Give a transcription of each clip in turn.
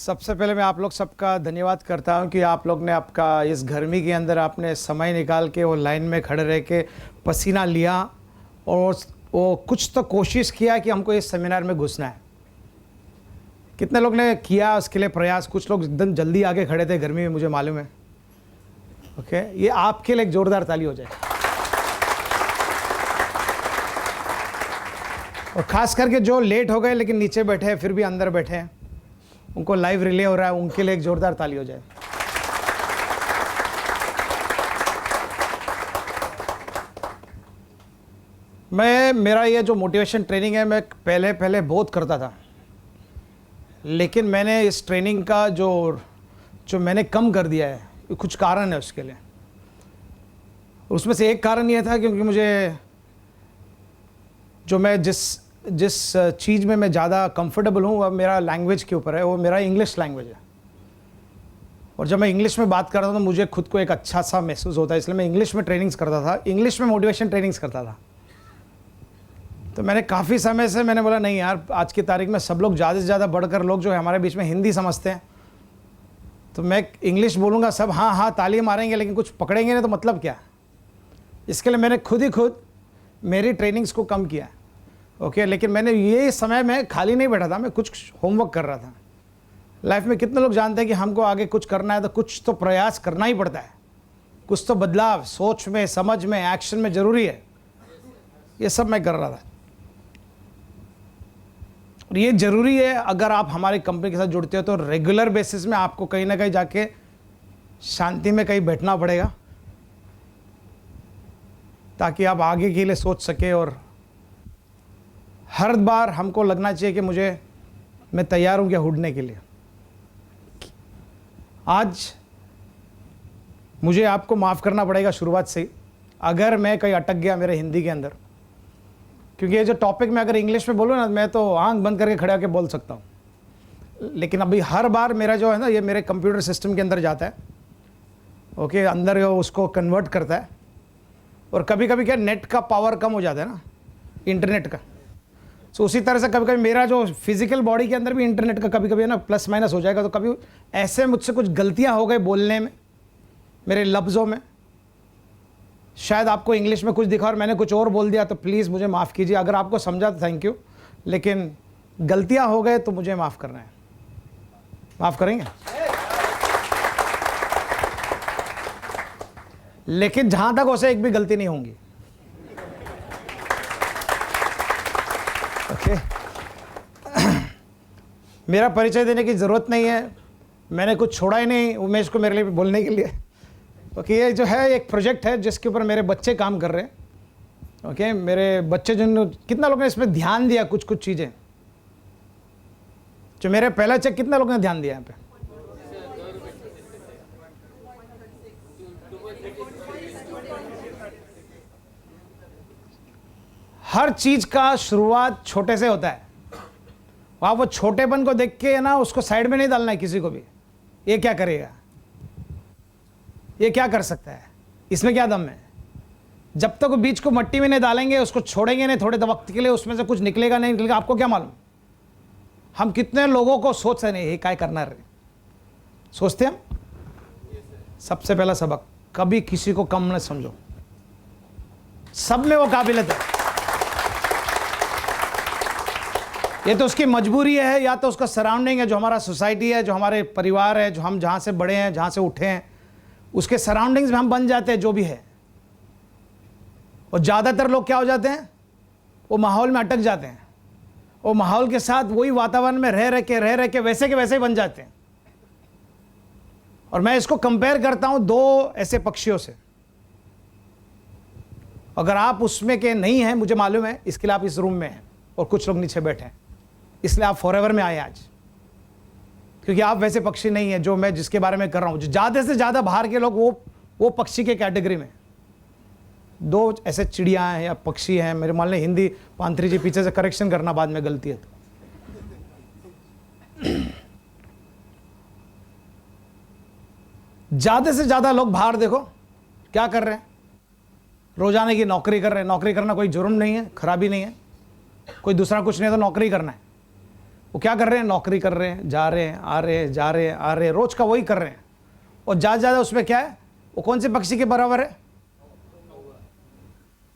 सबसे पहले मैं आप लोग सबका धन्यवाद करता हूं कि आप लोग ने आपका इस गर्मी के अंदर आपने समय निकाल के वो लाइन में खड़े रह के पसीना लिया और वो कुछ तो कोशिश किया कि हमको इस सेमिनार में घुसना है। कितने लोग ने किया उसके लिए प्रयास? कुछ लोग एकदम जल्दी आगे खड़े थे गर्मी में, मुझे मालूम है। ओके, ये आपके लिए एक जोरदार ताली हो जाए। और ख़ास करके जो लेट हो गए लेकिन नीचे बैठे हैं फिर भी अंदर बैठे हैं, उनको लाइव रिले हो रहा है, उनके लिए एक जोरदार ताली हो जाए। मेरा ये जो मोटिवेशन ट्रेनिंग है, मैं पहले बहुत करता था, लेकिन मैंने इस ट्रेनिंग का जो मैंने कम कर दिया है, कुछ कारण है उसके लिए। उसमें से एक कारण ये था क्योंकि मैं जिस चीज़ में मैं ज़्यादा कंफर्टेबल हूँ वह मेरा लैंग्वेज के ऊपर है, वो मेरा इंग्लिश लैंग्वेज है। और जब मैं इंग्लिश में बात करता हूँ तो मुझे खुद को एक अच्छा सा महसूस होता है, इसलिए मैं इंग्लिश में ट्रेनिंग्स करता था, इंग्लिश में मोटिवेशन ट्रेनिंग्स करता था। तो मैंने काफ़ी समय से मैंने बोला नहीं यार, आज की तारीख में सब लोग ज़्यादा से ज़्यादा बढ़कर लोग जो है हमारे बीच में हिंदी समझते हैं, तो मैं इंग्लिश बोलूँगा, सब हाँ हाँ ताली मारेंगे, लेकिन कुछ पकड़ेंगे नहीं तो मतलब क्या। इसके लिए मैंने खुद मेरी ट्रेनिंग्स को कम किया। ओके, लेकिन मैंने ये समय में खाली नहीं बैठा था, मैं कुछ होमवर्क कर रहा था। लाइफ में कितने लोग जानते हैं कि हमको आगे कुछ करना है तो कुछ तो प्रयास करना ही पड़ता है, कुछ तो बदलाव सोच में, समझ में, एक्शन में ज़रूरी है। ये सब मैं कर रहा था और ये ज़रूरी है। अगर आप हमारी कंपनी के साथ जुड़ते हो तो रेगुलर बेसिस में आपको कहीं ना कहीं जाके शांति में कहीं बैठना पड़ेगा ताकि आप आगे के लिए सोच सके। और हर बार हमको लगना चाहिए कि मैं तैयार हूँ क्या उड़ने के लिए। आज मुझे आपको माफ़ करना पड़ेगा शुरुआत से ही अगर मैं कहीं अटक गया मेरे हिंदी के अंदर, क्योंकि ये जो टॉपिक मैं अगर इंग्लिश में बोलूँ ना, मैं तो आंख बंद करके खड़े होकर बोल सकता हूँ, लेकिन अभी हर बार मेरा जो है ना, ये मेरे कंप्यूटर सिस्टम के अंदर जाता है। ओके, अंदर उसको कन्वर्ट करता है। और कभी कभी क्या नेट का पावर कम हो जाता है ना, इंटरनेट का। तो उसी तरह से कभी कभी मेरा जो फिजिकल बॉडी के अंदर भी इंटरनेट का कभी कभी ना प्लस माइनस हो जाएगा। तो कभी ऐसे मुझसे कुछ गलतियां हो गई बोलने में, मेरे लफ्ज़ों में, शायद आपको इंग्लिश में कुछ दिखा और मैंने कुछ और बोल दिया, तो प्लीज़ मुझे माफ़ कीजिए। अगर आपको समझा तो थैंक यू, लेकिन गलतियां हो गए तो मुझे माफ़ करना है। माफ़ करेंगे? लेकिन जहाँ तक हो सके एक भी गलती नहीं होंगी। ओके, मेरा परिचय देने की ज़रूरत नहीं है, मैंने कुछ छोड़ा ही नहीं उमेश को मेरे लिए बोलने के लिए। ओके, ये जो है एक प्रोजेक्ट है जिसके ऊपर मेरे बच्चे काम कर रहे हैं। ओके, मेरे बच्चे कितना लोगों ने इसमें ध्यान दिया, कुछ चीज़ें जो मेरे पहला चेक कितना लोगों ने ध्यान दिया यहाँ पे? हर चीज का शुरुआत छोटे से होता है। आप वो छोटेपन को देख के ना उसको साइड में नहीं डालना है किसी को भी। ये क्या करेगा, ये क्या कर सकता है, इसमें क्या दम है। जब तक वो बीज को मट्टी में नहीं डालेंगे, उसको छोड़ेंगे नहीं थोड़े वक्त के लिए, उसमें से कुछ निकलेगा नहीं निकलेगा। आपको क्या मालूम हम कितने लोगों को सोच रहे हैं ये क्या करना है, सोचते हैं हम। सबसे पहला सबक, कभी किसी को कम न समझो, सब में वो काबिलियत है। ये तो उसकी मजबूरी है या तो उसका सराउंडिंग है, जो हमारा सोसाइटी है, जो हमारे परिवार है, जो हम जहाँ से बड़े हैं, जहाँ से उठे हैं, उसके सराउंडिंग्स में हम बन जाते हैं जो भी है। और ज़्यादातर लोग क्या हो जाते हैं, वो माहौल में अटक जाते हैं, वो माहौल के साथ वही वातावरण में रह रह के वैसे के वैसे ही बन जाते हैं। और मैं इसको कंपेयर करता हूँ दो ऐसे पक्षियों से। अगर आप उसमें के नहीं हैं, मुझे मालूम है, इसके लिए आप इस रूम में हैं और कुछ लोग नीचे बैठे हैं, इसलिए आप फॉरएवर में आए आज, क्योंकि आप वैसे पक्षी नहीं है जो मैं जिसके बारे में कर रहा हूं। जो ज़्यादा से ज़्यादा बाहर के लोग वो पक्षी के कैटेगरी में। दो ऐसे चिड़िया हैं या पक्षी हैं, मेरे मान लें हिंदी पांथरी जी पीछे से करेक्शन करना बाद में गलती है तो। ज़्यादा से ज़्यादा लोग बाहर देखो क्या कर रहे हैं, रोजाने की नौकरी कर रहे हैं। नौकरी करना कोई जुर्म नहीं है, खराबी नहीं है, कोई दूसरा कुछ नहीं है तो नौकरी करना है। वो क्या कर रहे हैं, नौकरी कर रहे हैं, जा रहे हैं, आ रहे हैं, जा रहे हैं, आ रहे हैं, रोज का वही कर रहे हैं। और ज़्यादा उसमें क्या है, वो कौन से पक्षी के बराबर है?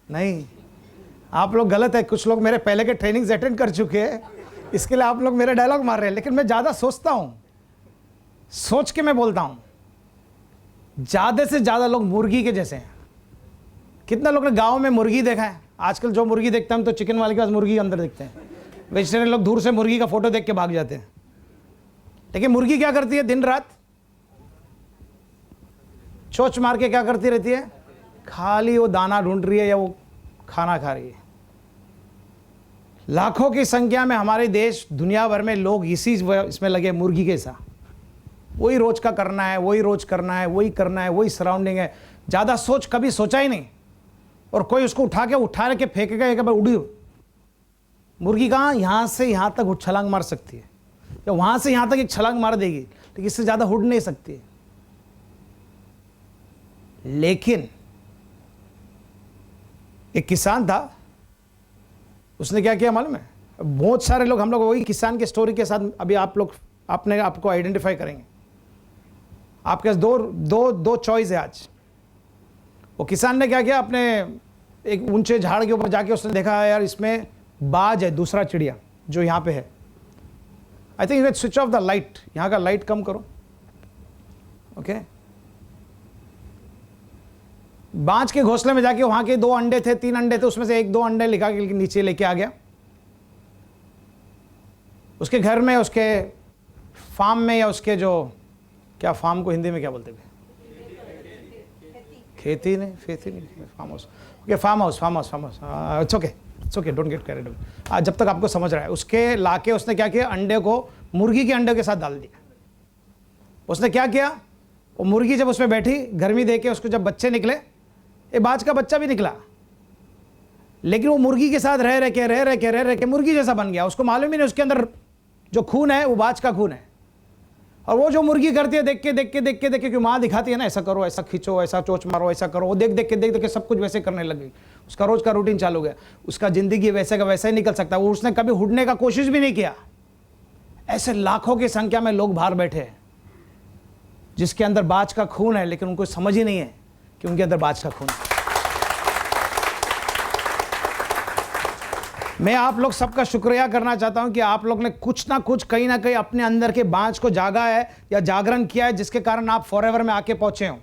नहीं, आप लोग गलत है। कुछ लोग मेरे पहले के ट्रेनिंग्स अटेंड कर चुके हैं, इसके लिए आप लोग मेरे डायलॉग मार रहे हैं। लेकिन मैं ज़्यादा सोचता हूँ, सोच के मैं बोलता हूँ। ज़्यादा से ज़्यादा लोग मुर्गी के जैसे हैं। कितना लोग ने गाँव में मुर्गी देखा है? आजकल जो मुर्गी देखते हैं हम तो चिकन वाले के पास मुर्गी अंदर देखते हैं। वेजिटेरियन लोग दूर से मुर्गी का फोटो देख के भाग जाते हैं। लेकिन मुर्गी क्या करती है? दिन रात चोंच मार के क्या करती रहती है? खाली वो दाना ढूंढ रही है या वो खाना खा रही है। लाखों की संख्या में हमारे देश, दुनिया भर में लोग इसी इसमें लगे, मुर्गी के साथ। वही रोज का करना है, वही रोज करना है, वही करना है, वही सराउंडिंग है। ज़्यादा सोच कभी सोचा ही नहीं। और कोई उसको उठा के फेंकेगा, एक बार उड़ी। मुर्गी कहाँ, यहाँ से यहाँ तक छलांग मार सकती है, या वहाँ से यहाँ तक एक छलांग मार देगी, लेकिन इससे ज़्यादा उड़ नहीं सकती। लेकिन एक किसान था, उसने क्या किया मालूम है? बहुत सारे लोग, हम लोग वही किसान के स्टोरी के साथ अभी आपको आइडेंटिफाई करेंगे। आपके पास दो चॉइस है आज। वो किसान ने क्या किया, अपने एक ऊंचे झाड़ के ऊपर जाके उसने देखा, यार इसमें बाज है, दूसरा चिड़िया जो यहाँ पे है। I think switch off the light, यहाँ का लाइट कम करो। ओके, बाज के घोंसले में जाके वहां के 2 अंडे थे, 3 अंडे थे, उसमें से 1-2 अंडे लिखा के नीचे लेके आ गया। उसके घर में, उसके फार्म में, या उसके जो, क्या फार्म को हिंदी में क्या बोलते थे? खेती नहीं, farm house. Okay, farm house. It's okay, don't get carried away. जब तक आपको समझ रहा है, उसके लाके उसने क्या किया, अंडे को मुर्गी के अंडे के साथ डाल दिया। उसने क्या किया, वो मुर्गी जब उसमें बैठी, गर्मी देके उसको जब बच्चे निकले, ये बाज का बच्चा भी निकला, लेकिन वो मुर्गी के साथ रह के मुर्गी जैसा बन गया। उसको मालूम ही नहीं उसके अंदर जो खून है वो बाज का खून है। और वो जो मुर्गी करती है, देख के क्योंकि माँ दिखाती है ना, ऐसा करो, ऐसा खींचो, ऐसा चोंच मारो, ऐसा करो, वो देख के सब कुछ वैसे करने लग गई। उसका रोज का रूटीन चालू हो गया। उसका जिंदगी वैसे का वैसा ही निकल सकता है। वो उसने कभी उड़ने का कोशिश भी नहीं किया। ऐसे लाखों की संख्या में लोग बाहर बैठे हैं जिसके अंदर बाज का खून है, लेकिन उनको समझ ही नहीं है कि उनके अंदर बाज का खून है। मैं आप लोग सबका शुक्रिया करना चाहता हूं कि आप लोग ने कुछ ना कुछ, कहीं ना कहीं अपने अंदर के बाज को जागा है या जागरण किया है, जिसके कारण आप फॉरएवर में आके पहुंचे हो,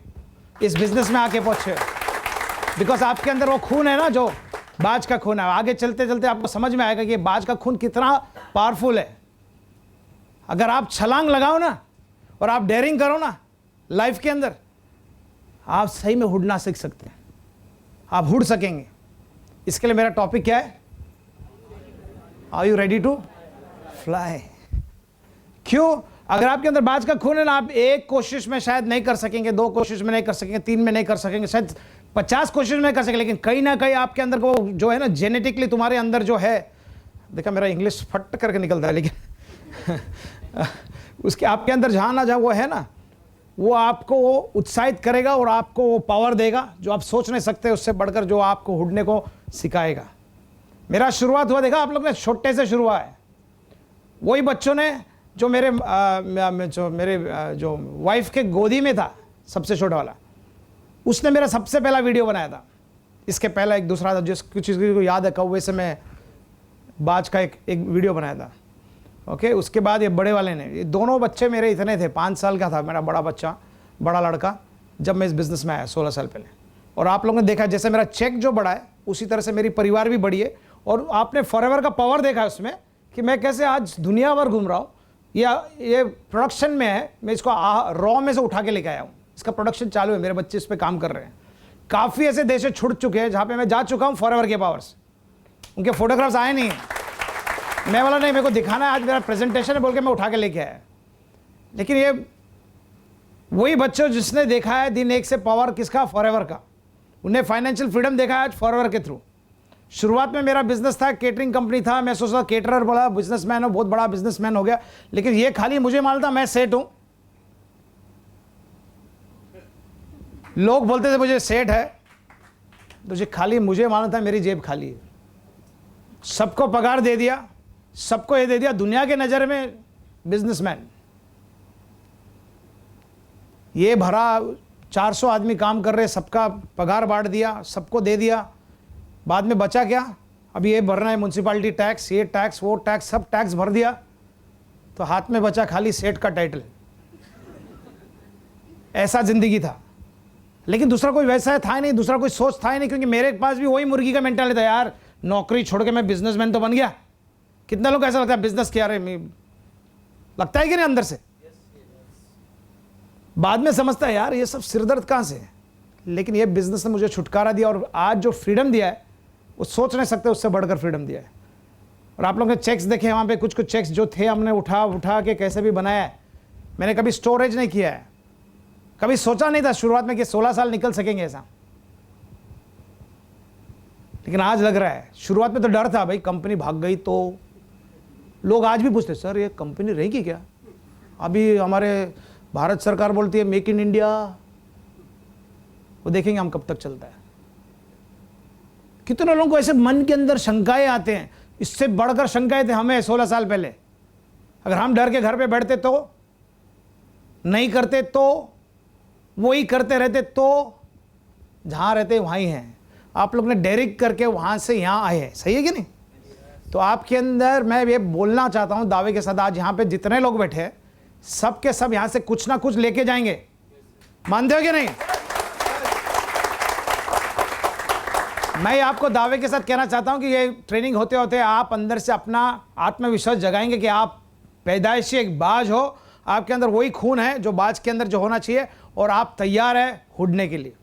इस बिजनेस में आके पहुंचे हो। बिकॉज आपके अंदर वो खून है ना, जो बाज का खून है। आगे चलते चलते आपको समझ में आएगा कि ये बाज का खून कितना पावरफुल है। अगर आप छलांग लगाओ ना और आप डेयरिंग करो ना लाइफ के अंदर, आप सही में उड़ना सीख सकते हैं, आप उड़ सकेंगे। इसके लिए मेरा टॉपिक क्या है? Are you ready to fly? क्यों? अगर आपके अंदर बाज का खून है ना, आप एक कोशिश में शायद नहीं कर सकेंगे, 2 कोशिश में नहीं कर सकेंगे, 3 में नहीं कर सकेंगे, शायद 50 कोशिश में नहीं कर सकेंगे, लेकिन कहीं ना कहीं आपके अंदर को जो है ना, जेनेटिकली तुम्हारे अंदर जो है, देखा मेरा इंग्लिश फट करके निकलता है, लेकिन उसके आपके अंदर जहां ना जहां वो है ना, वो आपको वो उत्साहित करेगा और आपको वो पावर देगा जो आप सोच नहीं सकते, उससे बढ़कर जो आपको उड़ने को सिखाएगा। मेरा शुरुआत हुआ, देखा आप लोग ने, छोटे से शुरू हुआ है। वही बच्चों ने जो मेरे जो वाइफ के गोदी में था, सबसे छोटा वाला, उसने मेरा सबसे पहला वीडियो बनाया था। इसके पहला एक दूसरा था, जिस कुछ चीज़ को याद है, कौवे से मैं बाज का एक वीडियो बनाया था। ओके, उसके बाद ये बड़े वाले ने, ये दोनों बच्चे मेरे इतने थे, 5 साल का था मेरा बड़ा बच्चा, बड़ा लड़का, जब मैं इस बिज़नेस में आया 16 साल पहले। और आप लोगों ने देखा जैसे मेरा चेक जो बढ़ा है, उसी तरह से मेरी परिवार भी बढ़ी है। और आपने फॉरएवर का पावर देखा है उसमें, कि मैं कैसे आज दुनिया भर घूम रहा हूँ, या ये प्रोडक्शन में है, मैं इसको रॉ में से उठा के लेके आया हूँ, इसका प्रोडक्शन चालू है, मेरे बच्चे इस पर काम कर रहे हैं। काफ़ी ऐसे देश छुट चुके हैं जहाँ पे मैं जा चुका हूँ फॉरएवर के पावर से, उनके फोटोग्राफ्स आए नहीं हैं, मैं वाला नहीं, मेरे को दिखाना है, आज मेरा प्रेजेंटेशन है बोल के मैं उठा के लेके आया। लेकिन ये वही बच्चों जिसने देखा है दिन एक से पावर किसका, फॉरएवर का, उन्हें फाइनेंशियल फ्रीडम देखा है आज फॉरएवर के थ्रू। शुरुआत में मेरा बिजनेस था, केटरिंग कंपनी था, मैं सोचा केटरर बड़ा बिजनेसमैन हो, बहुत बड़ा बिजनेसमैन हो गया, लेकिन ये खाली मुझे मालूम था मैं सेठ हूं। लोग बोलते थे मुझे सेठ है, तो खाली मुझे मालूम था मेरी जेब खाली है। सबको पगार दे दिया, सबको ये दे दिया, दुनिया के नज़र में बिजनेसमैन। ये भरा 400 आदमी काम कर रहे, सबका पगार बांट दिया, सबको दे दिया, बाद में बचा क्या? अभी ये भरना है म्यूनसिपालिटी टैक्स, ये टैक्स, वो टैक्स, सब टैक्स भर दिया, तो हाथ में बचा खाली सेठ का टाइटल। ऐसा जिंदगी था। लेकिन दूसरा कोई वैसा था ही नहीं, दूसरा कोई सोच था ही नहीं, क्योंकि मेरे पास भी वही मुर्गी का मेंटालिटी था, यार नौकरी छोड़ के मैं बिजनेसमैन तो बन गया। कितना लोग ऐसा लगता है बिजनेस किया रे, लगता है कि नहीं अंदर से? बाद में समझता है यार ये सब सिरदर्द कहाँ से है। लेकिन ये बिजनेस ने मुझे छुटकारा दिया, और आज जो फ्रीडम दिया है वो सोच नहीं सकते उससे बढ़कर फ्रीडम दिया है। और आप लोगों ने चेक्स देखे, वहाँ पे कुछ कुछ चेक्स जो थे हमने उठा के कैसे भी बनाया है। मैंने कभी स्टोरेज नहीं किया है, कभी सोचा नहीं था शुरुआत में कि 16 साल निकल सकेंगे ऐसा। लेकिन आज लग रहा है, शुरुआत में तो डर था भाई कंपनी भाग गई तो। लोग आज भी पूछते सर ये कंपनी रहेगी क्या? अभी हमारे भारत सरकार बोलती है मेक इन इंडिया, वो देखेंगे हम कब तक चलता है। कितने लोगों को ऐसे मन के अंदर शंकाएं आते हैं, इससे बढ़कर शंकाएं थे हमें 16 साल पहले। अगर हम डर के घर पे बैठते तो, नहीं करते तो, वही करते रहते तो, जहां रहते वहां ही हैं। आप लोग ने डेरिंग करके वहां से यहां आए हैं, सही है कि नहीं? तो आपके अंदर मैं ये बोलना चाहता हूं दावे के साथ, आज यहां पे जितने लोग बैठे हैं सब के सब यहां से कुछ ना कुछ लेके जाएंगे, मानते हो कि नहीं? मैं आपको दावे के साथ कहना चाहता हूं कि ये ट्रेनिंग होते होते आप अंदर से अपना आत्मविश्वास जगाएंगे कि आप पैदाइशी एक बाज हो, आपके अंदर वही खून है जो बाज के अंदर जो होना चाहिए, और आप तैयार है उड़ने के लिए।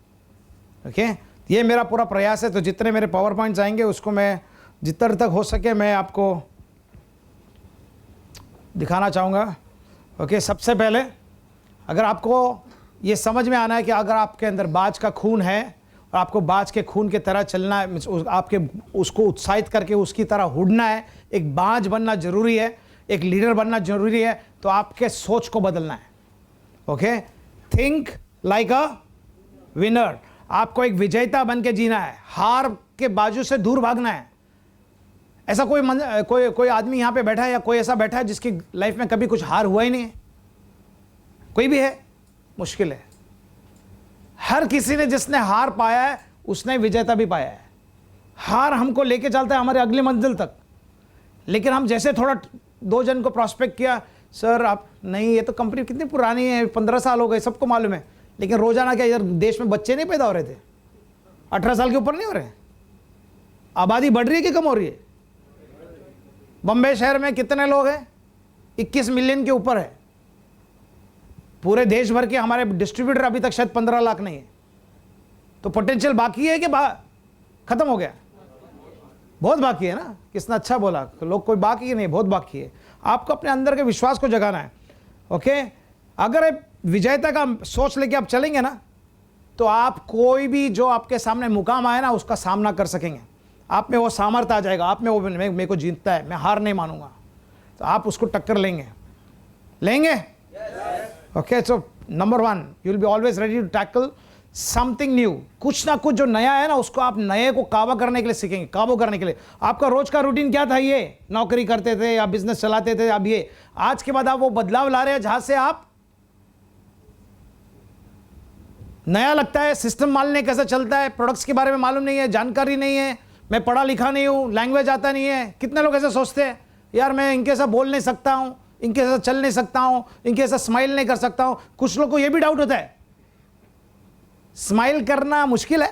ओके, ये मेरा पूरा प्रयास है। तो जितने मेरे पावर पॉइंट्स आएंगे उसको मैं जितना तक हो सके मैं आपको दिखाना चाहूँगा। ओके, सबसे पहले अगर आपको ये समझ में आना है कि अगर आपके अंदर बाज का खून है और आपको बाज के खून की तरह चलना है, आपके उसको उत्साहित करके उसकी तरह उड़ना है, एक बाज बनना जरूरी है, एक लीडर बनना जरूरी है, तो आपके सोच को बदलना है। Okay, think like a winner. आपको एक विजेता बन के जीना है, हार के बाजू से दूर भागना है। ऐसा कोई आदमी यहाँ पे बैठा है या कोई ऐसा बैठा है जिसकी लाइफ में कभी कुछ हार हुआ ही नहीं है? कोई भी है? मुश्किल है। हर किसी ने जिसने हार पाया है उसने विजेता भी पाया है। हार हमको लेके चलता है हमारे अगली मंजिल तक। लेकिन हम जैसे थोड़ा 2 जन को प्रॉस्पेक्ट किया, सर आप नहीं, ये तो कंपनी कितनी पुरानी है, 15 साल हो गए, सबको मालूम है। लेकिन रोजाना क्या इधर देश में बच्चे नहीं पैदा हो रहे थे? 18 साल के ऊपर नहीं हो रहे? आबादी बढ़ रही है कि कम हो रही है? बम्बई शहर में कितने लोग हैं? 21 मिलियन के ऊपर है। पूरे देश भर के हमारे डिस्ट्रीब्यूटर अभी तक शायद 15 लाख नहीं है। तो पोटेंशियल बाकी है कि खत्म हो गया? बहुत बाकी है ना। किसने अच्छा बोला, लोग कोई बाकी नहीं, बहुत बाकी है। आपको अपने अंदर के विश्वास को जगाना है। ओके, अगर विजेता का सोच लेके आप चलेंगे ना, तो आप कोई भी जो आपके सामने मुकाम आए ना उसका सामना कर सकेंगे। आप में वो सामर्थ्य आ जाएगा, आप में वो मेरे को जीतता है, मैं हार नहीं मानूंगा, तो आप उसको टक्कर लेंगे। Okay, so number 1, you will be always ready to tackle something new. कुछ ना कुछ जो नया है ना उसको आप नए को काबू करने के लिए सीखेंगे, काबू करने के लिए। आपका रोज का रूटीन क्या था? ये नौकरी करते थे या बिजनेस चलाते थे, अब ये आज के बाद आप वो बदलाव ला रहे हैं जहां से आप नया लगता है। सिस्टम मालूम नहीं कैसा चलता है, प्रोडक्ट्स के बारे में मालूम नहीं है, जानकारी नहीं है, मैं पढ़ा लिखा नहीं हूं, लैंग्वेज आता नहीं है। कितने लोग ऐसे सोचते हैं, यार मैं इनके साथ बोल नहीं सकता हूं, इनके साथ चल नहीं सकता हूं, इनके साथ स्माइल नहीं कर सकता हूं। कुछ लोग को यह भी डाउट होता है, स्माइल करना मुश्किल है।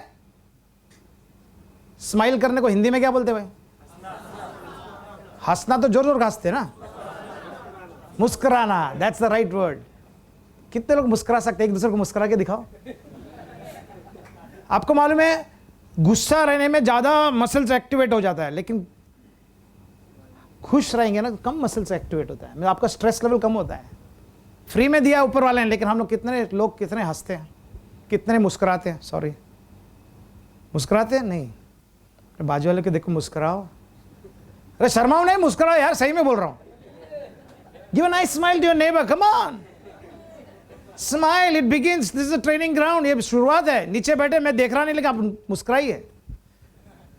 स्माइल करने को हिंदी में क्या बोलते भाई? हंसना तो जोर जोर हंसते ना, मुस्कुराना, दैट्स द राइट वर्ड। कितने लोग मुस्कुरा सकते हैं? एक दूसरे को मुस्कुरा के दिखाओ। आपको मालूम है गुस्सा रहने में ज्यादा मसल्स एक्टिवेट हो जाता है, लेकिन खुश रहेंगे ना कम मसल्स एक्टिवेट होता है, आपका स्ट्रेस लेवल कम होता है। फ्री में दिया ऊपर वाले ने, लेकिन हम लोग कितने हंसते हैं, कितने मुस्कुराते हैं? सॉरी, मुस्कुराते हैं नहीं? बाजू वाले को देखो मुस्कुराओ। अरे शर्माओ नहीं, मुस्कुराओ यार, सही में बोल रहा हूं। Give a nice smile to your neighbour, come on, smile, it begins, this is a training ground. ये शुरुआत है। नीचे बैठे मैं देख रहा नहीं, लेकिन आप मुस्कुराइए।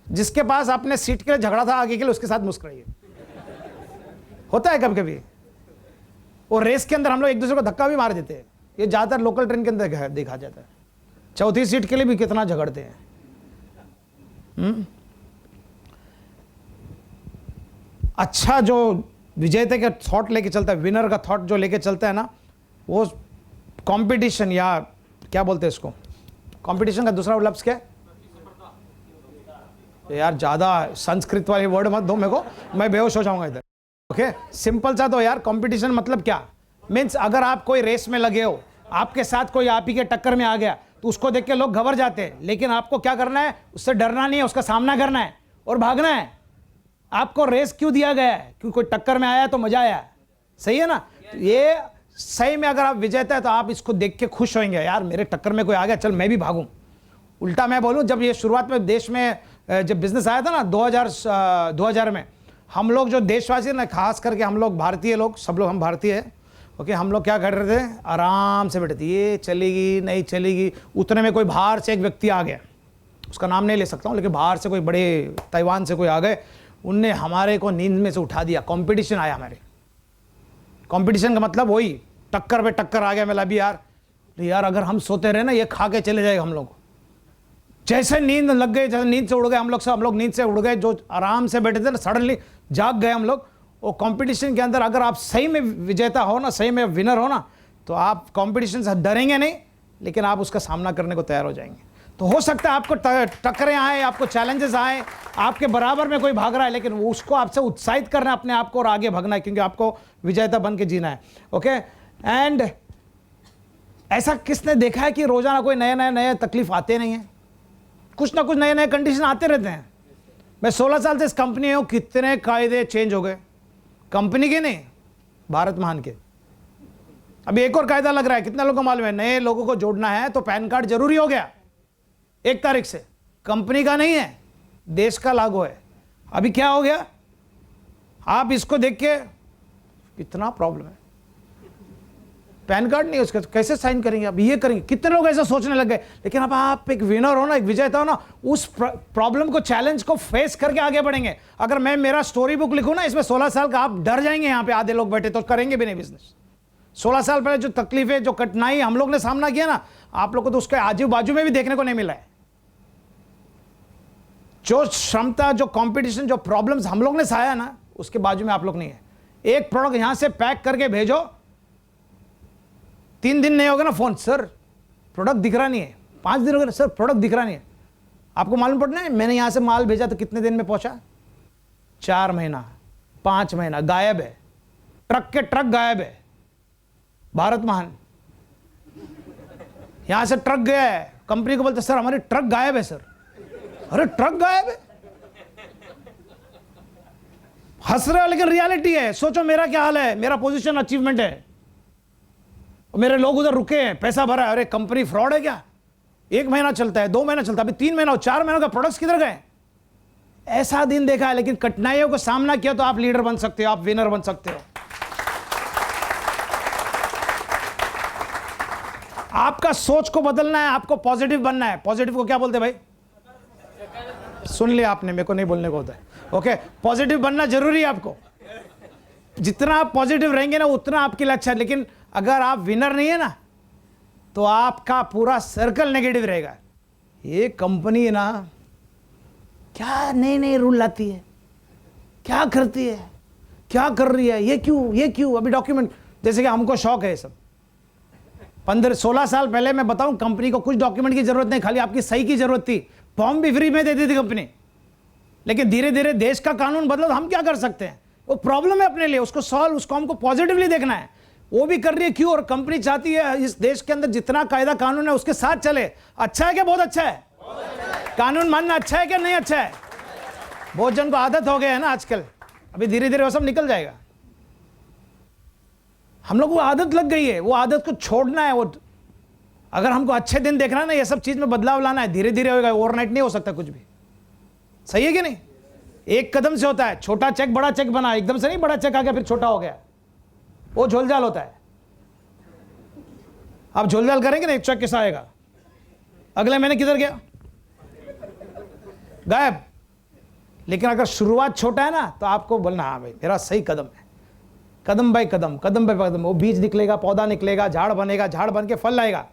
जिसके पास आपने सीट के लिए झगड़ा था आगे के लिए, उसके साथ मुस्कुराइए। होता है कभी कभी। और रेस के अंदर हम लोग एक दूसरे को धक्का भी मार देते हैं, ये ज़्यादातर लोकल ट्रेन के अंदर देखा जाता है। चौथी सीट के लिए भी कितना झगड़ते हैं। अच्छा जो विजेता का थॉट लेके चलता है, विनर का थॉट जो लेके चलता है ना, वो कंपटीशन, या क्या बोलते हैं इसको, कंपटीशन का दूसरा लफ्ज क्या है यार, ज़्यादा संस्कृत वाले वर्ड मत दो मेरे को, मैं बेहोश हो जाऊंगा इधर। ओके, सिंपल सा दो यार। कंपटीशन मतलब क्या मीन्स, अगर आप कोई रेस में लगे हो, आपके साथ कोई आप ही के टक्कर में आ गया, तो उसको देख के लोग घबरा जाते हैं, लेकिन आपको क्या करना है, उससे डरना नहीं है, उसका सामना करना है और भागना है। आपको रेस क्यों दिया गया है? क्योंकि कोई टक्कर में आया तो मजा आया, सही है ना? ये सही में अगर आप विजेता है तो आप इसको देख के खुश होंगे, यार मेरे टक्कर में कोई आ गया, चल मैं भी भागूं। उल्टा मैं बोलूं, जब ये शुरुआत में देश में जब बिजनेस आया था ना 2000 में, हम लोग जो देशवासी ना, खास करके हम लोग भारतीय लोग, सब लोग हम भारतीय हैं, ओके, हम लोग क्या कर रहे थे, आराम से बैठे थे, ये चलेगी नहीं चलेगी। उतने में कोई बाहर से एक व्यक्ति आ गया, उसका नाम नहीं ले सकता हूँ, लेकिन बाहर से कोई बड़े ताइवान से कोई आ गए, उनने हमारे को नींद में से उठा दिया। कंपटीशन आया हमारे, कंपटीशन का मतलब वही टक्कर पे टक्कर आ गया। मैं अभी यार अगर हम सोते रहे ना, ये खा के चले जाएगा हम लोग। जैसे नींद लग गई, जैसे नींद से उड़ गए हम लोग नींद से उड़ गए, जो आराम से बैठे थे ना, सडनली जाग गए हम लोग। वो कंपटीशन के अंदर अगर आप सही में विजेता हो ना, सही में विनर हो ना, तो आप कंपटीशन से डरेंगे नहीं, लेकिन आप उसका सामना करने को तैयार हो जाएंगे। तो हो सकता है आपको टक्करें आए, आपको चैलेंजेस आए, आपके बराबर में कोई भाग रहा है, लेकिन उसको आपसे उत्साहित करना है अपने आप को और आगे भागना है, क्योंकि आपको विजेता बन के जीना है। ओके, एंड ऐसा किसने देखा है कि रोजाना कोई नए तकलीफ आते नहीं है, कुछ ना कुछ नए कंडीशन आते रहते हैं। मैं 16 साल से इस कंपनी में हूं, कितने कायदे चेंज हो गए, कंपनी के नहीं, भारत महान के। अभी एक और कायदा लग रहा है, कितना लोगों को मालूम है, नए लोगों को जोड़ना है तो पैन कार्ड जरूरी हो गया 1 तारीख से। कंपनी का नहीं है, देश का लागू है। अभी क्या हो गया, आप इसको देख के कितना प्रॉब्लम है, पैन कार्ड नहीं, उसका कैसे साइन करेंगे, अब ये करेंगे, कितने लोग ऐसा सोचने लग गए। लेकिन अब आप एक विनर हो ना, एक विजेता हो ना, उस प्रॉब्लम को, चैलेंज को फेस करके आगे बढ़ेंगे। अगर मैं मेरा स्टोरी बुक लिखूं ना, इसमें 16 साल का, आप डर जाएंगे। यहाँ पे आधे लोग बैठे तो करेंगे भी नहीं बिजनेस। 16 साल पहले जो तकलीफें, जो कठिनाई हम लोग ने सामना किया ना, आप लोग को तो उसके आजू बाजू में भी देखने को नहीं मिला है। जो क्षमता, जो कंपटीशन, जो प्रॉब्लम्स हम लोग ने सहाया ना, उसके बाजू में आप लोग नहीं है। एक प्रोडक्ट यहां से पैक करके भेजो, 3 दिन नहीं होगा ना, फोन, सर प्रोडक्ट दिख रहा नहीं है। 5 दिन हो गए, सर प्रोडक्ट दिख रहा नहीं है। आपको मालूम पड़ना है, मैंने यहां से माल भेजा तो कितने दिन में पहुंचा, 4 महीना 5 महीना गायब है, ट्रक के ट्रक गायब है। भारत महान यहां से ट्रक गया है, कंपनी को बोलते सर हमारी ट्रक गायब है। सर अरे ट्रक गायब है, हंस रहे हो, लेकिन रियलिटी है। सोचो मेरा क्या हाल है, मेरा पोजीशन अचीवमेंट है, मेरे लोग उधर रुके हैं, पैसा भरा है, अरे कंपनी फ्रॉड है क्या? 1 महीना चलता है, 2 महीना चलता है, अभी 3 महीना, 4 महीनों का प्रोडक्ट्स किधर गए? ऐसा दिन देखा है। लेकिन कठिनाइयों को सामना किया तो आप लीडर बन सकते हो, आप विनर बन सकते हो। आपका सोच को बदलना है, आपको पॉजिटिव बनना है। पॉजिटिव को क्या बोलते हैं भाई? सुन लिया आपने, मेरे को नहीं बोलने को होता है। ओके, पॉजिटिव बनना जरूरी है आपको। जितना आप पॉजिटिव रहेंगे ना, उतना आपके लिए अच्छा है। लेकिन अगर आप विनर नहीं है ना, तो आपका पूरा सर्कल नेगेटिव रहेगा। ये कंपनी ना क्या नए रूल लाती है, क्या करती है, क्या कर रही है, ये क्यों अभी डॉक्यूमेंट, जैसे कि हमको शौक है ये सब। 15-16 साल पहले मैं बताऊं, कंपनी को कुछ डॉक्यूमेंट की जरूरत नहीं, खाली आपकी सही की जरूरत थी। फॉर्म भी फ्री में देती थी कंपनी। लेकिन धीरे धीरे देश का कानून बदला तो हम क्या कर सकते हैं? वो प्रॉब्लम है अपने लिए, उसको सॉल्व, उसको हमको पॉजिटिवली देखना है। वो भी कर रही है क्यों? और कंपनी चाहती है इस देश के अंदर जितना कायदा कानून है उसके साथ चले। अच्छा है क्या? बहुत अच्छा है। कानून मानना अच्छा है क्या? नहीं अच्छा है। बहुत जन को आदत हो गया है ना आजकल, अभी धीरे धीरे वो सब निकल जाएगा। हम लोग को आदत लग गई है, वो आदत को छोड़ना है। वो अगर हमको अच्छे दिन देखना है ना, ये सब चीज में बदलाव लाना है, धीरे धीरे होगा, ओवरनाइट नहीं हो सकता कुछ भी। सही है कि नहीं? एक कदम से होता है। छोटा चेक बड़ा चेक बना, एकदम से नहीं बड़ा चेक आ गया फिर छोटा हो गया, वो झोलझाल होता है। आप झोलझाल करेंगे ना, एक चेक कैसा आएगा, अगले महीने किधर गया, गायब। लेकिन अगर शुरुआत छोटा है ना, तो आपको बोलना हाँ भाई मेरा सही कदम है, कदम बाय कदम, कदम बाय कदम वो बीज निकलेगा, पौधा निकलेगा, झाड़ बनेगा, झाड़ बन के फल आएगा,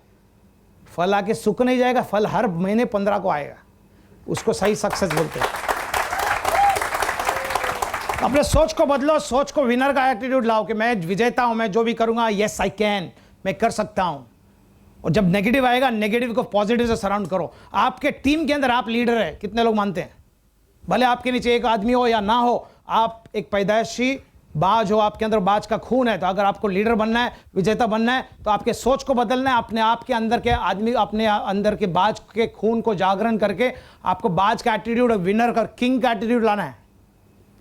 फल आके सूख नहीं जाएगा, फल हर महीने 15 को आएगा। उसको सही सक्सेस बोलते हैं। अपने सोच को बदलो, सोच को विनर का एटीट्यूड लाओ कि मैं विजेता हूं, मैं जो भी करूंगा यस आई कैन, मैं कर सकता हूं। और जब नेगेटिव आएगा, नेगेटिव को पॉजिटिव से सराउंड करो। आपके टीम के अंदर आप लीडर है, कितने लोग मानते हैं? भले आपके नीचे एक आदमी हो या ना हो, आप एक पैदाइशी बाज हो, आपके अंदर बाज का खून है। तो अगर आपको लीडर बनना है, विजेता बनना है, तो आपके सोच को बदलना है, अपने आप के अंदर के आदमी, अपने अंदर के बाज के खून को जागरण करके आपको बाज का एटीट्यूड, विनर का, किंग का एटीट्यूड लाना है।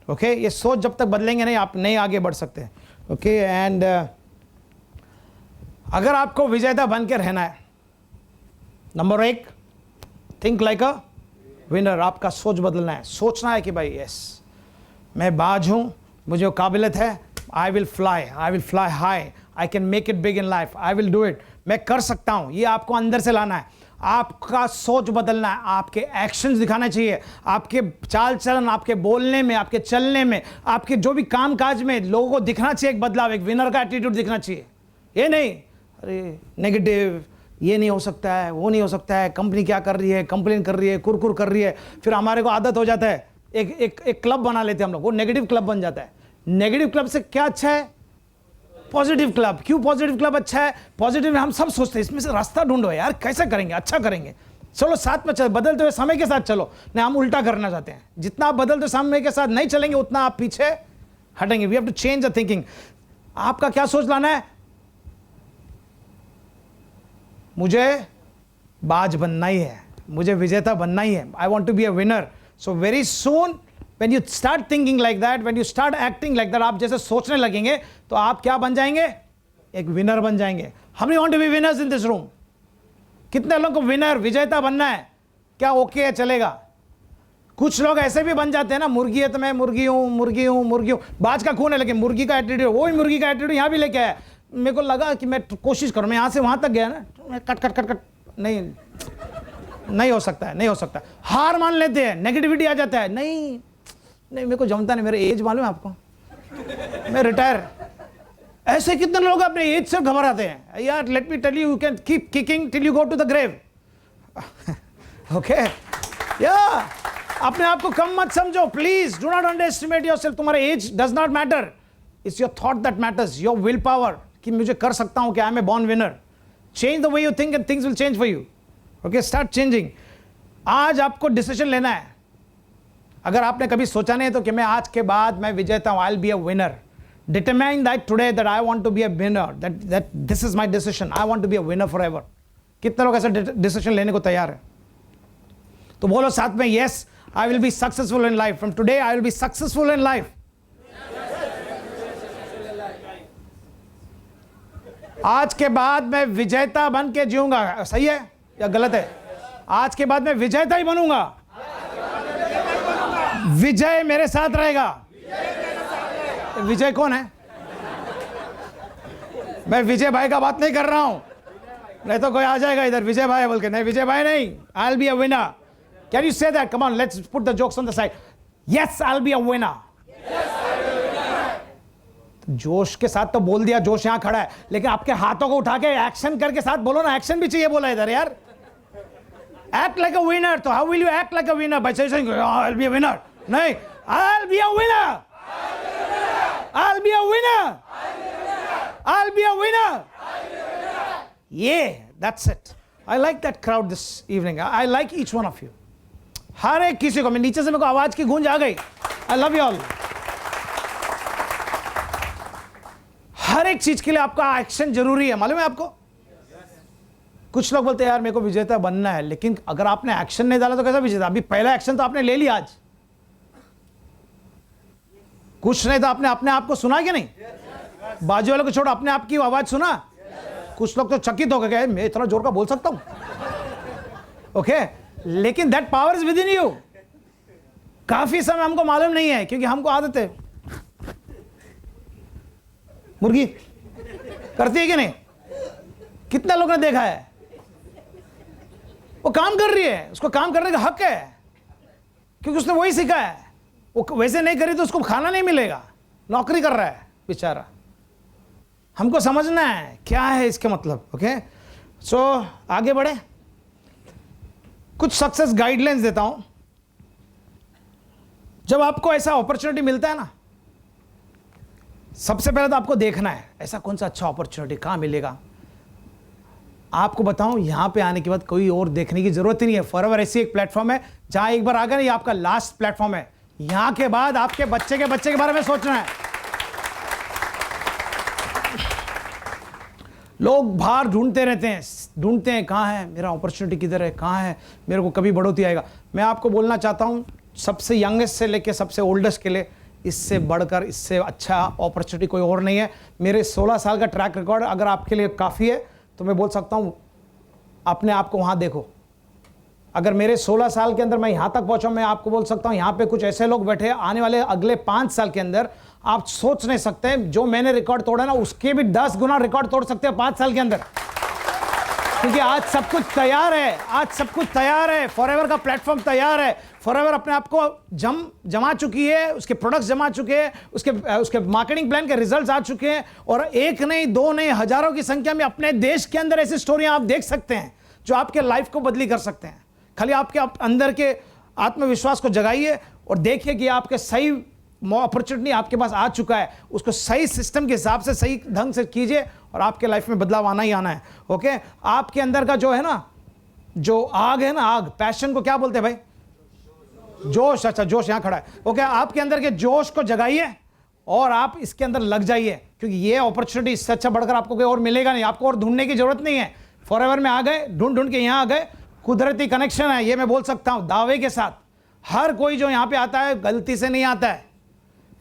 ओके, ये सोच जब तक बदलेंगे नहीं, आप नहीं आगे बढ़ सकते। ओके, एंड अगर आपको विजेता बन के रहना है, number 1, think like a winner. आपका सोच बदलना है, सोचना है कि भाई यस मैं बाज हूं, मुझे काबिलियत है, I will fly high, I can make it big in life, I will do it, मैं कर सकता हूं। ये आपको अंदर से लाना है, आपका सोच बदलना है, आपके एक्शंस दिखाना चाहिए, आपके चाल चलन, आपके बोलने में, आपके चलने में, आपके जो भी काम काज में लोगों को दिखना चाहिए एक बदलाव, एक विनर का एटीट्यूड दिखना चाहिए। ये नहीं अरे नेगेटिव, ये नहीं हो सकता है, वो नहीं हो सकता है, कंपनी क्या कर रही है, कंप्लेन कर रही है, कुरकुर कर रही है। फिर हमारे को आदत हो जाता है, एक क्लब बना लेते हैं हम लोग, वो नेगेटिव क्लब बन जाता है। नेगेटिव क्लब से क्या अच्छा है? Positive club. क्यों पॉजिटिव क्लब अच्छा है? पॉजिटिव में हम सब सोचते हैं इसमें से रास्ता ढूंढो यार, कैसे करेंगे, अच्छा करेंगे, चलो साथ में चलो, बदलते हुए समय के साथ चलो। नहीं, हम उल्टा करना चाहते हैं, जितना आप बदलते समय के साथ नहीं चलेंगे उतना आप पीछे हटेंगे। We have to change the thinking. आपका क्या सोच लाना है? मुझे बाज बनना ही है, मुझे विजेता बनना ही है, I want to be a winner. So very soon when you start thinking like that, when you start acting like that, आप जैसे सोचने लगेंगे तो आप क्या बन जाएंगे? एक विनर बन जाएंगे। हम want to be winners in this room। कितने लोगों को विनर, विजेता बनना है? क्या ओके है, चलेगा? कुछ लोग ऐसे भी बन जाते हैं ना, मुर्गी है तो मैं मुर्गी हूं, बाज का खून है लेकिन मुर्गी का एटीट्यूड, वही मुर्गी का एटीट्यूड यहां भी लेके आया। मेरे को लगा कि मैं कोशिश करूं, मैं यहां से वहां तक गया ना, मैं कट नहीं हो सकता है, नहीं हो सकता। हार मान लेते हैं, नेगेटिविटी आ जाता है, नहीं मेरे को जमता नहीं, मेरे एज मालूम है आपको, मैं रिटायर। ऐसे कितने लोग अपने एज से घबराते हैं यार। Let me tell you, you can keep kicking till you go to the grave. Okay, या अपने आप को कम मत समझो, please do not underestimate yourself. तुम्हारा age does not matter, it's your thought that matters, your will power, कि मुझे कर सकता हूं, कि I am a born winner. Change the way you think and things will change for you. Okay, start changing. आज आपको decision लेना है। अगर आपने कभी सोचा नहीं तो कि मैं आज के बाद मैं विजेता हूं, I will be a winner, determine that today that I want to be a winner, that this is my decision, I want to be a winner forever. कितने लोग ऐसा डिसीजन लेने को तैयार है? तो बोलो साथ में, yes I will be successful in life, from today I will be successful in life. आज के बाद मैं विजेता बन के जीऊंगा। सही है या गलत है? आज के बाद मैं विजेता ही बनूंगा, विजय मेरे साथ रहेगा। विजय कौन है? मैं विजय भाई का बात नहीं कर रहा हूं, नहीं तो कोई आ जाएगा इधर विजय भाई बोल के। नहीं, विजय भाई नहीं, I will be a winner. Can you say that? Come on, let's put the jokes on the side. Yes I will be a winner. जोश के साथ तो बोल दिया, जोश यहां खड़ा है, लेकिन आपके हाथों को उठा के एक्शन करके साथ बोलो ना। एक्शन भी चाहिए बोला इधर यार। Act like a winner. तो how will you act like a winner? By saying, oh, I'll be a winner. नहीं, I'll be a winner. I'll be a winner. I'll be a winner. Yeah, that's it. I like that crowd this evening. I like each one of you. हर एक किसी को, मैं नीचे से मेरे को आवाज की गूंज आ गई। I love you all. हर एक चीज के लिए आपका एक्शन जरूरी है, मालूम है आपको? कुछ लोग बोलते हैं यार मेरे को विजेता बनना है, लेकिन अगर आपने एक्शन नहीं डाला तो कैसा विजेता? अभी पहला एक्शन तो आपने ले लिया आज, कुछ नहीं तो आपने अपने आप को सुना कि नहीं? बाजू वालों को छोड़ो, अपने आप की आवाज सुना? कुछ लोग तो चकित हो गए, मैं इतना जोर का बोल सकता हूं। ओके, लेकिन that power is with in you. काफी समय हमको मालूम नहीं है, क्योंकि हमको आदत है। मुर्गी करती है कि नहीं? कितना लोगों ने देखा है? वो काम कर रही है, उसको काम करने का हक है, क्योंकि उसने वही सीखा है। वो वैसे नहीं करी तो उसको खाना नहीं मिलेगा, नौकरी कर रहा है बेचारा। हमको समझना है क्या है इसका मतलब। ओके, सो आगे बढ़े, कुछ सक्सेस गाइडलाइंस देता हूं। जब आपको ऐसा अपॉर्चुनिटी मिलता है ना, सबसे पहले तो आपको देखना है ऐसा कौन सा अच्छा अपॉर्चुनिटी कहां मिलेगा। आपको बताऊं, यहां पे आने के बाद कोई और देखने की जरूरत ही नहीं है। फॉरएवर ऐसी एक प्लेटफॉर्म है जहां एक बार आ गए ना, ये आपका लास्ट प्लेटफॉर्म है। यहां के बाद आपके बच्चे के बारे में सोचना है। लोग बाहर ढूंढते रहते हैं कहां है मेरा अपॉर्चुनिटी, किधर है, कहां है मेरे को कभी बढ़ोतरी आएगा। मैं आपको बोलना चाहता हूं, सबसे यंगेस्ट से लेकर सबसे ओल्डेस्ट के लिए इससे बढ़कर, इससे अच्छा अपॉर्चुनिटी कोई और नहीं है। मेरे 16 साल का ट्रैक रिकॉर्ड अगर आपके लिए काफ़ी है तो मैं बोल सकता हूं अपने आप को वहां देखो। अगर मेरे 16 साल के अंदर मैं यहां तक पहुंचा, मैं आपको बोल सकता हूं यहां पे कुछ ऐसे लोग बैठे आने वाले अगले 5 साल के अंदर, आप सोच नहीं सकते जो मैंने रिकॉर्ड तोड़ा ना उसके भी 10 गुना रिकॉर्ड तोड़ सकते हैं 5 साल के अंदर। क्योंकि आज सब कुछ तैयार है, आज सब कुछ तैयार है, फॉरएवर का प्लेटफॉर्म तैयार है। फॉरएवर अपने आप को जमा चुकी है, उसके प्रोडक्ट्स जमा चुके हैं, उसके मार्केटिंग प्लान के रिजल्ट्स आ चुके हैं, और एक नहीं, दो नहीं, हजारों की संख्या में अपने देश के अंदर ऐसी स्टोरियां आप देख सकते हैं जो आपके लाइफ को बदली कर सकते हैं। खाली आपके अंदर के आत्मविश्वास को जगाइए और देखिए कि आपके सही अपॉर्चुनिटी आपके पास आ चुका है, उसको सही सिस्टम के हिसाब से सही ढंग से कीजिए और आपके लाइफ में बदलाव आना ही आना है। ओके, आपके अंदर का जो है ना, जो आग है ना, आग, पैशन को क्या बोलते हैं भाई? जोश। अच्छा, जोश यहां खड़ा है। ओके, आपके अंदर के जोश को जगाइए और आप इसके अंदर लग जाइए, क्योंकि ये अपॉर्चुनिटी इससे अच्छा बढ़कर आपको कोई और मिलेगा नहीं। आपको और ढूंढने की जरूरत नहीं है। फॉरएवर में आ गए, ढूंढ के यहां आ गए। कुदरती कनेक्शन है, ये मैं बोल सकता हूं दावे के साथ। हर कोई जो यहां पे आता है गलती से नहीं आता है।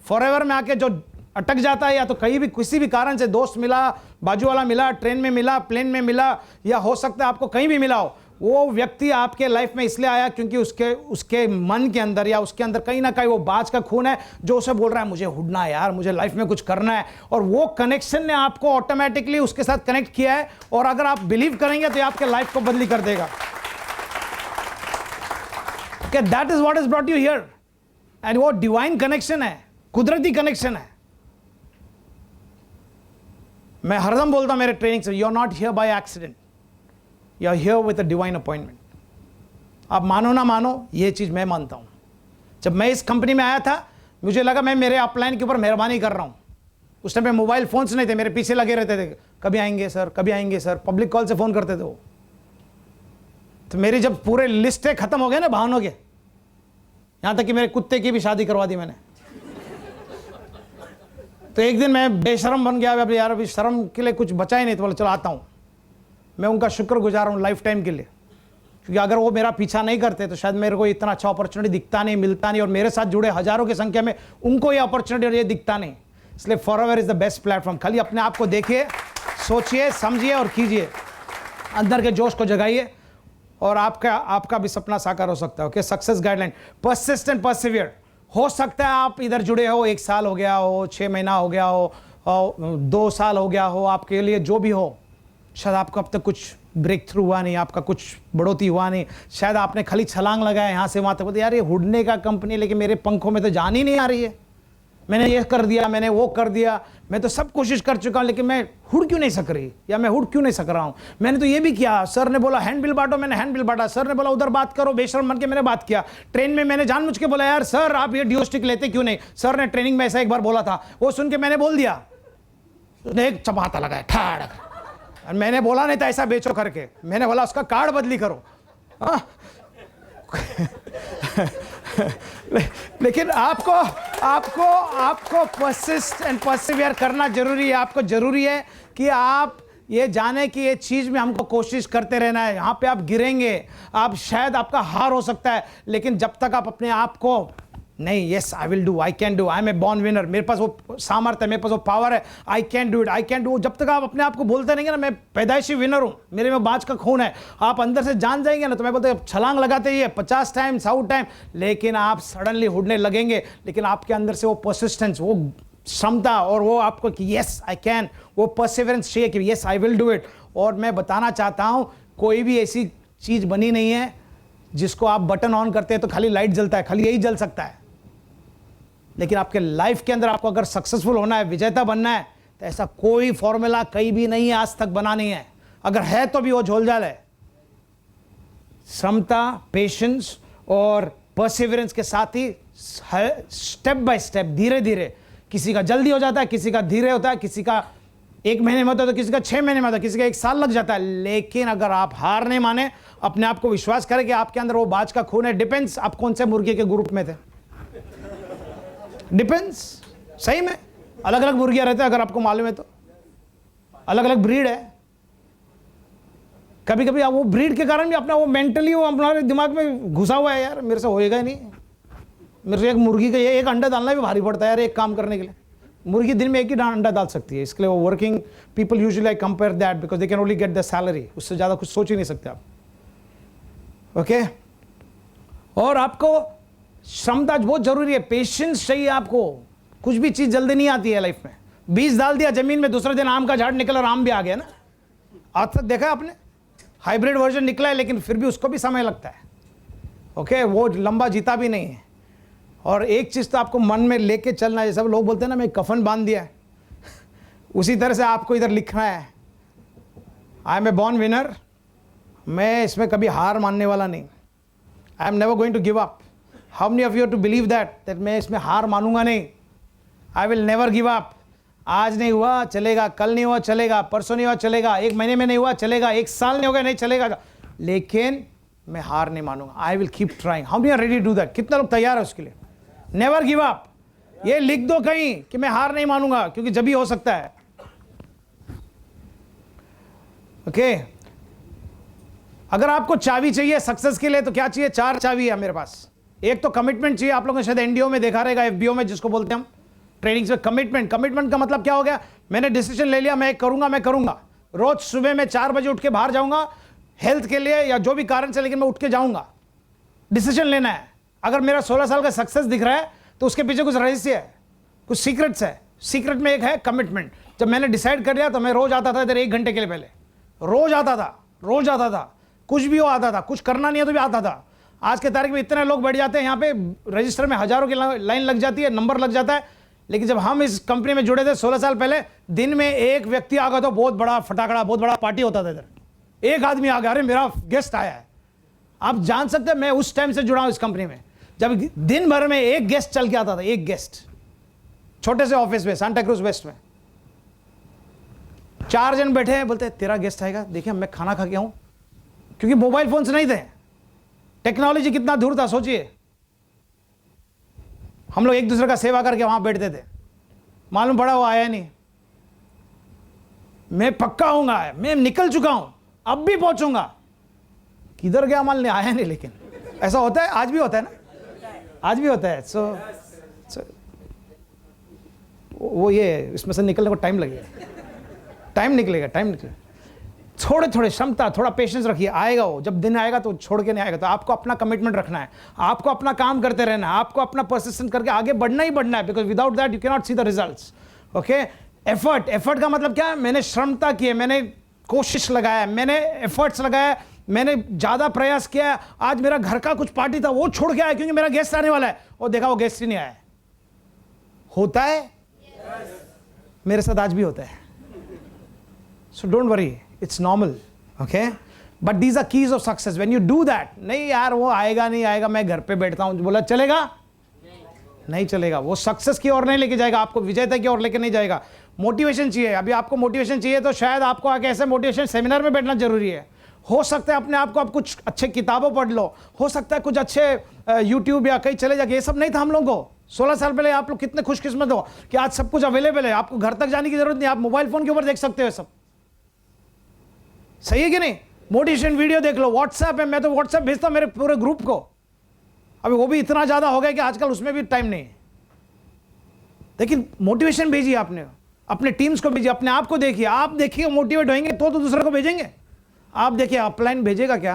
फॉरएवर में आके जो अटक जाता है, या तो कहीं भी किसी भी कारण से दोस्त मिला, बाजू वाला मिला, ट्रेन में मिला, प्लेन में मिला, या हो सकता है आपको कहीं भी मिला हो, वो व्यक्ति आपके लाइफ में इसलिए आया क्योंकि उसके मन के अंदर या उसके अंदर कहीं ना कहीं वो बाज का खून है जो उसे बोल रहा है मुझे उड़ना है यार, मुझे लाइफ में कुछ करना है। और वो कनेक्शन ने आपको ऑटोमेटिकली उसके साथ कनेक्ट किया है, और अगर आप बिलीव करेंगे तो ये आपके लाइफ को बदली कर देगा। Okay, that is what has brought you here, and वो डिवाइन कनेक्शन है, कुदरती कनेक्शन है। मैं हरदम बोलता हूं मेरे ट्रेनिंग से, you are not here by accident, you are here with a divine appointment. आप मानो ना मानो, ये चीज मैं मानता हूं। जब मैं इस कंपनी में आया था, मुझे लगा मैं मेरे अपलाइन के ऊपर मेहरबानी कर रहा हूं। उस टाइम पे मोबाइल फोन्स नहीं थे, मेरे पीछे लगे रहते थे, कभी आएंगे सर, कभी आएंगे सर, पब्लिक कॉल से फोन करते थे वो। तो मेरी जब पूरे लिस्टें खत्म हो गए ना बहानों के, यहां तक कि मेरे कुत्ते की भी शादी करवा दी मैंने। तो एक दिन मैं बेशरम बन गया, अब यार अभी शर्म के लिए कुछ बचा ही नहीं, तो बोला चलो आता हूं। मैं उनका शुक्रगुजार हूं लाइफ टाइम के लिए, क्योंकि अगर वो मेरा पीछा नहीं करते तो शायद मेरे को इतना अच्छा अपॉर्चुनिटी दिखता नहीं, मिलता नहीं, और मेरे साथ जुड़े हजारों की संख्या में उनको ये अपॉर्चुनिटी और ये दिखता नहीं। इसलिए forever is the best platform. खाली अपने आप को देखिए, सोचिए, समझिए और कीजिए, अंदर के जोश को जगाइए और आपका भी सपना साकार हो सकता है। Okay, success guideline, persist and persevere. हो सकता है आप इधर जुड़े हो, 1 साल हो गया हो, 6 महीना हो गया हो, 2 साल हो गया हो, आपके लिए जो भी हो, शायद आपको अब तक कुछ ब्रेक थ्रू हुआ नहीं, आपका कुछ बढ़ोतरी हुआ नहीं, शायद आपने खाली छलांग लगाया यहाँ से वहाँ तक, बोलते यार ये उड़ने का कंपनी है, लेकिन मेरे पंखों में तो जान ही नहीं आ रही है, मैंने ये कर दिया, मैंने वो कर दिया, मैं तो सब कोशिश कर चुका हूँ, लेकिन मैं उड़ क्यों नहीं सक रही, या मैं उड़ क्यों नहीं सक रहा हूँ। मैंने तो ये भी किया, सर ने बोला हैंड बिल बांटो, मैंने हैंड बिल बांटा, सर ने बोला उधर बात करो, बेशर्म बन के मैंने बात किया। ट्रेन में मैंने जानबूझ के बोला यार सर आप ये डिओ स्टिक लेते क्यों नहीं, सर ने ट्रेनिंग में ऐसा एक बार बोला था, वो सुन के मैंने बोल दिया, उसने एक चपाता लगाया ठाड़, मैंने बोला नहीं था ऐसा बेचो करके, मैंने बोला उसका कार्ड बदली करो। लेकिन आपको परसिस्ट एंड परसिवियर करना जरूरी है। आपको जरूरी है कि आप ये जाने कि ये चीज में हमको कोशिश करते रहना है। यहाँ पे आप गिरेंगे, आप शायद आपका हार हो सकता है, लेकिन जब तक आप अपने आप को नहीं, yes I will do, I can do, I am a born winner, मेरे पास वो सामर्थ्य है, मेरे पास वो पावर है, आई can do it, I can do, जब तक आप अपने आप को बोलते रहेंगे ना मैं पैदाइशी विनर हूं, मेरे में बाज का खून है, आप अंदर से जान जाएंगे ना। तो मैं बोलते छलांग लगाते ही 50 टाइम 100 टाइम, लेकिन आप सडनली उड़ने लगेंगे। लेकिन आपके अंदर से वो परसिस्टेंस, वो क्षमता, और वो आपको कि यस आई कैन, वो परसिवरेंस चाहिए कि yes I will do it. और मैं बताना चाहता हूं कोई भी ऐसी चीज बनी नहीं है जिसको आप बटन ऑन करते हैं तो खाली लाइट जलता है, खाली यही जल सकता है। लेकिन आपके लाइफ के अंदर आपको अगर सक्सेसफुल होना है, विजेता बनना है, तो ऐसा कोई फॉर्मूला कहीं भी नहीं है, आज तक बना नहीं है। अगर है तो भी वो झोलझाल है। क्षमता, पेशेंस और परसिवरेंस के साथ ही स्टेप बाय स्टेप, धीरे धीरे, किसी का जल्दी हो जाता है, किसी का धीरे होता है, किसी का 1 महीने में होता है तो किसी का 6 महीने में होता है, किसी का 1 साल लग जाता है। लेकिन अगर आप हार नहीं माने, अपने आप को विश्वास करें कि आपके अंदर वो बाज का खून है। डिपेंड्स आप कौन से मुर्गे के ग्रुप में थे, डिपेंड्स। सही में अलग अलग मुर्गियां रहते हैं, अगर आपको मालूम है तो अलग अलग ब्रीड है। कभी कभी आप वो ब्रीड के कारण भी अपना वो मेंटली वो हमारे दिमाग में घुसा हुआ है, यार मेरे से होएगा ही नहीं, मेरे से एक मुर्गी का एक अंडा डालना भी भारी पड़ता है यार, एक काम करने के लिए। मुर्गी दिन में एक ही अंडा डाल सकती है, इसके लिए वो working people usually I compare that because they can only get the salary, उससे ज़्यादा कुछ सोच ही नहीं सकते आप। ओके और आपको क्षमता बहुत जरूरी है, पेशेंस चाहिए आपको। कुछ भी चीज़ जल्दी नहीं आती है लाइफ में। बीज डाल दिया जमीन में, दूसरे दिन आम का झाड़ निकला और आम भी आ गया ना। आज तक देखा आपने हाइब्रिड वर्जन निकला है, लेकिन फिर भी उसको भी समय लगता है। ओके वो लंबा जीता भी नहीं है। और एक चीज़ तो आपको मन में लेके चलना है, सब लोग बोलते हैं ना मैं कफन बांध दिया है, उसी तरह से आपको इधर लिखना है, I am a born winner. मैं इसमें कभी हार मानने वाला नहीं। I am never going to give up. How many of you to believe that मैं इसमें हार मानूंगा नहीं। I will never give up. आज नहीं हुआ चलेगा, कल नहीं हुआ चलेगा, परसों नहीं हुआ चलेगा, 1 महीने में नहीं हुआ चलेगा, 1 साल नहीं हो गया नहीं चलेगा, लेकिन मैं हार नहीं मानूंगा। I will keep trying. How many are ready to do that? कितना लोग तैयार है उसके लिए? Never give up. ये लिख दो कहीं कि मैं हार नहीं मानूंगा, क्योंकि जब भी हो सकता है। ओके अगर आपको चाबी चाहिए सक्सेस के लिए तो क्या चाहिए? 4 चाबी है मेरे पास। एक तो कमिटमेंट चाहिए। आप लोगों ने शायद एनडीओ में देखा रहेगा, एफबीओ में जिसको बोलते हैं हम ट्रेनिंग्स में कमिटमेंट। कमिटमेंट का मतलब क्या हो गया? मैंने डिसीजन ले लिया, मैं करूंगा। रोज सुबह मैं 4 बजे उठ के बाहर जाऊंगा हेल्थ के लिए या जो भी कारण से, लेकिन मैं उठ के जाऊंगा। डिसीजन लेना है। अगर मेरा 16 साल का सक्सेस दिख रहा है तो उसके पीछे कुछ रहस्य है, कुछ सीक्रेट्स है। सीक्रेट में एक है कमिटमेंट। जब मैंने डिसाइड कर लिया तो मैं रोज आता था इधर 1 घंटे के लिए, पहले रोज आता था, कुछ भी हो आता था, कुछ करना नहीं है तो भी आता था। आज के तारीख में इतने लोग बैठ जाते हैं यहाँ पे, रजिस्टर में हजारों की लाइन लग जाती है, नंबर लग जाता है। लेकिन जब हम इस कंपनी में जुड़े थे 16 साल पहले, दिन में एक व्यक्ति आ गया तो बहुत बड़ा फटाकड़ा, बहुत बड़ा पार्टी होता था। इधर एक आदमी आ गया, अरे मेरा गेस्ट आया है। आप जान सकते हैं मैं उस टाइम से जुड़ा हूं इस कंपनी में, जब दिन भर में एक गेस्ट चल के आता था, एक गेस्ट। छोटे से ऑफिस में सांता क्रूज वेस्ट में 4 जन बैठे हैं, बोलते हैं तेरा गेस्ट आएगा, देखिए मैं खाना खा के आऊं। क्योंकि मोबाइल फोन्स नहीं थे, टेक्नोलॉजी कितना दूर था सोचिए। हम लोग एक दूसरे का सेवा करके वहां बैठते थे। मालूम पड़ा वो आया नहीं। मैं पक्का आऊंगा, मैं निकल चुका हूं, अब भी पहुंचूंगा। किधर गया माल नहीं, आया नहीं। लेकिन ऐसा होता है, आज भी होता है ना, आज भी होता है। सो वो ये इसमें से निकलने को टाइम लगेगा, टाइम निकलेगा। थोड़े थोड़े क्षमता, थोड़ा पेशेंस रखिए, आएगा वो। जब दिन आएगा तो छोड़ के नहीं आएगा। तो आपको अपना कमिटमेंट रखना है, आपको अपना काम करते रहना है, आपको अपना परसिस्टेंस करके आगे बढ़ना ही बढ़ना है। Because without that you can not see the results. Okay effort का मतलब क्या है? मैंने क्षमता की है, मैंने कोशिश लगाया, मैंने एफर्ट्स लगाया, मैंने ज्यादा प्रयास किया। आज मेरा घर का कुछ पार्टी था वो छोड़ के आया क्योंकि मेरा गेस्ट आने वाला है, और देखा वो गेस्ट ही नहीं आया। होता है मेरे साथ आज भी होता है। So don't worry, it's normal, okay? But these are keys of success. When you do that, नहीं यार वो आएगा नहीं आएगा, मैं घर पे बैठता हूँ, बोला चलेगा? नहीं चलेगा। वो सक्सेस की ओर नहीं लेके जाएगा, आपको विजेता की ओर लेके नहीं जाएगा। मोटिवेशन चाहिए। अभी आपको मोटिवेशन चाहिए तो शायद आपको आके ऐसे मोटिवेशन सेमिनार में बैठना जरूरी है। हो सकता है अपने आप को आप कुछ अच्छे किताबों पढ़ लो, हो सकता है कुछ अच्छे यूट्यूब या कहीं चले जाके। ये सब नहीं था हम लोगों को 16 साल पहले। आप लोग कितने खुशकिस्मत हो कि आज सब कुछ अवेलेबल है, आपको घर तक जाने की जरूरत नहीं, आप मोबाइल फोन के ऊपर देख सकते हो सब। सही है कि नहीं? मोटिवेशन वीडियो देख लो, व्हाट्सएप है, मैं तो व्हाट्सएप भेजता हूं मेरे पूरे ग्रुप को। अभी वो भी इतना ज्यादा हो गया कि आजकल उसमें भी टाइम नहीं है। लेकिन मोटिवेशन भेजिए, आपने अपने टीम्स को भेजिए, अपने आप को देखिए। आप देखिए मोटिवेट होंगे तो दूसरे को भेजेंगे। आप देखिए अपलाइन भेजेगा क्या?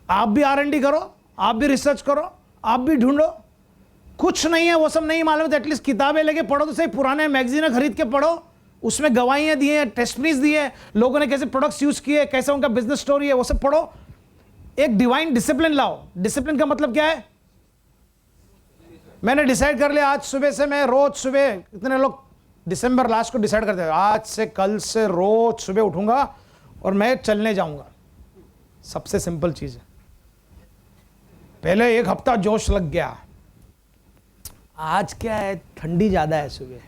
आप भी R&D करो, आप भी रिसर्च करो, आप भी ढूंढो। कुछ नहीं है वो सब नहीं मालूम तो एटलीस्ट किताबें लेके पढ़ो तो सही, पुराने मैगजीन खरीद के पढ़ो, उसमें गवाहियां दी हैं, टेस्टमनीज दी है, लोगों ने कैसे प्रोडक्ट्स यूज किए, कैसे उनका बिजनेस स्टोरी है, वो सब पढ़ो। एक डिवाइन डिसिप्लिन लाओ। डिसिप्लिन का मतलब क्या है? मैंने डिसाइड कर लिया आज सुबह से मैं रोज सुबह, इतने लोग दिसंबर लास्ट को डिसाइड करते हैं आज से कल से रोज सुबह उठूंगा और मैं चलने जाऊंगा। सबसे सिंपल चीज है। पहले एक हफ्ता जोश लग गया, आज क्या है ठंडी ज्यादा है सुबह,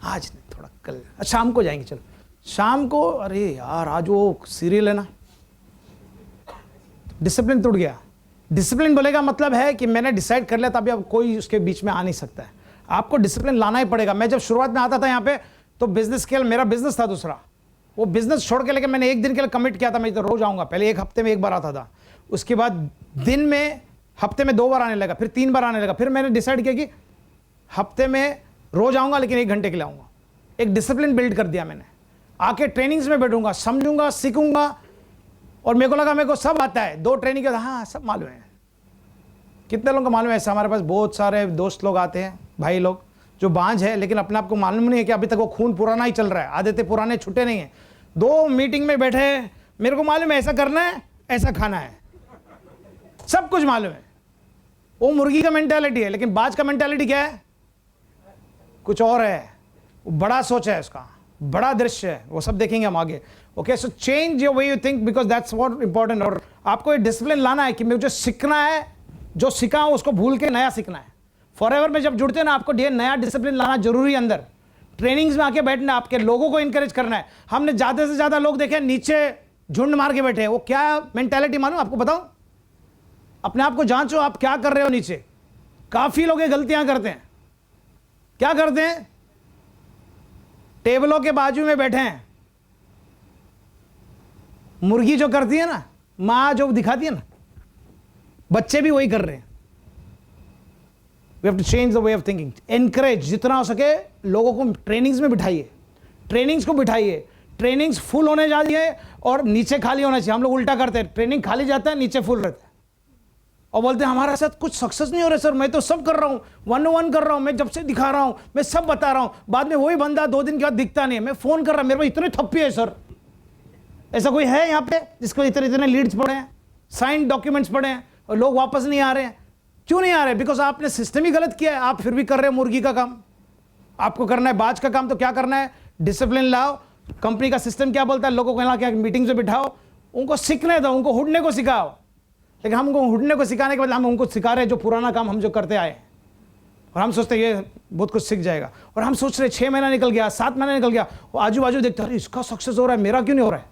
आज नहीं थोड़ा कल, शाम को जाएंगे, चलो शाम को, अरे यार आज वो सीरियल है ना, डिसिप्लिन टूट गया। डिसिप्लिन बोलेगा मतलब है कि मैंने डिसाइड कर लिया था, अभी अब कोई उसके बीच में आ नहीं सकता है। आपको डिसिप्लिन लाना ही पड़ेगा। मैं जब शुरुआत में आता था यहाँ पे तो बिजनेस के लिए, मेरा बिजनेस था दूसरा, वो बिजनेस छोड़ के लेके मैंने एक दिन के लिए कमिट किया था, मैं तो रोज आऊंगा। पहले एक हफ्ते में एक बार आता था, उसके बाद दिन में हफ्ते में 2 बार आने लगा, फिर 3 बार आने लगा। फिर मैंने डिसाइड किया कि हफ्ते में रोज आऊंगा लेकिन 1 घंटे के लिए आऊंगा। एक डिसिप्लिन बिल्ड कर दिया मैंने। आके ट्रेनिंग्स में बैठूंगा, समझूंगा, सीखूंगा। और मेरे को लगा मेरे को सब आता है। 2 ट्रेनिंग के बाद हाँ सब मालूम है। कितने लोगों को मालूम है ऐसा? हमारे पास बहुत सारे दोस्त लोग आते हैं, भाई लोग जो बांझ है लेकिन अपने आप को मालूम नहीं है कि अभी तक वो खून पुराना ही चल रहा है, आदतें पुराने छूटे नहीं है। 2 मीटिंग में बैठे, मेरे को मालूम है ऐसा करना है, ऐसा खाना है, सब कुछ मालूम है। वो मुर्गी का मेंटालिटी है, लेकिन बाज का मेंटालिटी क्या है? कुछ और है। वो बड़ा सोच है, उसका बड़ा दृश्य है, वो सब देखेंगे हम आगे। Okay, so change your way you think because that's what important. और आपको ये डिसिप्लिन लाना है कि मुझे सीखना है, जो सीखा हूं उसको भूल के नया सीखना है। फॉरएवर में जब जुड़ते हैं ना, आपको नया डिसिप्लिन लाना जरूरी है। अंदर ट्रेनिंग्स में आके बैठना, आपके लोगों को इंकरेज करना है। हमने ज्यादा से ज्यादा लोग देखे नीचे झुंड मार के बैठे हैं। वो क्या मेंटालिटी मालूम आपको? बताऊं, अपने आप को जांचो, आप क्या कर रहे हो नीचे। काफी लोग ये गलतियां करते हैं। क्या करते हैं? टेबलों के बाजू में बैठे हैं, मुर्गी जो करती है ना, मां जो दिखाती है ना, बच्चे भी वही कर रहे हैं। We have to change the way of thinking. Encourage, जितना हो सके लोगों को ट्रेनिंग्स में बिठाइए, ट्रेनिंग्स को बिठाइए। ट्रेनिंग्स फुल होने चाहिए और नीचे खाली होना चाहिए। हम लोग उल्टा करते हैं, ट्रेनिंग खाली जाता है, नीचे फुल रहता है और बोलते हैं हमारे साथ कुछ सक्सेस नहीं हो रहा सर, मैं तो सब कर रहा हूं, 1-on-1 कर रहा हूं, मैं जब से दिखा रहा हूं, मैं सब बता रहा हूं, बाद में वही बंदा 2 दिन के बाद दिखता नहीं है। मैं फोन कर रहा, मेरे पास इतने थप्पी है सर। ऐसा कोई है यहाँ पे जिसको इतने लीड्स पड़े हैं, साइंड डॉक्यूमेंट्स पड़े हैं और लोग वापस नहीं आ रहे हैं? क्यों नहीं आ रहे? बिकॉज आपने सिस्टम ही गलत किया है। आप फिर भी कर रहे हो मुर्गी का काम। आपको करना है बाज का काम, तो क्या करना है? डिसिप्लिन लाओ। कंपनी का सिस्टम क्या बोलता है? लोगों को यहाँ क्या मीटिंग से बिठाओ, उनको सीखने दो, उनको हुडने को सिखाओ। लेकिन हम उनको हुडने को सिखाने के बाद हम उनको सिखा रहे हैं जो पुराना काम हम जो करते आए, और हम सोचते हैं ये बहुत कुछ सीख जाएगा। और हम सोच रहे 6 महीना निकल गया, 7 महीना निकल गया, वो आजू बाजू देखते अरे इसका सक्सेस हो रहा है, मेरा क्यों नहीं हो रहा है?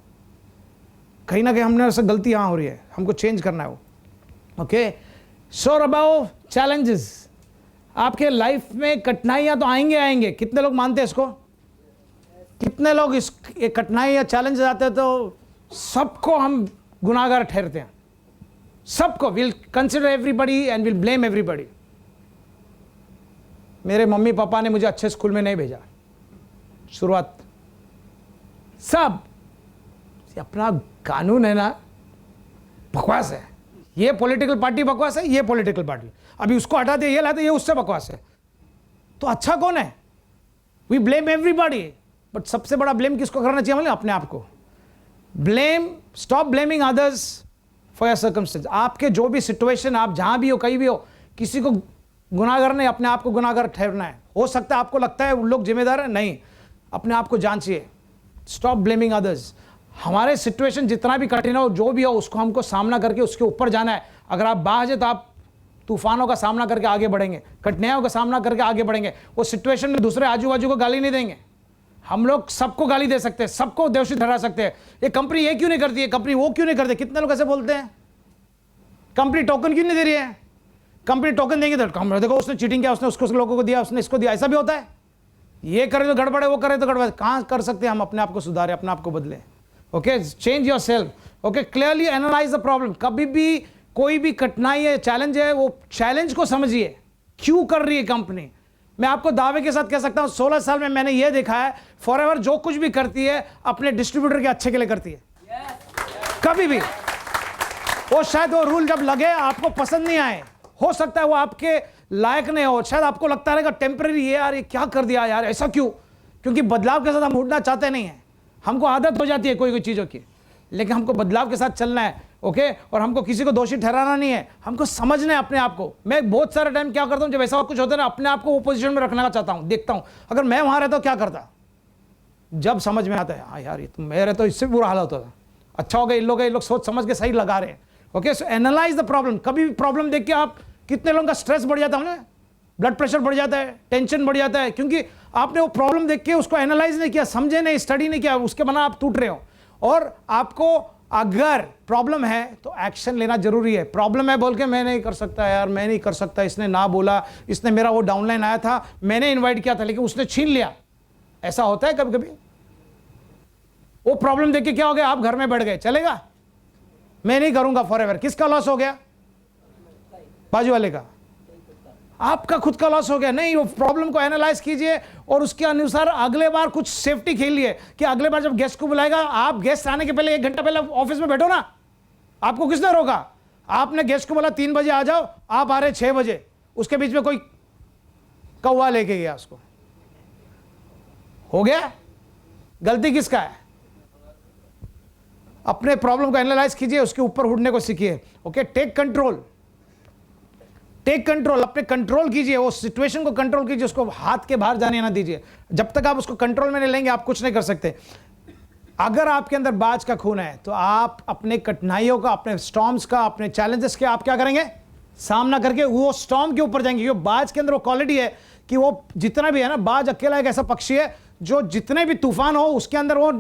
कहीं ना कहीं हमने ऐसा गलती यहाँ हो रही है, हमको चेंज करना है वो। Okay, so about challenges. आपके लाइफ में कठिनाइयां तो आएंगे। कितने लोग मानते हैं इसको? कितने लोग इस कठिनाई या चैलेंजेस आते हैं तो सबको हम गुनाहगार ठहरते हैं? सबको will consider everybody and will blame everybody. मेरे मम्मी पापा ने मुझे अच्छे स्कूल में नहीं भेजा शुरुआत, सब अपना कानून है ना, बकवास है। ये पॉलिटिकल पार्टी बकवास है, ये पॉलिटिकल पार्टी, अभी उसको हटा दिया, ये लाते, ये उससे बकवास है। तो अच्छा कौन है? We blame everybody. बट सबसे बड़ा ब्लेम किसको करना चाहिए? मतलब अपने आप को blame. Stop blaming others for your circumstance. आपके जो भी सिचुएशन, आप जहां भी हो, कहीं भी हो, किसी को गुनाहगार नहीं, अपने आप को गुनाहगार ठहरना है। हो सकता है आपको लगता है उन लोग जिम्मेदार है, नहीं, अपने आप को जांचिए। Stop blaming others. हमारे सिचुएशन जितना भी कठिन हो, जो भी हो, उसको हमको सामना करके उसके ऊपर जाना है। अगर आप बाहर है तो आप तूफानों का सामना करके आगे बढ़ेंगे, कठिनाइयों का सामना करके आगे बढ़ेंगे। वो सिचुएशन में दूसरे आजू बाजू को गाली नहीं देंगे। हम लोग सबको गाली दे सकते हैं, सबको दोषी ठहरा सकते हैं। ये कंपनी ये क्यों नहीं करती है, कंपनी वो क्यों नहीं करती। कितने लोग ऐसे बोलते हैं? कंपनी टोकन क्यों नहीं दे रही है? कंपनी टोकन देंगे तो कंपनी देखो उसने चीटिंग किया, उसने उसको लोगों को दिया, उसने इसको दिया। ऐसा भी होता है? ये करे तो गड़बड़ है, वो करे तो गड़बड़ है। कहां कर सकते हैं हम अपने आप को सुधारें, अपने आप को बदलें? Okay, change your self. Okay, clearly analyse the problem. कभी भी कोई भी कठिनाई है, चैलेंज है, वो चैलेंज को समझिए, क्यों कर रही है कंपनी। मैं आपको दावे के साथ कह सकता हूं 16 साल में मैंने ये देखा है, फॉरएवर जो कुछ भी करती है अपने डिस्ट्रीब्यूटर के अच्छे के लिए करती है। कभी भी वो शायद वो रूल जब लगे आपको पसंद नहीं आए, हो सकता है वो आपके लायक नहीं हो, शायद आपको लगता रहेगा टेम्पररी, ये यार ये क्या कर दिया यार, ऐसा क्यों? क्योंकि बदलाव के साथ हम उठना चाहते नहीं है, हमको आदत हो जाती है कोई कोई चीज़ों की, लेकिन हमको बदलाव के साथ चलना है। ओके और हमको किसी को दोषी ठहराना नहीं है, हमको समझना है अपने आप को। मैं बहुत सारे टाइम क्या करता हूं, जब ऐसा कुछ होता है ना, अपने आप को वो पोजीशन में रखना चाहता हूं, देखता हूं अगर मैं वहां रहता क्या करता। जब समझ में आता है हाँ यार ये तो मेरे तो इससे बुरा हाल होता था, अच्छा हो गया इन लोग सोच समझ के सही लगा रहे हैं। Okay so analyse the problem. कभी भी प्रॉब्लम देख के आप, कितने लोगों का स्ट्रेस बढ़ जाता है, ब्लड प्रेशर बढ़ जाता है, टेंशन बढ़ जाता है, क्योंकि आपने वो प्रॉब्लम देख के उसको एनालाइज नहीं किया, समझे नहीं, स्टडी नहीं किया, उसके बना आप टूट रहे हो। और आपको अगर प्रॉब्लम है तो एक्शन लेना जरूरी है। प्रॉब्लम है बोल के मैं नहीं कर सकता यार, मैं नहीं कर सकता, इसने ना बोला, इसने मेरा वो डाउनलाइन आया था, मैंने इनवाइट किया था लेकिन उसने छीन लिया, ऐसा होता है कभी कभी। वो प्रॉब्लम देख के क्या हो गया, आप घर में बैठ गए, चलेगा, मैं नहीं करूंगा फॉरएवर। किसका लॉस हो गया, बाजू वाले का, आपका खुद का लॉस हो गया। नहीं, वो प्रॉब्लम को एनालाइज कीजिए और उसके अनुसार अगले बार कुछ सेफ्टी खेलिए कि अगले बार जब गेस्ट को बुलाएगा, आप गेस्ट आने के पहले 1 घंटा पहले ऑफिस में बैठो ना, आपको किसने रोका। आपने गेस्ट को बोला 3 बजे आ जाओ, आप आ रहे 6 बजे, उसके बीच में कोई कौवा लेके गया, उसको हो गया। गलती किसका है। अपने प्रॉब्लम को एनालाइज कीजिए, उसके ऊपर उड़ने को सीखिए। Okay, take control, take control, अपने कंट्रोल कीजिए, वो सिचुएशन को कंट्रोल कीजिए, उसको हाथ के बाहर जाने ना दीजिए। जब तक आप उसको कंट्रोल में नहीं लेंगे आप कुछ नहीं कर सकते। अगर आपके अंदर बाज का खून है तो आप अपने कठिनाइयों का, अपने स्टॉर्म्स का, अपने चैलेंजेस के आप क्या करेंगे, सामना करके वो स्टॉर्म के ऊपर जाएंगे। क्योंकि बाज के अंदर वो क्वालिटी है कि वो जितना भी है ना, बाज अकेला एक ऐसा पक्षी है जो जितने भी तूफान हो उसके अंदर वो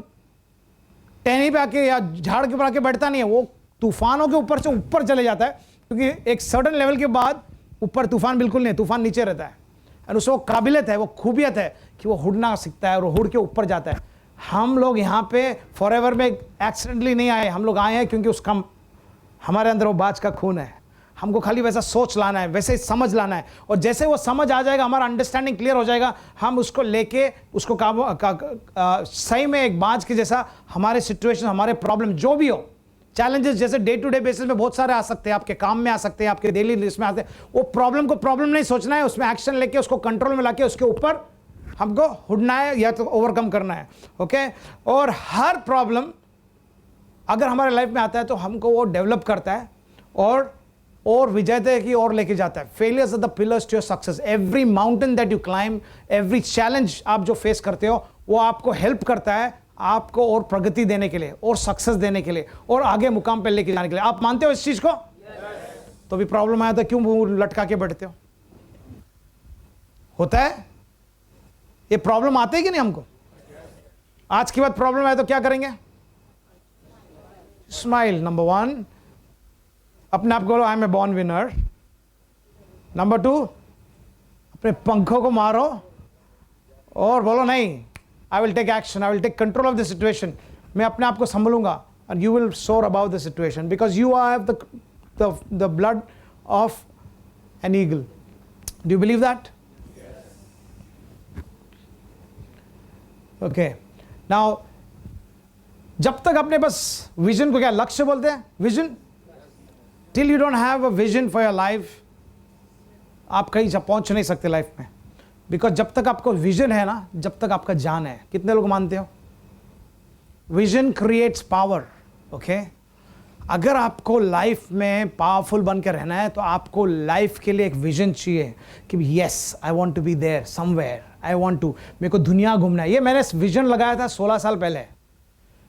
टहनी पे आके या झाड़ के ऊपर आके बैठता नहीं है, वो तूफानों के ऊपर से ऊपर चले जाता है। क्योंकि एक सर्टेन लेवल के बाद ऊपर तूफान बिल्कुल नहीं, तूफान नीचे रहता है। और उसको काबिलियत है, वो खूबियत है कि वो उड़ना सीखता है और उड़ के ऊपर जाता है। हम लोग यहाँ पे फॉरएवर में एक्सीडेंटली नहीं आए, हम लोग आए हैं क्योंकि उसका हमारे अंदर वो बाज का खून है। हमको खाली वैसा सोच लाना है, वैसे समझ लाना है, और जैसे वो समझ आ जाएगा, हमारा अंडरस्टैंडिंग क्लियर हो जाएगा, हम उसको लेके उसको सही में एक बाज के जैसा हमारे सिचुएशन, हमारे प्रॉब्लम जो भी हो, चैलेंजेस जैसे डे टू डे बेसिस में बहुत सारे आ सकते हैं, आपके काम में आ सकते हैं, आपके डेली लिस्ट में आते हैं। वो प्रॉब्लम को प्रॉब्लम नहीं सोचना है, उसमें एक्शन लेके उसको कंट्रोल में लाके उसके ऊपर हमको उड़ना है या तो ओवरकम करना है। ओके, और हर प्रॉब्लम अगर हमारे लाइफ में आता है तो हमको वो डेवलप करता है और विजयता की ओर लेके जाता है। Failures are the pillars to your success. Every mountain that you climb, every challenge आप जो फेस करते हो, वो आपको हेल्प करता है आपको और प्रगति देने के लिए, और सक्सेस देने के लिए, और आगे मुकाम पे लेके जाने के लिए। आप मानते हो इस चीज को? तो भी प्रॉब्लम आया तो क्यों मुंह लटका के बैठते हो? होता है ये प्रॉब्लम आते है कि नहीं हमको? आज के बाद प्रॉब्लम आया तो क्या करेंगे? स्माइल, नंबर 1, अपने आप को बोलो I am a born winner. Number 2, अपने पंखों को मारो और बोलो नहीं, I will take action, I will take control of the situation. मैं अपने आप को संभालूंगा, and you will soar above the situation because you have the blood of an eagle. Do you believe that? Yes. Okay. Now, जब तक अपने बस vision को, क्या लक्ष्य बोलते हैं, vision, till you don't have a vision for your life, आप कहीं पहुंच नहीं सकते लाइफ में। बिकॉज जब तक आपको विजन है ना, जब तक आपका जान है। कितने लोग मानते हो? Vision creates power. ओके, अगर आपको लाइफ में पावरफुल बन के रहना है तो आपको लाइफ के लिए एक विजन चाहिए कि yes I want to be there somewhere, I want to, मेरे को दुनिया घूमना है। ये मैंने विजन लगाया था 16 साल पहले,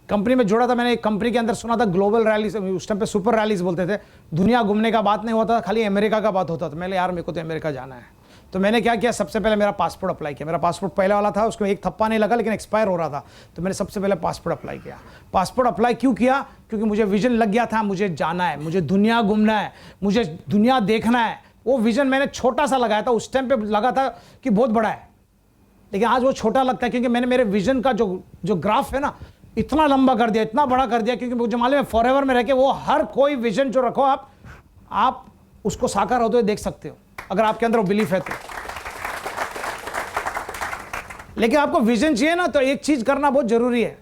कंपनी में जोड़ा था मैंने। कंपनी के अंदर सुना था ग्लोबल रैलीज, उस टाइम पे सुपर रैलीज बोलते थे। दुनिया घूमने का बात नहीं होता था, खाली अमेरिका का बात होता था। मैंने यार मेरे को तो अमेरिका जाना है। तो मैंने क्या किया, सबसे पहले मेरा पासपोर्ट अप्लाई किया। मेरा पासपोर्ट पहले वाला था, उसको एक थप्पा नहीं लगा लेकिन एक्सपायर हो रहा था, तो मैंने सबसे पहले पासपोर्ट अप्लाई किया। पासपोर्ट अप्लाई क्यों किया? क्योंकि मुझे विजन लग गया था, मुझे जाना है, मुझे दुनिया घूमना है, मुझे दुनिया देखना है। वो विजन मैंने छोटा सा लगाया था, उस टाइम पे लगा था कि बहुत बड़ा है, लेकिन आज वो छोटा लगता है क्योंकि मैंने मेरे विजन का जो ग्राफ है ना, इतना लंबा कर दिया, इतना बड़ा कर दिया, क्योंकि मुझे मालूम है फॉरएवर में रह के वो हर कोई विजन जो रखो आप उसको साकार होते हुए देख सकते हो, अगर आपके अंदर वो बिलीफ है तो। लेकिन आपको विजन चाहिए ना, तो एक चीज करना बहुत जरूरी है।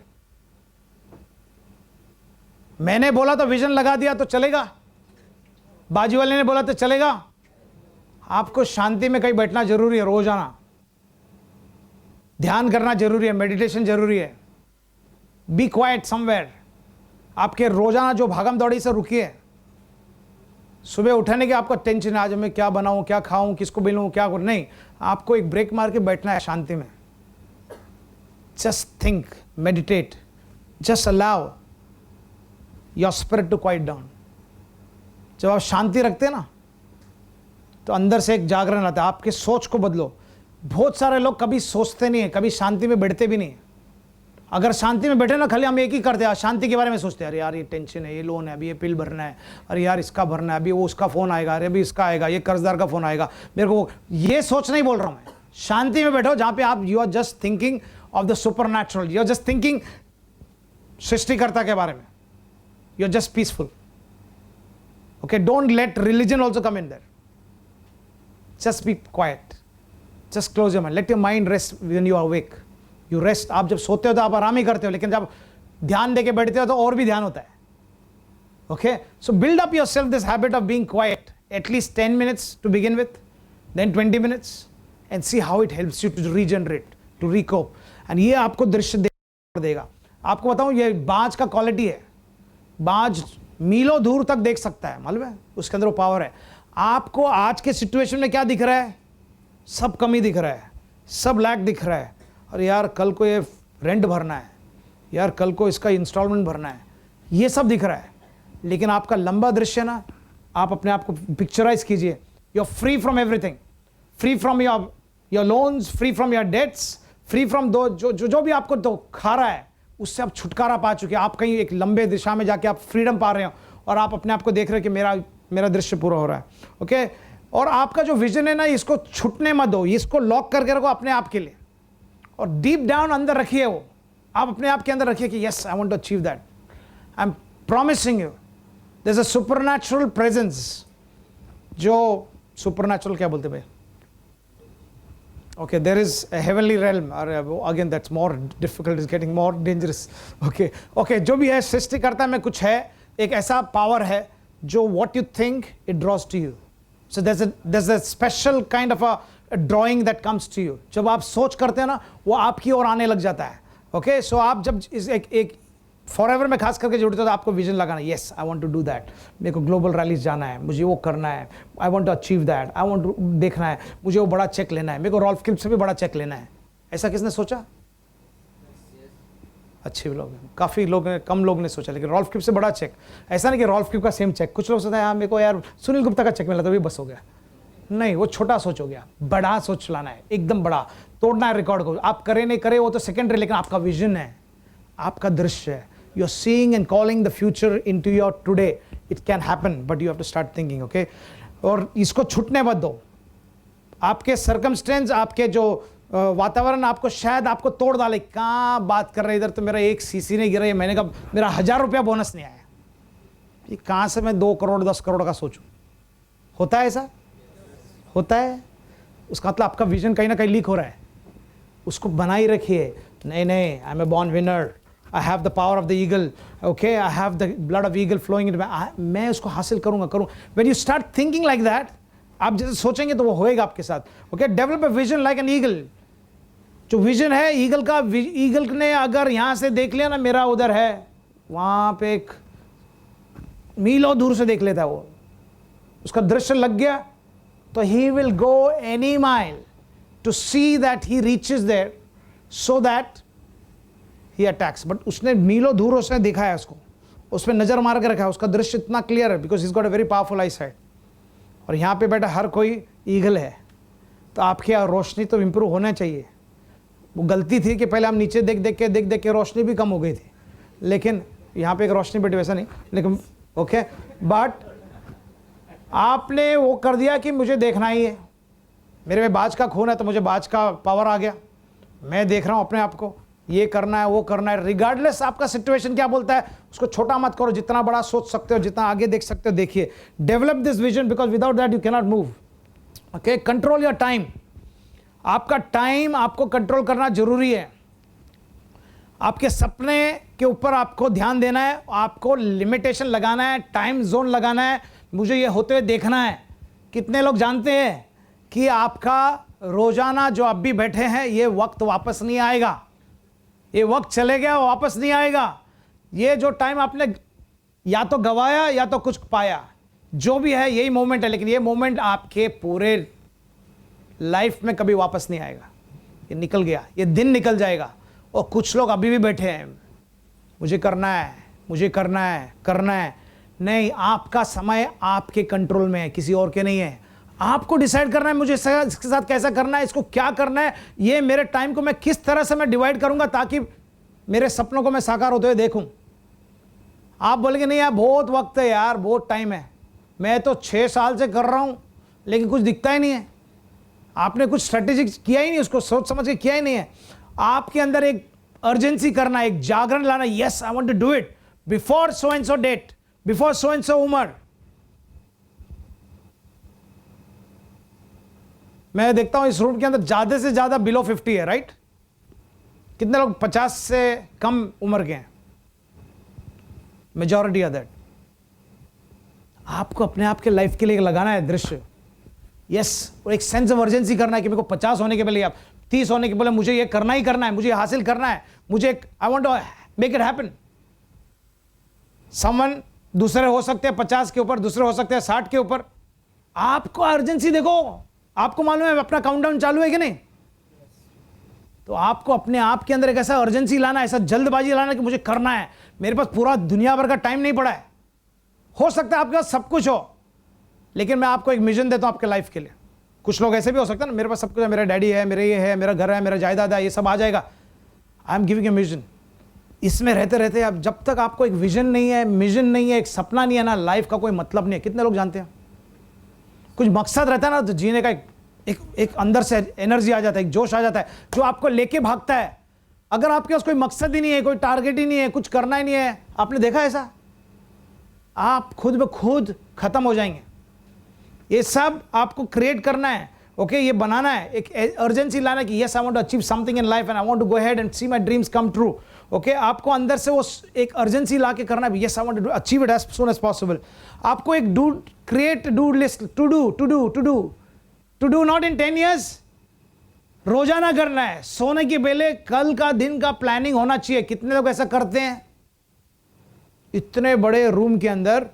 मैंने बोला तो विजन लगा दिया तो चलेगा, बाजू वाले ने बोला तो चलेगा? आपको शांति में कहीं बैठना जरूरी है, रोजाना ध्यान करना जरूरी है, मेडिटेशन जरूरी है, बी क्वाइट समवेयर, आपके रोजाना जो भागम दौड़ी से रुकिए। सुबह उठने की आपको टेंशन है, आज मैं क्या बनाऊं, क्या खाऊं, किसको मिलूं, क्या करूं, नहीं, आपको एक ब्रेक मार के बैठना है शांति में। Just think, meditate, just allow your spirit to quiet down. जब आप शांति रखते हैं ना तो अंदर से एक जागरण आता है, आपके सोच को बदलो। बहुत सारे लोग कभी सोचते नहीं है, कभी शांति में बैठते भी नहीं। अगर शांति में बैठे ना, खाली हम एक ही करते हैं, शांति के बारे में सोचते हैं, अरे यार ये टेंशन है, ये लोन है, अभी ये बिल भरना है, अरे यार इसका भरना है, अभी वो उसका फोन आएगा, अरे अभी इसका आएगा, ये कर्जदार का फोन आएगा मेरे को। ये सोच नहीं बोल रहा हूं मैं, शांति में बैठो जहां पे आप you are just thinking of the supernatural, you are just thinking सृष्टिकर्ता के बारे में, you are just peaceful. Okay, don't let religion also come in there, just be quiet, just close your mind, let your mind rest when you are awake. You rest. आप जब सोते हो तो आप आराम ही करते हो, लेकिन जब ध्यान देके बैठते हो तो और भी ध्यान होता है। Okay, so build up your self this habit of being quiet एटलीस्ट 10 minutes to begin with, then 20 minutes, and see how it helps you to regenerate, to recoup. एंड ये आपको दृश्य देगा। आपको बताऊं, ये बाज का क्वालिटी है, बाज मीलों दूर तक देख सकता है, मालूम है, उसके अंदर वो पावर है। आपको आज के सिचुएशन में क्या दिख रहा है? सब कमी दिख रहा है, सब लैक दिख रहा है। अरे यार कल को ये रेंट भरना है, यार कल को इसका इंस्टॉलमेंट भरना है, ये सब दिख रहा है। लेकिन आपका लंबा दृश्य ना, आप अपने आप को पिक्चराइज कीजिए। You are free from everything, free from your loans, free from your debts, free from those जो भी आपको तो खा रहा है, उससे आप छुटकारा पा चुके हैं। आप कहीं एक लंबे दिशा में जाके आप फ्रीडम पा रहे हो, और आप अपने आप को देख रहे हो कि मेरा दृश्य पूरा हो रहा है। ओके, और आपका जो विजन है ना, इसको छूटने मत दो, इसको लॉक करके रखो अपने आप के लिए, और डीप डाउन अंदर रखिए। वो आप अपने आप के अंदर रखिए कि yes, I want to achieve that. I am promising you there is a supernatural presence. जो सुपरनैचुरल क्या बोलते भाई? Okay, there is a heavenly realm, और again that's more difficult, is getting more dangerous. Okay, जो भी है सृष्टिकर्ता में कुछ है, एक ऐसा पावर है जो what you think it draws to you. So there's a special kind of a drawing that comes to you। जब आप सोच करते हैं ना, वो आपकी ओर आने लग जाता है। ओके, सो आप जब इस एक फॉरएवर में खास करके जुड़ते हो तो आपको विजन लगाना, yes I want to do that, मेरे को ग्लोबल रैलीज जाना है, मुझे वो करना है, I want to achieve that, I want to देखना है, मुझे वो बड़ा चेक लेना है, मेरे को रॉल्फ किल्प से भी बड़ा चेक लेना है। ऐसा किसने सोचा? अच्छे लोग हैं, काफ़ी लोग हैं, कम लोग ने सोचा, लेकिन रॉल्फ किल्प से बड़ा चेक। ऐसा नहीं कि रॉल्फ किल्प का सेम चेक, कुछ लोग सोचते हैं यार मेरे को यार सुनील गुप्ता का चेक मिला तो भी बस हो गया। नहीं, वो छोटा सोच हो गया, बड़ा सोच लाना है, एकदम बड़ा, तोड़ना है रिकॉर्ड को। आप करे नहीं करे वो तो सेकेंडरी, लेकिन आपका विजन है, आपका दृश्य है, you are seeing and calling the future into your today. It can happen but you have to start thinking. Okay, और इसको छूटने मत दो। आपके सर्कमस्टेंस, आपके जो वातावरण आपको शायद आपको तोड़ डाले। कहाँ बात कर रहे, इधर तो मेरा एक सीसी नहीं गिरा, ये महीने का मेरा 1000 रुपया बोनस नहीं आया, ये कहाँ से मैं 2 करोड़ 10 करोड़ का सोचूं? होता है ऐसा? होता है। उसका मतलब आपका विजन कहीं ना कहीं लीक हो रहा है। उसको बनाई रखिए, नहीं नहीं, I am a born winner, I have the power of the eagle, okay, I have the blood of eagle flowing in, मैं उसको हासिल करूंगा। When you start thinking like that, आप जैसे सोचेंगे तो वो होएगा आपके साथ। Okay, develop a vision like an eagle. जो विजन है ईगल का, ईगल ने अगर यहां से देख लिया ना मेरा उधर है, वहां पे एक मीलों दूर से देख लेता है वो, उसका दृश्य लग गया तो he will go any mile to see that he reaches there, so that he attacks. But उसने मीलों दूर उसने देखा है, उसको उसमें नजर मार के रखा है, उसका दृश्य इतना क्लियर है, because is got a very powerful I site. और यहाँ पे बैठा हर कोई ईगल है, तो आपकी रोशनी तो इंप्रूव होना चाहिए। वो गलती थी कि पहले हम नीचे देख देख के रोशनी भी कम हो गई थी, लेकिन यहाँ पे एक रोशनी बैठी, वैसा नहीं, लेकिन ओके, बट आपने वो कर दिया कि मुझे देखना ही है, मेरे में बाज का खून है तो मुझे बाज का पावर आ गया, मैं देख रहा हूँ अपने आप को, ये करना है वो करना है। रिगार्डलेस आपका सिचुएशन क्या बोलता है, उसको छोटा मत करो, जितना बड़ा सोच सकते हो, जितना आगे देख सकते हो देखिए। Develop this vision, because without that you can not move. Okay, control your time. आपका टाइम आपको कंट्रोल करना जरूरी है। आपके सपने के ऊपर आपको ध्यान देना है, आपको लिमिटेशन लगाना है, टाइम जोन लगाना है, मुझे ये होते हुए देखना है। कितने लोग जानते हैं कि आपका रोजाना जो आप भी बैठे हैं, ये वक्त वापस नहीं आएगा, ये वक्त चले गया वापस नहीं आएगा। ये जो टाइम आपने या तो गवाया या तो कुछ पाया, जो भी है यही मोमेंट है, लेकिन ये मोमेंट आपके पूरे लाइफ में कभी वापस नहीं आएगा। ये निकल गया, ये दिन निकल जाएगा। और कुछ लोग अभी भी बैठे हैं, मुझे करना है, मुझे करना है, करना है। नहीं, आपका समय आपके कंट्रोल में है, किसी और के नहीं है। आपको डिसाइड करना है मुझे इसके साथ कैसा करना है, इसको क्या करना है, ये मेरे टाइम को मैं किस तरह से मैं डिवाइड करूंगा ताकि मेरे सपनों को मैं साकार होते हुए देखूं। आप बोलेंगे नहीं यार बहुत वक्त है यार, बहुत टाइम है, मैं तो 6 साल से कर रहा हूं लेकिन कुछ दिखता ही नहीं है। आपने कुछ स्ट्रेटेजी किया ही नहीं, उसको सोच समझ के किया ही नहीं है। आपके अंदर एक अर्जेंसी करना, एक जागरण लाना, yes I want to do it before so and so date, before so and so उम्र। मैं देखता हूं इस रूम के अंदर ज्यादा से ज्यादा बिलो 50 है, राइट? कितने लोग 50 से कम उम्र के हैं? Majority of that. आपको अपने आप के लाइफ के लिए लगाना है दृश्य, यस, और एक सेंस ऑफ अर्जेंसी करना है कि मेरे को 50 होने के पहले, आप 30 होने के पहले मुझे ये करना ही करना है, मुझे हासिल करना है, मुझे I want to make it happen. Someone दूसरे हो सकते हैं 50 के ऊपर, दूसरे हो सकते हैं 60 के ऊपर। आपको अर्जेंसी देखो, आपको मालूम है अपना काउंटडाउन चालू है कि नहीं? तो आपको अपने आप के अंदर एक ऐसा अर्जेंसी लाना, ऐसा जल्दबाजी लाना कि मुझे करना है, मेरे पास पूरा दुनिया भर का टाइम नहीं पड़ा है। हो सकता है आपके पास सब कुछ हो, लेकिन मैं आपको एक मिशन देता हूं आपके लाइफ के लिए। कुछ लोग ऐसे भी हो सकते हैं ना, मेरे पास सब कुछ है, मेरा डैडी है, मेरे ये है, मेरा घर है, मेरा जायदाद है, ये सब आ जाएगा। I am giving a mission. इसमें रहते रहते आप, जब तक आपको एक विजन नहीं है, मिशन नहीं है, एक सपना नहीं है ना, लाइफ का कोई मतलब नहीं है। कितने लोग जानते हैं? कुछ मकसद रहता है ना तो जीने का एक अंदर से एनर्जी आ जाता है, एक जोश आ जाता है जो आपको लेके भागता है। अगर आपके पास कोई मकसद ही नहीं है, कोई टारगेट ही नहीं है, कुछ करना ही नहीं है, आपने देखा ऐसा, आप खुद ब खुद खत्म हो जाएंगे। ये सब आपको क्रिएट करना है, ओके, ये बनाना है, एक अर्जेंसी लाना कि yes I want to achieve something in life and I want to go ahead and see my dreams come true. Okay, आपको अंदर से वो एक अर्जेंसी ला के करना है, yes I want to achieve it as soon as possible. आपको एक create do list, to do not in 10 years, रोजाना करना है। सोने के पहले कल का दिन का प्लानिंग होना चाहिए। कितने लोग ऐसा करते हैं? इतने बड़े रूम के अंदर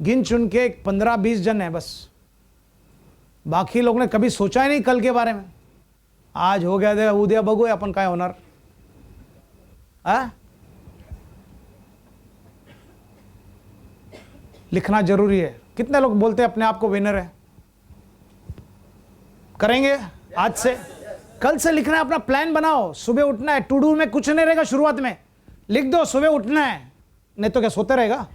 गिन चुन के 15-20 जन है बस, बाकी लोग ने कभी सोचा ही नहीं कल के बारे में। आज हो गया दे, उद्या बघूया अपन काय होणार। लिखना जरूरी है। कितने लोग बोलते हैं अपने आप को विनर है? करेंगे आज से, कल से लिखना है, अपना प्लान बनाओ। सुबह उठना है, टू डू में कुछ नहीं रहेगा, शुरुआत में लिख दो सुबह उठना है, नहीं तो क्या सोते रहेगा।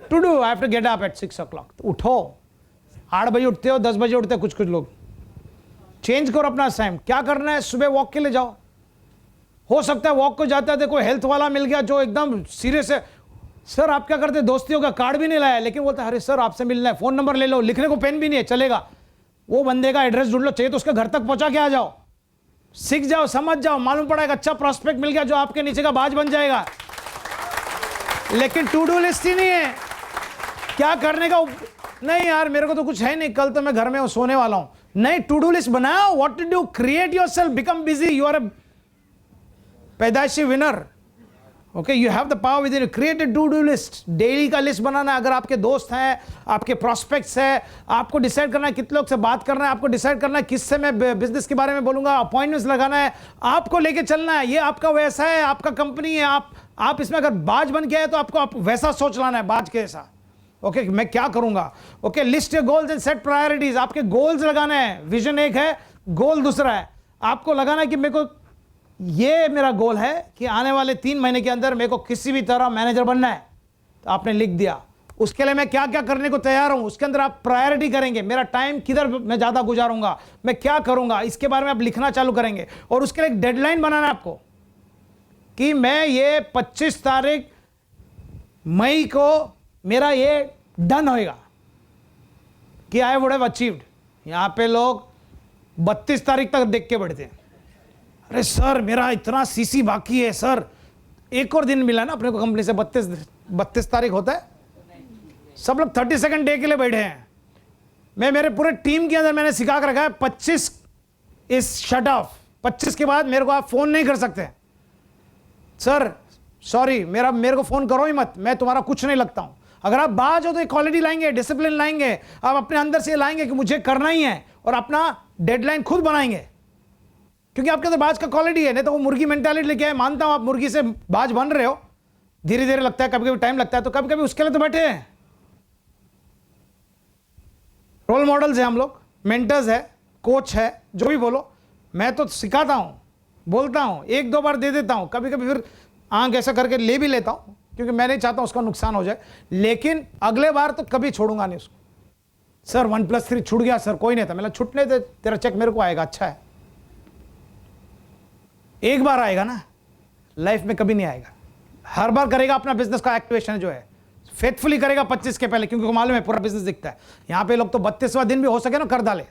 To do, I have to get up at 6 o'clock, तो उठो। 8 बजे उठते हो, 10 बजे उठते हो कुछ लोग। चेंज करो अपना टाइम, क्या करना है, सुबह वॉक के लिए जाओ। हो सकता है वॉक को जाते थे कोई हेल्थ वाला मिल गया जो एकदम सीरियस है, सर आप क्या करते, दोस्तियों का कार्ड भी नहीं लाया, लेकिन बोलता अरे सर आपसे मिलना है, फोन नंबर ले लो, लिखने को पेन भी नहीं है, चलेगा। वो बंदे का एड्रेस ढूंढ लो, चाहिए तो उसके घर तक पहुंचा के आ जाओ, सीख जाओ, समझ जाओ, मालूम पड़ा एक अच्छा प्रोस्पेक्ट मिल गया जो आपके नीचे का बाज बन जाएगा। लेकिन टू डू लिस्ट ही नहीं है, क्या करने का नहीं यार, मेरे को तो कुछ है नहीं, कल तो मैं घर में सोने वाला हूं। नहीं, टू डू लिस्ट बनाओ, what to do, create yourself, become busy, you are a पैदाइशी winner. Okay, you have the power within, create a to do list. Daily का लिस्ट बनाना है। अगर आपके दोस्त हैं, आपके प्रोस्पेक्ट्स है, आपको डिसाइड करना है कितने लोग से बात करना है, आपको डिसाइड करना है किससे मैं बिजनेस के बारे में बोलूंगा, अपॉइंटमेंट्स लगाना है, आपको लेके चलना है। ये आपका वैसा है, आपका कंपनी है, आप इसमें अगर बाज बन के आए तो आपको आप वैसा सोच लाना है, बाज के ऐसा। ओके, मैं क्या करूंगा। Okay, list your goals and set priorities. आपके गोल्स लगाना है, विजन एक है, गोल दूसरा है। आपको लगाना है कि मेरे को ये मेरा गोल है कि आने वाले 3 महीने के अंदर मेरे को किसी भी तरह मैनेजर बनना है, तो आपने लिख दिया। उसके लिए मैं क्या क्या करने को तैयार हूं, उसके अंदर आप प्रायोरिटी करेंगे, मेरा टाइम किधर मैं ज्यादा गुजारूंगा, मैं क्या करूंगा, इसके बारे में आप लिखना चालू करेंगे। और उसके लिए एक डेडलाइन बनाना है आपको कि मैं ये 25 तारीख मई को मेरा ये डन होएगा कि आई वुड हैव अचीव्ड। यहां पे लोग 32 तारीख तक देख के बैठते हैं, अरे सर मेरा इतना सीसी बाकी है सर, एक और दिन मिला ना अपने को कंपनी से, 32 तारीख होता है, सब लोग 32nd डे के लिए बैठे हैं। मैं मेरे पूरे टीम के अंदर मैंने सिखा कर रखा है 25 इज शट ऑफ, 25 के बाद मेरे को आप फोन नहीं कर सकते। सर सॉरी, मेरे को फोन करो ही मत, मैं तुम्हारा कुछ नहीं लगता हूं। अगर आप बाज हो तो क्वालिटी लाएंगे, डिसिप्लिन लाएंगे, आप अपने अंदर से लाएंगे कि मुझे करना ही है, और अपना डेडलाइन खुद बनाएंगे, क्योंकि आपके अंदर बाज का क्वालिटी है। नहीं तो वो मुर्गी मेंटालिटी लेके आए। मानता हूं आप मुर्गी से बाज बन रहे हो, धीरे धीरे लगता है, कभी कभी टाइम लगता है, तो कभी कभी उसके लिए तो बैठे हैं। रोल मॉडल्स है हम लोग, मेंटर्स है, कोच है, जो भी बोलो। मैं तो सिखाता हूं, बोलता हूं, एक दो बार दे देता हूं, कभी कभी फिर आंख ऐसा करके ले भी लेता हूं, क्योंकि मैं नहीं चाहता उसका नुकसान हो जाए। लेकिन अगले बार तो कभी छोड़ूंगा नहीं उसको। सर 1+3 छूट गया सर, कोई नहीं था। मतलब छूटने दे, तेरा चेक मेरे को आएगा, अच्छा है। एक बार आएगा ना, लाइफ में कभी नहीं आएगा। हर बार करेगा अपना बिजनेस का एक्टिवेशन जो है, फेथफुली करेगा 25 के पहले, क्योंकि मालूम है पूरा बिजनेस दिखता है। यहां पे लोग तो 32वां दिन भी हो सके ना कर डाले।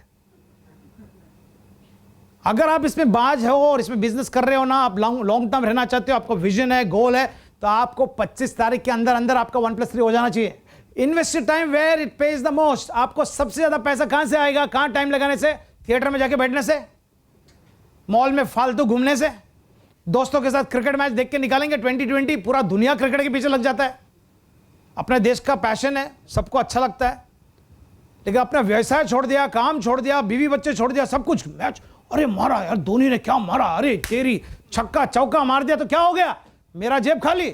अगर आप इसमें बाज हो और इसमें बिजनेस कर रहे हो ना, आप लॉन्ग टर्म रहना चाहते हो, आपको विजन है, गोल है, तो आपको 25 तारीख के अंदर अंदर आपका 1+3 हो जाना चाहिए। Invest your time where it pays the most. आपको सबसे ज्यादा पैसा कहां से आएगा? कहां टाइम लगाने से? थिएटर में जाके बैठने से, मॉल में फालतू घूमने से, दोस्तों के साथ क्रिकेट मैच देख के निकालेंगे 2020। पूरा दुनिया क्रिकेट के पीछे लग जाता है। अपने देश का पैशन है, सबको अच्छा लगता है, लेकिन अपना व्यवसाय छोड़ दिया, काम छोड़ दिया, बीवी बच्चे छोड़ दिया, सब कुछ। मैच, अरे मारा यार धोनी ने, क्या मारा, अरे तेरी छक्का चौका मार दिया तो क्या हो गया, मेरा जेब खाली।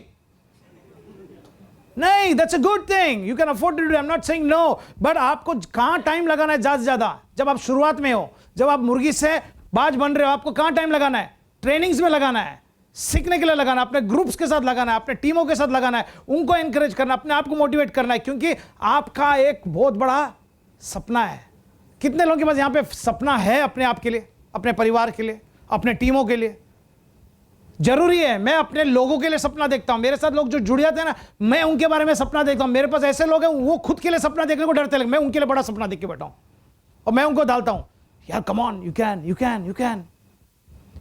नहीं, that's a good thing, you can afford to do, I am not saying no, but आपको कहां टाइम लगाना है ज्यादा से ज्यादा? जब आप शुरुआत में हो, जब आप मुर्गी से बाज बन रहे हो, आपको कहां टाइम लगाना है? ट्रेनिंग्स में लगाना है, सीखने के लिए लगाना, अपने ग्रुप्स के साथ लगाना है, अपने टीमों के साथ लगाना है, उनको एनकरेज करना, अपने आप को मोटिवेट करना है, क्योंकि आपका एक बहुत बड़ा सपना है। कितने लोगों के पास यहां पे सपना है अपने आप के लिए, अपने परिवार के लिए, अपने टीमों के लिए? जरूरी है। मैं अपने लोगों के लिए सपना देखता हूं। मेरे साथ लोग जो जुड़ जाते हैं ना, मैं उनके बारे में सपना देखता हूं। मेरे पास ऐसे लोग हैं, वो खुद के लिए सपना देखने को डरते हैं, मैं उनके लिए बड़ा सपना देख के बैठा हूं और मैं उनको डालता हूं, यार कम on, you can, you can, you can.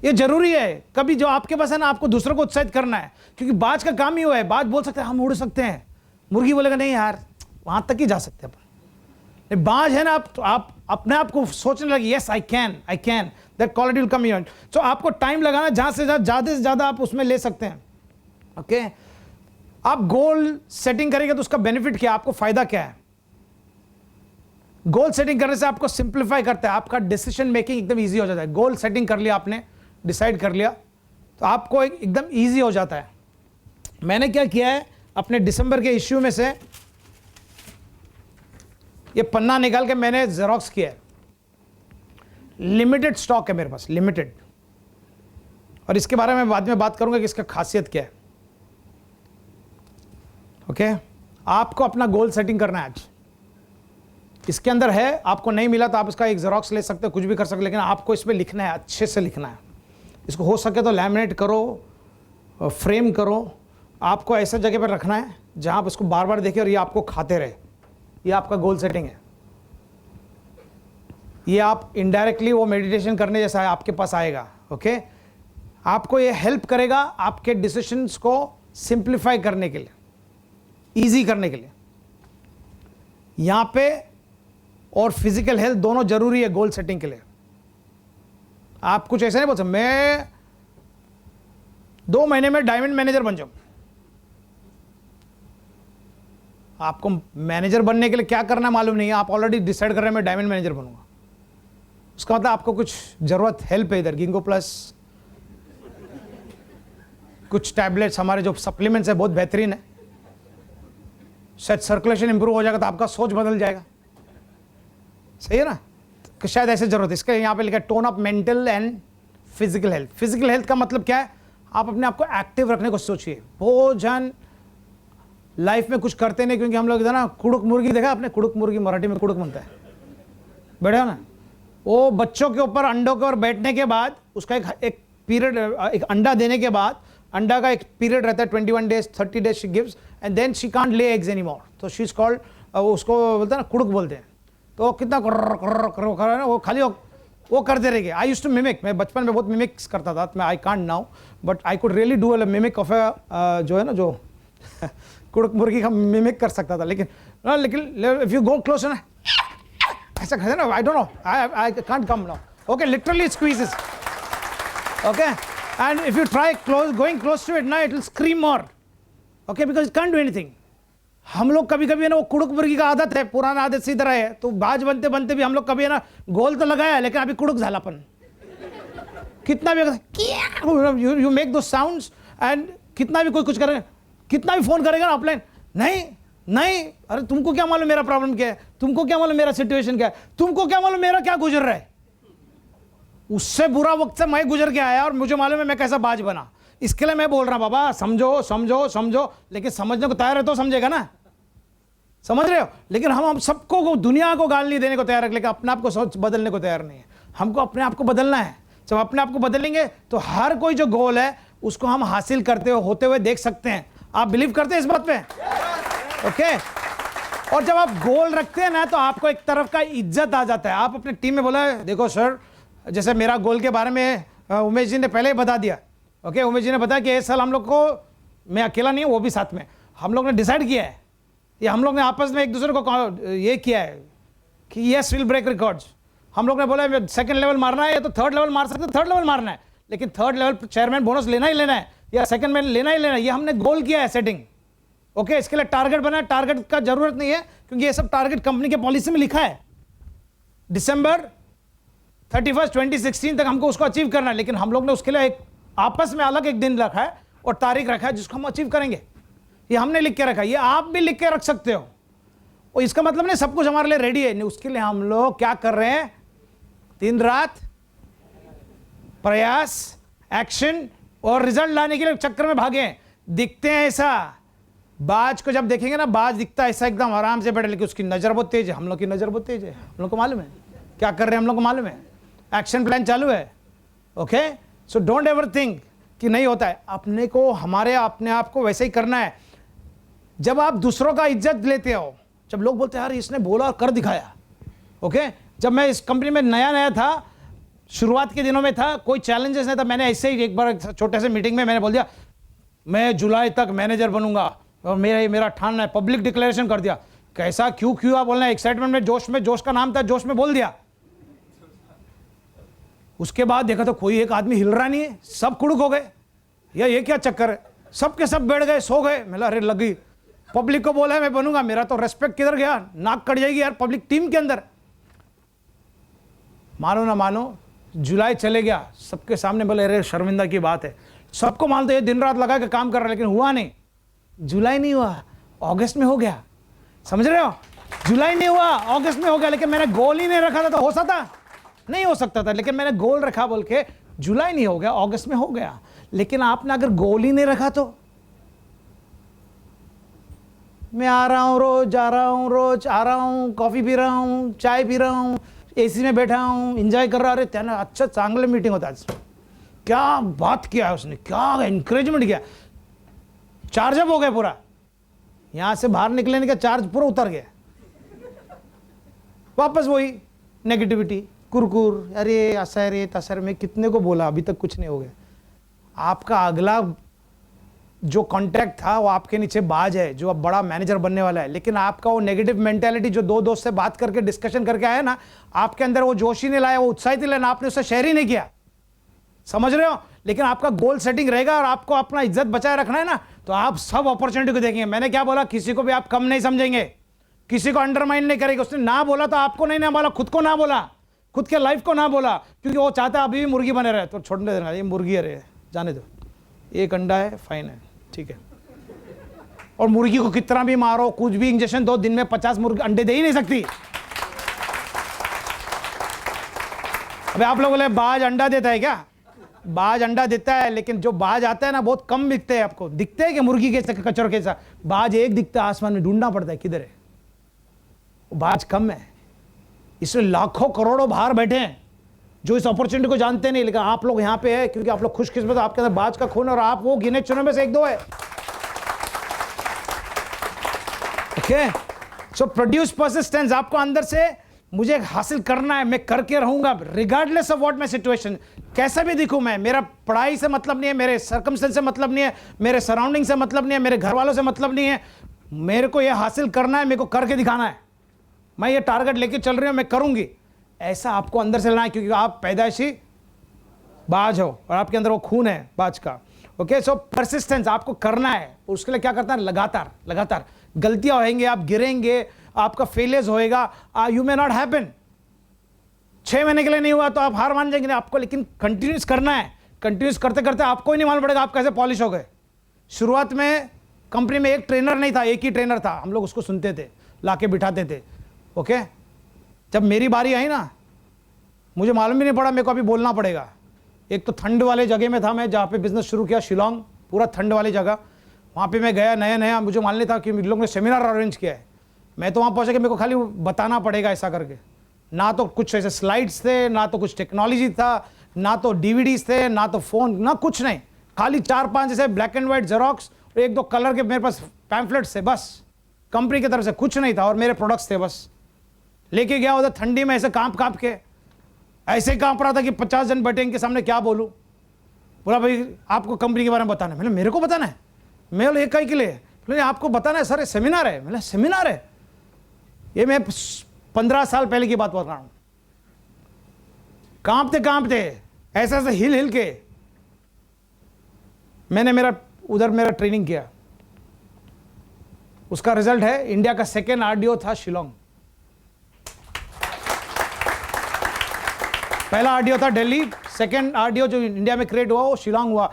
ये जरूरी है। कभी जो आपके पास है ना, आपको दूसरों को उत्साहित करना है, क्योंकि बाज का काम ही हुआ है। बाज बोल सकते हैं हम उड़ सकते हैं, मुर्गी बोलेगा नहीं यार, वहां तक ही जा सकते हैं अपन। बाज है ना, आप अपने आप को सोचने लगे, yes I can, that quality will come in. तो आपको टाइम लगाना, जहां से ज्यादा आप उसमें ले सकते हैं। ओके, आप गोल सेटिंग करेंगे तो उसका बेनिफिट क्या है, आपको फायदा क्या है? गोल सेटिंग करने से आपको सिंप्लीफाई करता है, आपका डिसीजन मेकिंग एकदम इजी हो जाता है। गोल सेटिंग कर लिया आपने, डिसाइड कर लिया, तो आपको एकदम इजी हो जाता है। मैंने क्या किया है, अपने दिसंबर के इश्यू में से ये पन्ना निकाल के मैंने जेरोक्स किया है। लिमिटेड स्टॉक है मेरे पास, लिमिटेड, और इसके बारे में बाद में बात करूंगा कि इसका खासियत क्या है। ओके, आपको अपना गोल सेटिंग करना है आज। इसके अंदर है, आपको नहीं मिला तो आप इसका एक जेरोक्स ले सकते हो, कुछ भी कर सकते हो, लेकिन आपको इसमें लिखना है, अच्छे से लिखना है। इसको हो सके तो लैमिनेट करो, फ्रेम करो। आपको ऐसा जगह पर रखना है जहां आप इसको बार बार देखें और ये आपको खाते रहे। ये आपका गोल सेटिंग है। ये आप इनडायरेक्टली वो मेडिटेशन करने जैसा है, आपके पास आएगा। ओके, आपको ये हेल्प करेगा आपके डिसीजंस को सिंप्लीफाई करने के लिए, इजी करने के लिए। यहां पे और फिजिकल हेल्थ दोनों जरूरी है गोल सेटिंग के लिए। आप कुछ ऐसा नहीं बोल सकते मैं 2 महीने में डायमंड मैनेजर बन जाऊं। आपको मैनेजर बनने के लिए क्या करना मालूम नहीं है, आप ऑलरेडी डिसाइड कर रहे हैं मैं डायमंड मैनेजर बनूंगा। उसका मतलब आपको कुछ जरूरत, हेल्प है इधर। गिंगो प्लस, कुछ टैबलेट्स, हमारे जो सप्लीमेंट्स है बहुत बेहतरीन है, शायद सर्कुलेशन इंप्रूव हो जाएगा तो आपका सोच बदल जाएगा। सही है ना? तो शायद ऐसे जरूरत है। इसके यहाँ पे लिखा है tone up mental and physical health. Physical health का मतलब क्या है? आप अपने आप को एक्टिव रखने को सोचिए। बहुत जन लाइफ में कुछ करते नहीं, क्योंकि हम लोग ना कुड़ुक मुर्गी देखा आपने, कुड़ुक मुर्गी मराठी में कुड़ुक बनता है, बैठा ना, वो बच्चों के ऊपर, अंडों के ऊपर बैठने के बाद उसका एक पीरियड, एक अंडा देने के बाद अंडा का एक पीरियड रहता है 21 days 30 days she gives and then she can't lay eggs any more, तो शी इज कॉल्ड, उसको बोलते हैं ना कुड़ुक बोलते हैं। तो कितना कर ना, वो खाली वो करते रहेंगे। आई यूज्ड टू मिमिक, मैं बचपन में बहुत मिमिक्स करता था, मैं I can't now but I could really do a mimic of जो है ना, जो कुड़ुक मुर्गी का मिमिक कर सकता था। लेकिन इफ यू गो क्लोज ना, ऐसा करते ना, I don't know, I can't come now. Okay, literally squeezes. Okay, And if you try going close to it, now it will scream more. Okay, because it can't do anything. हम लोग कभी कभी ना वो कुड़ुक मुर्गी का आदत है, पुराना आदत से इधर है, तो बाज बनते बनते भी हम लोग कभी ना गोल तो लगाया लेकिन अभी कुड़ुक झालापन कितना भी यू मेक दो साउंड्स एंड कितना भी कोई कुछ करेगा, कितना भी फोन करेगा ना ऑफलाइन, नहीं नहीं, अरे तुमको क्या मालूम मेरा प्रॉब्लम क्या है, तुमको क्या मालूम मेरा सिचुएशन क्या है, तुमको क्या मालूम मेरा क्या गुजर रहा है। उससे बुरा वक्त से मैं गुजर के आया और मुझे मालूम है मैं कैसा बाज बना। इसके लिए मैं बोल रहा हूं बाबा समझो समझो समझो, लेकिन समझने को तैयार है तो समझेगा ना, समझ रहे हो। लेकिन हम सबको दुनिया को गाल नहीं देने को तैयार है, लेकिन अपने आप को सोच बदलने को तैयार नहीं है। हमको अपने आप को बदलना है। जब अपने आप को बदलेंगे तो हर कोई जो गोल है उसको हम हासिल करते होते हुए देख सकते हैं। आप बिलीव करते हैं इस बात पे? ओके। और जब आप गोल रखते हैं ना तो आपको एक तरफ का इज्जत आ जाता है। आप अपने टीम में बोला देखो सर, जैसे मेरा गोल के बारे में उमेश जी ने पहले ही बता दिया। ओके, उमेश जी ने बताया कि इस साल हम लोग को, मैं अकेला नहीं हूँ वो भी साथ में, हम लोग ने डिसाइड किया है, ये हम लोग ने आपस में एक दूसरे को ये किया है कि यस विल ब्रेक रिकॉर्ड्स। हम लोग ने बोला सेकंड लेवल मारना है या तो थर्ड लेवल मार सकते हैं, थर्ड लेवल मारना है, लेकिन थर्ड लेवल चेयरमैन बोनस लेना ही लेना है या सेकंड में लेना ही लेना है। ये हमने गोल किया है सेटिंग। ओके, इसके लिए टारगेट बना है। टारगेट का जरूरत नहीं है क्योंकि ये सब टारगेट कंपनी के पॉलिसी में लिखा है, दिसंबर 31 2016 तक हमको उसको अचीव करना है। लेकिन हम लोग ने उसके लिए एक आपस में अलग एक दिन रखा है और तारीख रखा है जिसको हम अचीव करेंगे। ये हमने लिख के रखा है, ये आप भी लिख के रख सकते हो। और इसका मतलब नहीं सब कुछ हमारे लिए रेडी है, उसके लिए हम लोग क्या कर रहे हैं, दिन रात प्रयास, एक्शन और रिजल्ट लाने के लिए चक्कर में भागे। दिखते हैं ऐसा, बाज को जब देखेंगे ना, बाज दिखता है ऐसा एकदम आराम से बैठे, लेकिन उसकी नजर बहुत तेज है। हम लोग की नजर बहुत तेज है, हम लोग को मालूम है क्या कर रहे हैं, हम लोग को मालूम है, एक्शन प्लान चालू है। Okay, so don't ever think कि नहीं होता है। अपने को, हमारे अपने आप को वैसे ही करना है। जब आप दूसरों का इज्जत लेते हो, जब लोग बोलते हैं यार इसने बोला और कर दिखाया। ओके, जब मैं इस कंपनी में नया नया था, शुरुआत के दिनों में था, कोई चैलेंजेस नहीं था, मैंने ऐसे ही एक बार छोटे से मीटिंग में मैंने बोल दिया मैं जुलाई तक मैनेजर बनूंगा और मेरा ठानना है, पब्लिक डिक्लेरेशन कर दिया। कैसा क्यों आप बोलना है, एक्साइटमेंट में, जोश का नाम था, जोश में बोल दिया। उसके बाद देखा तो कोई एक आदमी हिल रहा नहीं है, सब कुड़ुक हो गए, ये क्या चक्कर है, सबके सब बैठ गए, सो गए। मैं अरे लगी, पब्लिक को बोला है मैं बनूंगा, मेरा तो रेस्पेक्ट किधर गया, नाक कट जाएगी यार पब्लिक टीम के अंदर। मानो ना मानो, जुलाई चले गया, सबके सामने बोले अरे शर्मिंदा की बात है, सबको मानते हैं दिन रात लगा के काम कर रहा है, लेकिन हुआ नहीं। जुलाई नहीं हुआ, अगस्त में हो गया, समझ रहे हो, जुलाई नहीं हुआ, अगस्त में हो गया। लेकिन मैंने गोल ही नहीं रखा था तो हो सकता नहीं, हो सकता था, लेकिन मैंने गोल रखा बोल के जुलाई नहीं हो गया, अगस्त में हो गया। लेकिन आपने अगर गोल ही नहीं रखा तो मैं आ रहा हूं रोज, जा रहा हूं रोज, आ रहा हूं, कॉफी पी रहा हूं, चाय पी रहा हूं, एसी में बैठा हूं, एंजॉय कर रहा, अरे त्याने अच्छा चांगलं मीटिंग होता, आज क्या बात किया उसने, क्या एनकरेजमेंट किया, चार्ज अप हो गया पूरा, यहां से बाहर निकलने का चार्ज पूरा उतर गया, वापस वही नेगेटिविटी, कुरकुर, अरे ऐसा है रे तसा, मैं कितने को बोला, अभी तक कुछ नहीं हो गया। आपका अगला जो कॉन्ट्रैक्ट था वो आपके नीचे बाज है, जो अब बड़ा मैनेजर बनने वाला है, लेकिन आपका वो नेगेटिव मेंटालिटी जो दो दोस्त से बात करके डिस्कशन करके आया ना, आपके अंदर वो जोश ही नहीं लाया, वो उत्साहित ही लाया, आपने उससे शेयर ही नहीं किया, समझ रहे हो। लेकिन आपका गोल सेटिंग रहेगा और आपको अपना इज्जत बचाए रखना है ना, तो आप सब अपॉर्चुनिटी को देखेंगे। मैंने क्या बोला, किसी को भी आप कम नहीं समझेंगे, किसी को अंडरमाइन नहीं करेंगे। उसने ना बोला तो आपको नहीं ना बोला, खुद को ना बोला, खुद के लाइफ को ना बोला, क्योंकि वो चाहता है अभी भी मुर्गी बने रहे, तो छोड़ने देना, ये मुर्गी है, जाने दो, एक अंडा है, फाइन है, ठीक है। और मुर्गी को कितना भी मारो, कुछ भी इंजेक्शन दो, दिन में 50 मुर्गी अंडे दे ही नहीं सकती। अबे आप लोग बोले बाज अंडा देता है क्या, बाज अंडा देता है, लेकिन जो बाज आता है ना बहुत कम दिखते हैं। आपको दिखते है कि मुर्गी के कचर के साथ बाज एक दिखता है, आसमान में ढूंढना पड़ता है किधर है, वो बाज कम है। इसलिए लाखों करोड़ों बाहर बैठे हैं जो इस अपॉर्चुनिटी को जानते नहीं, लेकिन आप लोग यहाँ पे है क्योंकि आप लोग खुशकिस्मत, आपके अंदर बाज का खून, और आप वो गिने चुने में से एक दो है। ओके, सो प्रोड्यूस परसिस्टेंस, आपको अंदर से मुझे हासिल करना है, मैं करके रहूंगा regardless of what my situation, कैसा भी दिखूं मैं। मेरा पढ़ाई से मतलब नहीं है, मेरे सर्कमस्टेंस से मतलब नहीं है, मेरे सराउंडिंग से मतलब नहीं है, मेरे घर वालों से मतलब नहीं है, मेरे को यह हासिल करना है, मेरे को करके दिखाना है, मैं ये टारगेट लेके चल रही हूं, मैं करूंगी। ऐसा आपको अंदर से लाना है, क्योंकि आप पैदाइशी बाज हो और आपके अंदर वो खून है बाज का। ओके, सो परसिस्टेंस आपको करना है, उसके लिए क्या करता है, लगातार लगातार गलतियां होंगे, आप गिरेंगे, आपका फेलियर्स होएगा, यू मे नॉट हैपन। 6 महीने के लिए नहीं हुआ तो आप हार मान जाएंगे, आपको लेकिन कंटिन्यूस करना है। कंटिन्यूस करते करते आपको ही नहीं मालूम पड़ेगा आप कैसे पॉलिश हो गए। शुरुआत में कंपनी में एक ट्रेनर नहीं था, एक ही ट्रेनर था, हम लोग उसको सुनते थे, लाके बिठाते थे। ओके, जब मेरी बारी आई ना, मुझे मालूम भी नहीं पड़ा मेरे को अभी बोलना पड़ेगा। एक तो ठंड वाले जगह में था मैं, जहाँ पे बिजनेस शुरू किया, शिलोंग, पूरा ठंड वाली जगह। वहाँ पे मैं गया, नया नया, मुझे मालूम नहीं था कि लोग ने सेमिनार अरेंज किया है। मैं तो वहाँ पहुँचा कि मेरे को खाली बताना पड़ेगा ऐसा करके। ना तो कुछ ऐसे स्लाइड्स थे, ना तो कुछ टेक्नोलॉजी था, ना तो डीवीडीज थे, ना तो फोन, ना कुछ नहीं, खाली 4-5 ऐसे black and white xerox, 1-2 colour के मेरे पास पैम्फलेट्स थे बस। कंपनी की तरफ से कुछ नहीं था और मेरे प्रोडक्ट्स थे बस। लेके गया उधर ठंडी में ऐसे कांप कांप के, ऐसे कांप रहा था कि 50 जन बैठे, इनके सामने क्या बोलूं। बोला भाई आपको कंपनी के बारे में बताना है। मैंने मेरे को बताना है? मैं बोले एक के लिए? बोले आपको बताना है सर, ये सेमिनार है। मैंने सेमिनार है? ये मैं 15 साल पहले की बात बता रहा हूं। कांपते कांपते ऐसे ऐसे हिल हिल के मैंने मेरा ट्रेनिंग किया। उसका रिजल्ट है इंडिया का 2nd RDO था शिलोंग। पहला RDO था दिल्ली, 2nd RDO जो इंडिया में क्रिएट हुआ वो शिलोंग हुआ।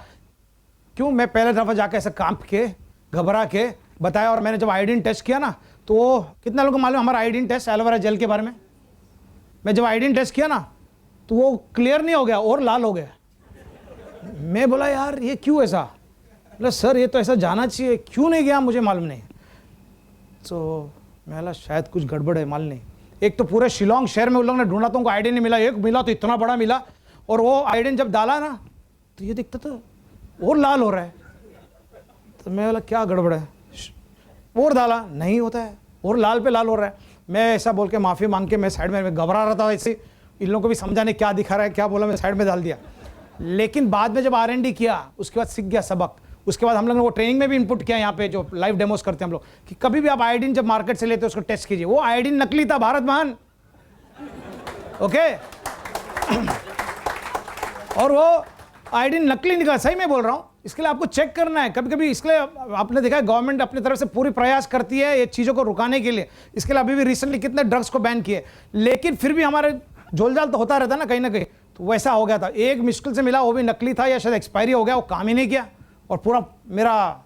क्यों? मैं पहले दफा जाके ऐसे कांप के घबरा के बताया। और मैंने जब आयोडीन टेस्ट किया ना, तो वो कितना लोगों को मालूम हमारा आयोडीन टेस्ट एलोवेरा जेल के बारे में। मैं जब आयोडीन टेस्ट किया ना, तो वो क्लियर नहीं हो गया और लाल हो गया। मैं बोला यार ये क्यों ऐसा? बोला सर ये तो ऐसा जाना चाहिए, क्यों नहीं गया मुझे मालूम नहीं। तो मैं बोला शायद कुछ गड़बड़ है, मालूम नहीं। एक तो पूरे शिलोंग शहर में उन लोगों ने ढूंढा तो उनको आयोडीन नहीं मिला, एक मिला तो इतना बड़ा मिला। और वो आयोडीन जब डाला ना, तो ये दिखता था और लाल हो रहा है। तो मैं बोला क्या गड़बड़ है? और डाला, नहीं होता है, और लाल पे लाल हो रहा है। मैं ऐसा बोल के माफ़ी मांग के मैं साइड में घबरा रहा था। ऐसे इन लोगों को भी समझाने क्या दिखा रहा है क्या बोला, मैं साइड में डाल दिया। लेकिन बाद में जब R&D किया, उसके बाद सीख गया सबक। उसके बाद हम लोगों ने वो ट्रेनिंग में भी इनपुट किया, यहाँ पे जो लाइव डेमोस करते हैं हम लोग, कि कभी भी आप आयोडीन जब मार्केट से लेते हो उसको टेस्ट कीजिए। वो आयोडीन नकली था, भारत महान। ओके और वो आयोडीन नकली निकला, सही मैं बोल रहा हूँ। इसके लिए आपको चेक करना है कभी कभी। इसके लिए आपने देखा है गवर्नमेंट अपनी तरफ से पूरी प्रयास करती है ये चीज़ों को रुकाने के लिए। इसके लिए अभी भी रिसेंटली कितने ड्रग्स को बैन किए, लेकिन फिर भी हमारे झोलझाल तो होता रहता ना कहीं ना कहीं। तो वैसा हो गया था, एक मुश्किल से मिला, वो भी नकली था या शायद एक्सपायरी हो गया, वो काम ही नहीं किया। और पूरा मेरा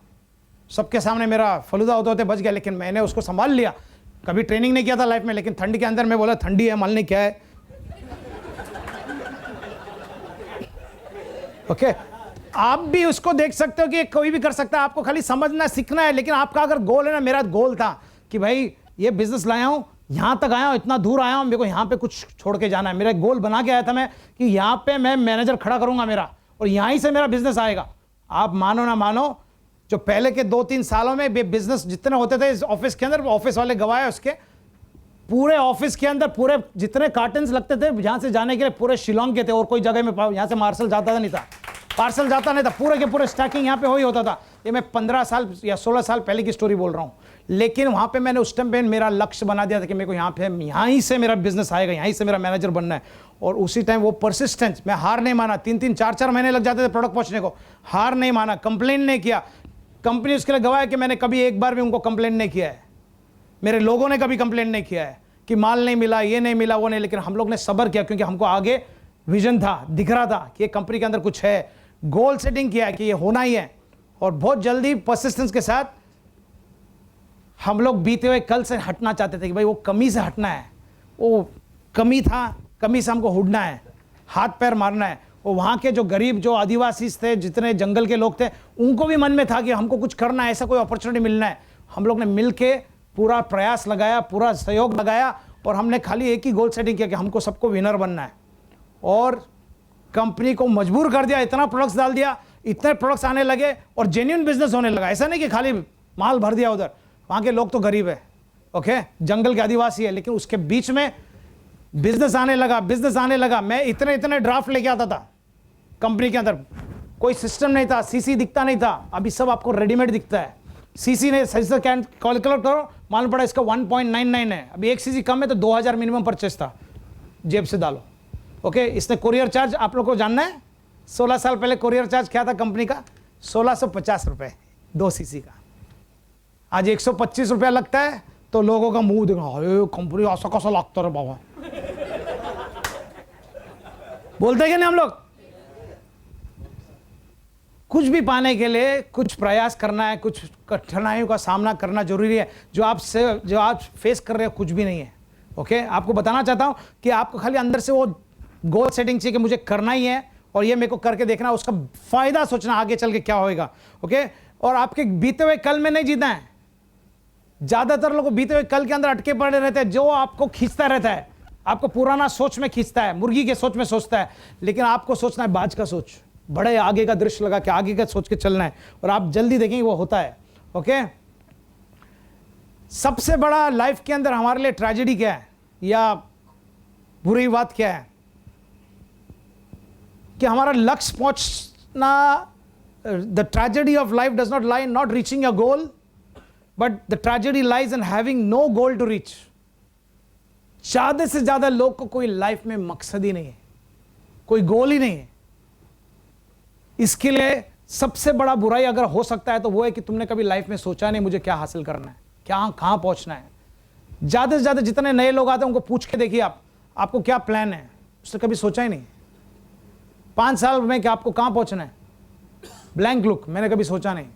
सबके सामने मेरा फलूदा होते होते बच गया। लेकिन मैंने उसको संभाल लिया। कभी ट्रेनिंग नहीं किया था लाइफ में, लेकिन ठंड के अंदर मैं बोला ठंडी है, मालूम नहीं क्या है। ओके आप भी उसको देख सकते हो कि कोई भी कर सकता है, आपको खाली समझना सीखना है। लेकिन आपका अगर गोल है ना, मेरा गोल था कि भाई ये बिजनेस लाया हूं, यहां तक आया हूं, इतना दूर आया हूं, मेरे को यहां पे कुछ छोड़ के जाना है। मेरा गोल बना के आया था मैं कि यहां पे मैं मैनेजर खड़ा करूंगा मेरा, और यहीं से मेरा बिजनेस आएगा। आप मानो ना मानो, जो पहले के 2-3 सालों में बिजनेस जितने होते थे इस ऑफिस के अंदर, ऑफिस वाले गवाए उसके, पूरे ऑफिस के अंदर पूरे जितने कार्टन्स लगते थे यहां से जाने के लिए पूरे शिलोंग के थे। और कोई जगह में यहां से पार्सल जाता नहीं था, पूरे के पूरे स्टैकिंग यहाँ पे हो ही होता था। ये मैं 15 साल या 16 साल पहले की स्टोरी बोल रहा हूँ। लेकिन वहाँ पे मैंने उस टाइम पे मेरा लक्ष्य बना दिया था कि मेरे को यहाँ से मेरा बिजनेस आएगा, यहीं से मेरा मैनेजर बनना है। और उसी टाइम वो परसिस्टेंस, मैं हार नहीं माना। 3-3, 4-4 महीने लग जाते थे प्रोडक्ट पहुँचने को, हार नहीं माना, कंप्लेन नहीं किया। कंपनी उसके लिए गवाह है कि मैंने कभी एक बार भी उनको कंप्लेन नहीं किया है, मेरे लोगों ने कभी कंप्लेन नहीं किया है कि माल नहीं मिला, ये नहीं मिला, वो नहीं। लेकिन हम लोग ने सब्र किया, क्योंकि हमको आगे विजन था, दिख रहा था कि ये कंपनी के अंदर कुछ है। गोल सेटिंग किया कि ये होना ही है। और बहुत जल्दी परसिस्टेंस के साथ हम लोग बीते हुए कल से हटना चाहते थे कि भाई वो कमी से हटना है। वो कमी था, कमी से हमको हुडना है, हाथ पैर मारना है। वो वहाँ के जो गरीब, जो आदिवासी थे, जितने जंगल के लोग थे, उनको भी मन में था कि हमको कुछ करना है, ऐसा कोई अपॉर्चुनिटी मिलना है। हम लोग ने मिल के पूरा प्रयास लगाया, पूरा सहयोग लगाया, और हमने खाली एक ही गोल सेटिंग किया कि हमको सबको विनर बनना है। और कंपनी को मजबूर कर दिया, इतना प्रोडक्ट्स डाल दिया, इतने प्रोडक्ट्स आने लगे और जेन्युइन बिजनेस होने लगा। ऐसा नहीं कि खाली माल भर दिया उधर। वहाँ के लोग तो गरीब है, ओके, जंगल के आदिवासी है, लेकिन उसके बीच में बिजनेस आने लगा। मैं इतने ड्राफ्ट लेके आता था कंपनी के अंदर, कोई सिस्टम नहीं था, सीसी दिखता नहीं था। अभी सब आपको रेडीमेड दिखता है। सीसी ने सही से कैलकुलेट करो, मालूम पड़ा इसका 1.99 है। अभी 1 सीसी कम है तो 2000 मिनिमम परचेस था, जेब से डालो। ओके इसने कोरियर चार्ज आप लोग को जानना है, 16 साल पहले कोरियर चार्ज क्या था कंपनी का? 1650 रुपए 2 सीसी का। आज 125 रुपया लगता है तो लोगों का मुंह देखना, अरे कंपनी ऐसा कैसा लगता है बाबा। बोलते हैं कि नहीं हम लोग? कुछ भी पाने के लिए कुछ प्रयास करना है, कुछ कठिनाइयों का सामना करना जरूरी है। जो आप फेस कर रहे हो कुछ भी नहीं है। ओके, आपको बताना चाहता हूं कि आपको खाली अंदर से वो गोल सेटिंग चाहिए कि मुझे करना ही है और ये मेरे को करके देखना, उसका फायदा सोचना आगे चल के क्या होएगा। ओके, और आपके बीते हुए कल में नहीं जीना है। ज्यादातर लोग बीते हुए कल के अंदर अटके पड़े रहते हैं, जो आपको खींचता रहता है, आपको पुराना सोच में खींचता है, मुर्गी के सोच में सोचता है। लेकिन आपको सोचना है बाज का सोच, बड़े आगे का दृश्य लगा के आगे का सोच के चलना है, और आप जल्दी देखेंगे वो होता है। ओके, सबसे बड़ा लाइफ के अंदर हमारे लिए ट्रेजेडी क्या है या बुरी बात क्या है? कि हमारा लक्ष्य पहुंचना, the tragedy of life does not lie not reaching a goal, but the tragedy lies in having no goal to reach. ज्यादा से ज्यादा लोग को कोई लाइफ में मकसद ही नहीं है, कोई गोल ही नहीं है। इसके लिए सबसे बड़ा बुराई अगर हो सकता है तो वो है कि तुमने कभी लाइफ में सोचा नहीं मुझे क्या हासिल करना है, क्या कहां पहुंचना है। ज्यादा से ज्यादा जितने नए लोग आते हैं उनको पूछ के देखिए आपको क्या प्लान है, उसने कभी सोचा ही नहीं। 5 साल में कि आपको कहां पहुंचना है, ब्लैंक लुक, मैंने कभी सोचा नहीं।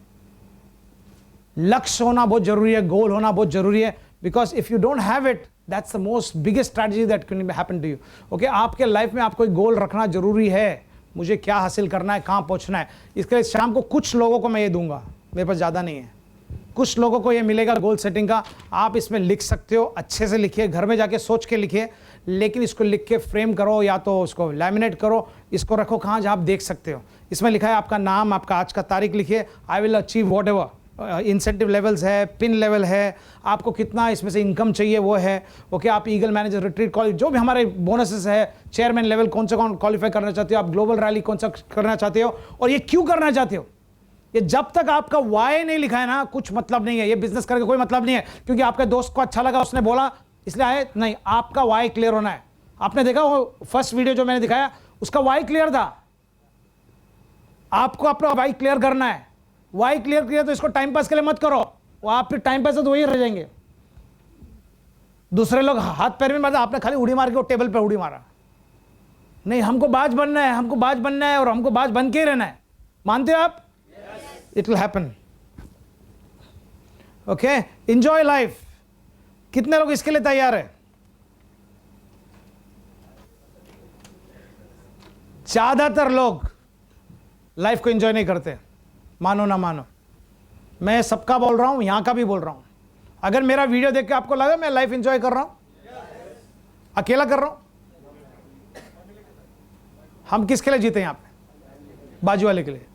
लक्ष्य होना बहुत जरूरी है, गोल होना बहुत जरूरी है, because if you don't have it that's the most biggest tragedy that can happen to you. Okay, आपके लाइफ में आपको एक गोल रखना जरूरी है, मुझे क्या हासिल करना है, कहां पहुंचना है। इसके लिए शाम को कुछ लोगों को मैं ये दूंगा, मेरे पास ज्यादा नहीं है, कुछ लोगों को ये मिलेगा गोल सेटिंग का। आप इसमें लिख सकते हो, अच्छे से लिखिए, घर में जाके सोच के लिखिए, लेकिन इसको लिख के फ्रेम करो या तो उसको लैमिनेट करो, इसको रखो कहाँ जहाँ आप देख सकते हो। इसमें लिखा है आपका नाम, आपका आज का तारीख लिखिए, I will achieve what ever, incentive levels है, पिन लेवल है, आपको कितना इसमें से इनकम चाहिए वो है। ओके, आप ईगल मैनेजर रिट्रीट कॉलेज जो भी हमारे बोनसेस है, चेयरमैन लेवल कौन क्वालिफाई करना चाहते हो, आप ग्लोबल रैली कौन सा करना चाहते हो और ये क्यों करना चाहते हो। ये जब तक आपका वाई नहीं लिखा है ना, कुछ मतलब नहीं है। ये बिजनेस करके कोई मतलब नहीं है क्योंकि आपके दोस्त को अच्छा लगा उसने बोला इसलिए आए, नहीं, आपका वाई क्लियर होना है। आपने देखा वो फर्स्ट वीडियो जो मैंने दिखाया उसका वाई क्लियर था, आपको अपना वाई क्लियर करना है। वाई क्लियर किया तो इसको टाइम पास के लिए मत करो, वो आप फिर टाइम पास तो वही रह जाएंगे। दूसरे लोग हाथ पैर में मारते, आपने खाली उड़ी मार के टेबल पे उड़ी मारा। नहीं, हमको बाज बनना है, हमको बाज बनना है और हमको बाज बन के ही रहना है। मानते हो आप? It will happen. Okay, enjoy life. कितने लोग इसके लिए तैयार है? ज्यादातर लोग लाइफ को एंजॉय नहीं करते, मानो ना मानो। मैं सबका बोल रहा हूं, यहां का भी बोल रहा हूं। अगर मेरा वीडियो देख के आपको लगा मैं लाइफ एंजॉय कर रहा हूं, अकेला कर रहा हूं, हम किसके लिए जीते यहां पे? बाजू वाले के लिए।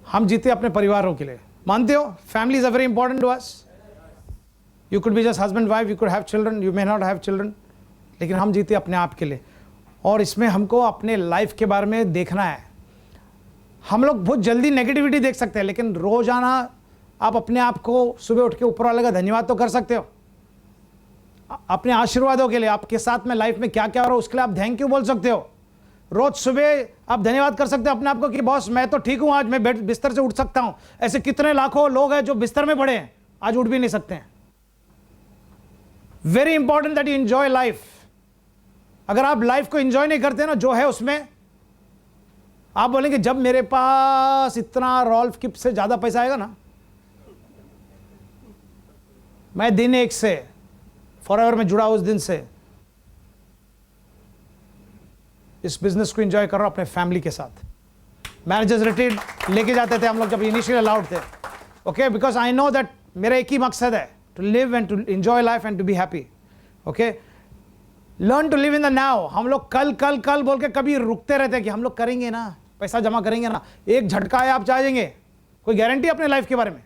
हम जीते अपने परिवारों के लिए। मानते हो? Family is a very important to us. You could be just husband wife, you could have children, you may not have children, लेकिन हम जीते अपने आप के लिए। और इसमें हमको अपने लाइफ के बारे में देखना है। हम लोग बहुत जल्दी नेगेटिविटी देख सकते हैं, लेकिन रोजाना आप अपने आप को सुबह उठ के ऊपर वाले का धन्यवाद तो कर सकते हो। अपने आशीर्वादों के लिए, आपके साथ में लाइफ में क्या क्या हो रहा है उसके लिए आप थैंक यू बोल सकते हो। रोज सुबह आप धन्यवाद कर सकते हो अपने आप को कि बॉस मैं तो ठीक हूं, आज मैं बिस्तर से उठ सकता हूं। ऐसे कितने लाखों लोग हैं जो बिस्तर में पड़े हैं, आज उठ भी नहीं सकते हैं। Very important that you enjoy life. अगर आप लाइफ को एंजॉय नहीं करते ना जो है उसमें, आप बोलेंगे जब मेरे पास इतना रॉल्फ किप से ज्यादा पैसा आएगा ना, मैं दिन एक से फॉरएवर में जुड़ा उस दिन से इस बिजनेस को एंजॉय कर रहा हूं अपने फैमिली के साथ। मैनेजर्स रिट्रीट लेके जाते थे हम लोग जब इनिशियल अलाउड थे। Okay, because I know that मेरा एक ही मकसद है, to live and to enjoy life and to be happy. Okay, learn to live in the now. हम लोग कल कल कल बोल के कभी रुकते रहते हैं कि हम लोग करेंगे ना, पैसा जमा करेंगे ना, एक झटका है आप जाएंगे। कोई गारंटी अपने लाइफ के बारे में?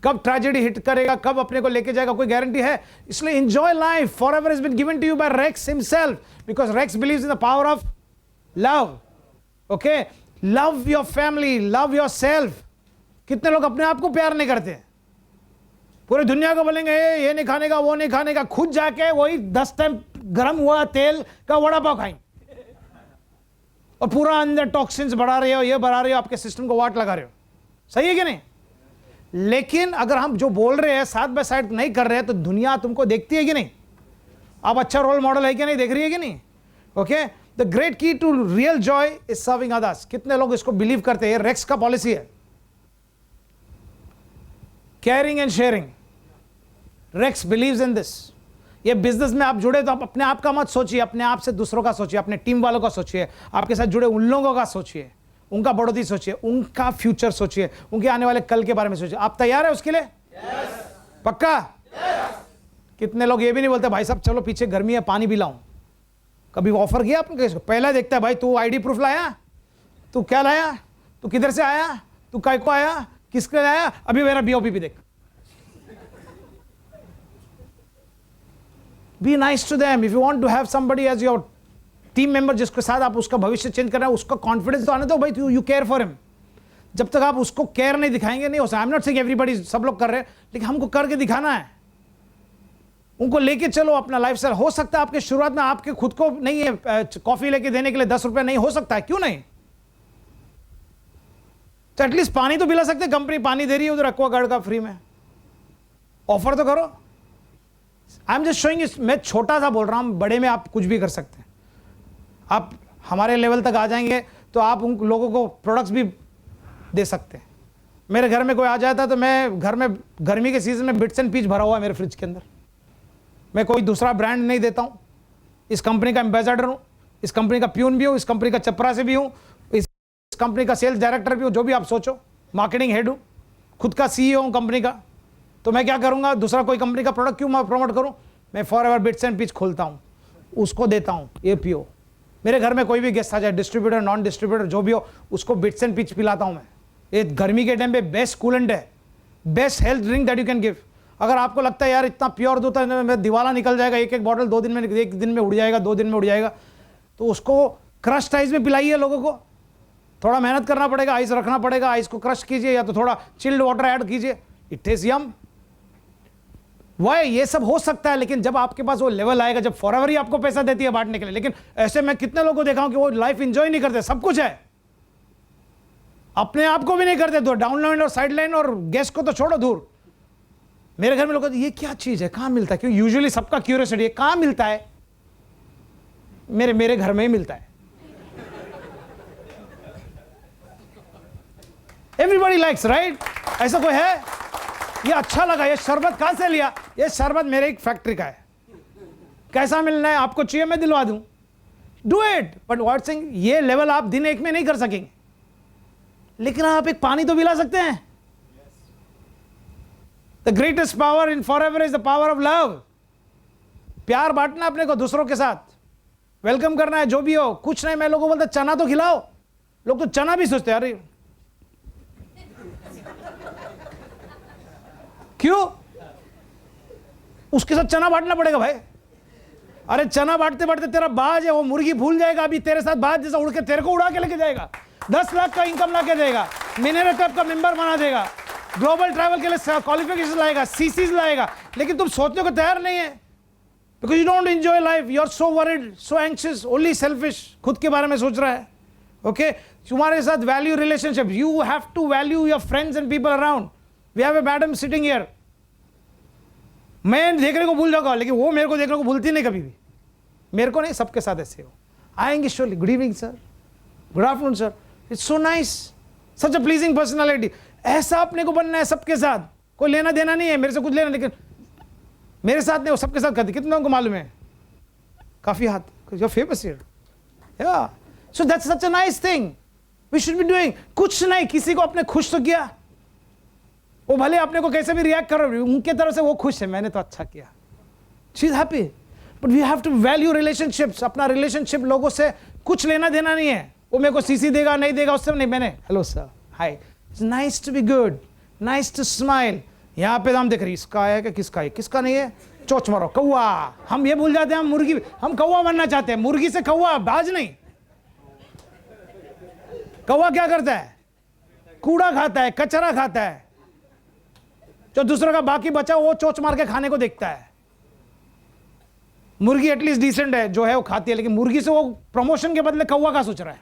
कब ट्रेजेडी हिट करेगा, कब अपने को लेके जाएगा, कोई गारंटी है? इसलिए enjoy life. Forever has been given to you by Rex himself, because Rex believes in the power of love. Okay, love your family, love your self. कितने लोग अपने आप को प्यार नहीं करते? पूरी दुनिया को बोलेंगे ये नहीं खाने का, वो नहीं खाने का, खुद जाके वही 10 टाइम गर्म हुआ तेल का वड़ा पाव खाएंगे। और पूरा अंदर टॉक्सिन्स बढ़ा रहे हो, ये बढ़ा रहे हो, आपके सिस्टम को वाट लगा रहे हो। सही है कि नहीं? लेकिन अगर हम जो बोल रहे हैं साइड बाय साइड नहीं कर रहे हैं तो दुनिया तुमको देखती है कि नहीं? आप अच्छा रोल मॉडल है कि नहीं, देख रही है कि नहीं? Okay, the great key to real joy is serving others. कितने लोग इसको बिलीव करते हैं? रेक्स का पॉलिसी है, caring and sharing. Rex believes in this. ये बिजनेस में आप जुड़े तो आप अपने आप का मत सोचिए, अपने आप से दूसरों का सोचिए, अपने टीम वालों का सोचिए, आपके साथ जुड़े उन लोगों का सोचिए, उनका बढ़ोतरी सोचिए, उनका फ्यूचर सोचिए, उनके आने वाले कल के बारे में सोचिए। आप तैयार है उसके लिए? पक्का? कितने लोग ये भी नहीं बोलते भाई साहब चलो पीछे गर्मी है पानी भी लाऊं? कभी ऑफर किया आपने? पहला देखता है भाई तू आईडी प्रूफ लाया, तू क्या लाया, तू किधर से आया, तू काय को आया, किसके लाया, अभी मेरा बीओपी भी देख। Be nice to them. If you want to have somebody as your team member जिसके साथ आप उसका भविष्य चेंज कर रहे हैं, उसका कॉन्फिडेंस तो आने दो भाई, यू केयर फॉर हिम। जब तक आप उसको केयर नहीं दिखाएंगे नहीं हो सकता। आई एम नॉट सेइंग एवरीबॉडी, सब लोग कर रहे हैं, लेकिन हमको करके दिखाना है। उनको लेके चलो अपना लाइफस्टाइल। हो सकता है आपके शुरुआत में आपके खुद को नहीं है कॉफी लेके देने के लिए 10 रुपए नहीं हो सकता है, क्यों नहीं? तो एटलीस्ट पानी तो पिला सकते। कंपनी पानी दे रही है उधर एक्वागार्ड का फ्री में, ऑफर तो करो। आई एम जस्ट शोइंग, मैं छोटा सा बोल रहा हूं, बड़े में आप कुछ भी कर सकते हैं। आप हमारे लेवल तक आ जाएंगे तो आप उन लोगों को प्रोडक्ट्स भी दे सकते हैं। मेरे घर में कोई आ जाता तो मैं घर में गर्मी के सीजन में बिट्स एंड पीच भरा हुआ है मेरे फ्रिज के अंदर। मैं कोई दूसरा ब्रांड नहीं देता हूं, इस कंपनी का एम्बेसडर हूं, इस कंपनी का प्यून भी हूं, इस कंपनी का चपरा से भी हूं, इस कंपनी का सेल्स डायरेक्टर भी हूं, जो भी आप सोचो, मार्केटिंग हेड हूं, खुद का सीईओ हूं कंपनी का। तो मैं क्या करूंगा, दूसरा कोई कंपनी का प्रोडक्ट क्यों प्रमोट करूं? मैं फॉरएवर बिट्स एंड पिच खोलता हूं, उसको देता हूं, ये पियो। मेरे घर में कोई भी गेस्ट आ जाए, डिस्ट्रीब्यूटर नॉन डिस्ट्रीब्यूटर जो भी हो, उसको बिट्स एंड पिच पिलाता हूं मैं। ये गर्मी के टाइम पे बेस्ट कूलेंट है, best health drink that you can give. अगर आपको लगता है यार इतना प्योर दूध है मैं दिवाला निकल जाएगा, एक एक बॉटल 2 दिन में, एक दिन में उड़ जाएगा, 2 दिन में उड़ जाएगा, तो उसको क्रश आइस में पिलाइए लोगों को। थोड़ा मेहनत करना पड़ेगा, आइस रखना पड़ेगा, आइस को क्रश कीजिए या तो थोड़ा चिल्ड वाटर ऐड कीजिए, इट टेस्ट यम। वाई ये सब हो सकता है, लेकिन जब आपके पास वो लेवल आएगा जब फॉरएवर ही आपको पैसा देती है बांटने के लिए। लेकिन ऐसे मैं कितने लोगों को देखा हूं कि वो लाइफ एंजॉय नहीं करते, सब कुछ है, अपने आप को भी नहीं करते, तो डाउनलाइन और साइड लाइन और गेस्ट को तो छोड़ो दूर। मेरे घर में लोग कहते ये क्या चीज है, कहां मिलता है? क्यों यूजुअली सबका क्यूरियोसिटी है कहां मिलता है। मेरे घर में ही मिलता है। Everybody likes, right? ऐसा कोई है? ये अच्छा लगा, ये शरबत कहां से लिया? ये शरबत मेरे एक फैक्ट्री का है। कैसा मिलना है आपको चाहिए मैं दिलवा दूं, डू इट। बट व्हाट सिंग, ये लेवल आप दिन एक में नहीं कर सकेंगे, लेकिन आप एक पानी तो पिला सकते हैं। The greatest power in forever is the power of love. प्यार बांटना अपने को दूसरों के साथ, वेलकम करना है जो भी हो। कुछ नहीं, मैं लोगों को बोलता चना तो खिलाओ, लोग तो चना भी सोचते हैं अरे क्यों, उसके साथ चना बांटना पड़ेगा भाई। अरे चना बांटते बांटते तेरा बाज है वो मुर्गी भूल जाएगा, अभी तेरे साथ बाज जैसा उड़ के तेरे को उड़ा के लेके जाएगा, 10 लाख का इनकम ला के देगा, मिनेरल क्लब का मेंबर बना देगा, ग्लोबल ट्रैवल के लिए क्वालिफिकेशन लाएगा, सीसीज लाएगा, लेकिन तुम सोचने को तैयार नहीं है। Because you don't enjoy life, you are so worried, so anxious, only selfish, खुद के बारे में सोच रहा है। ओके, तुम्हारे साथ value relationship, you have to value your friends and people around. We have a madam sitting here, मैं देखने को भूल जाऊंगा, लेकिन वो मेरे को देखने को भूलती नहीं कभी भी। मेरे को नहीं, सबके साथ ऐसे हो आएंगे। Surely, good evening sir, good afternoon sir, it's so nice, such a pleasing personality. ऐसा अपने को बनना है सबके साथ, कोई लेना देना नहीं है मेरे से कुछ लेना, लेकिन मेरे साथ नहीं, वो सबके साथ करते। कितने को मालूम है? काफी हाथ, योर फेमस हियर, या so that's such a nice thing we should be doing. कुछ नहीं, किसी को अपने खुश तो किया, वो भले अपने को कैसे भी रिएक्ट कर रहे, उनके तरफ से वो खुश है, मैंने तो अच्छा किया, she is happy. But we have to value relationships. अपना रिलेशनशिप लोगों से कुछ लेना देना नहीं है, वो मेरे को सीसी देगा नहीं देगा उससे नहीं, मैंने hello sir hi, it's nice to be good, nice to smile. यहाँ पे हम देख रहे इसका है कि किसका है, किसका नहीं है, चोच मारो कौवा। हम ये भूल जाते हैं हम मुर्गी, हम कौवा बनना चाहते हैं, मुर्गी से कौवा, बाज नहीं। कौवा क्या करता है? कूड़ा खाता है, कचरा खाता है, जो दूसरों का बाकी बचा वो चोच मार के खाने को देखता है। मुर्गी एटलीस्ट डिसेंट है, जो है वो खाती है, लेकिन मुर्गी से वो प्रमोशन के बदले कौवा का सोच रहा है।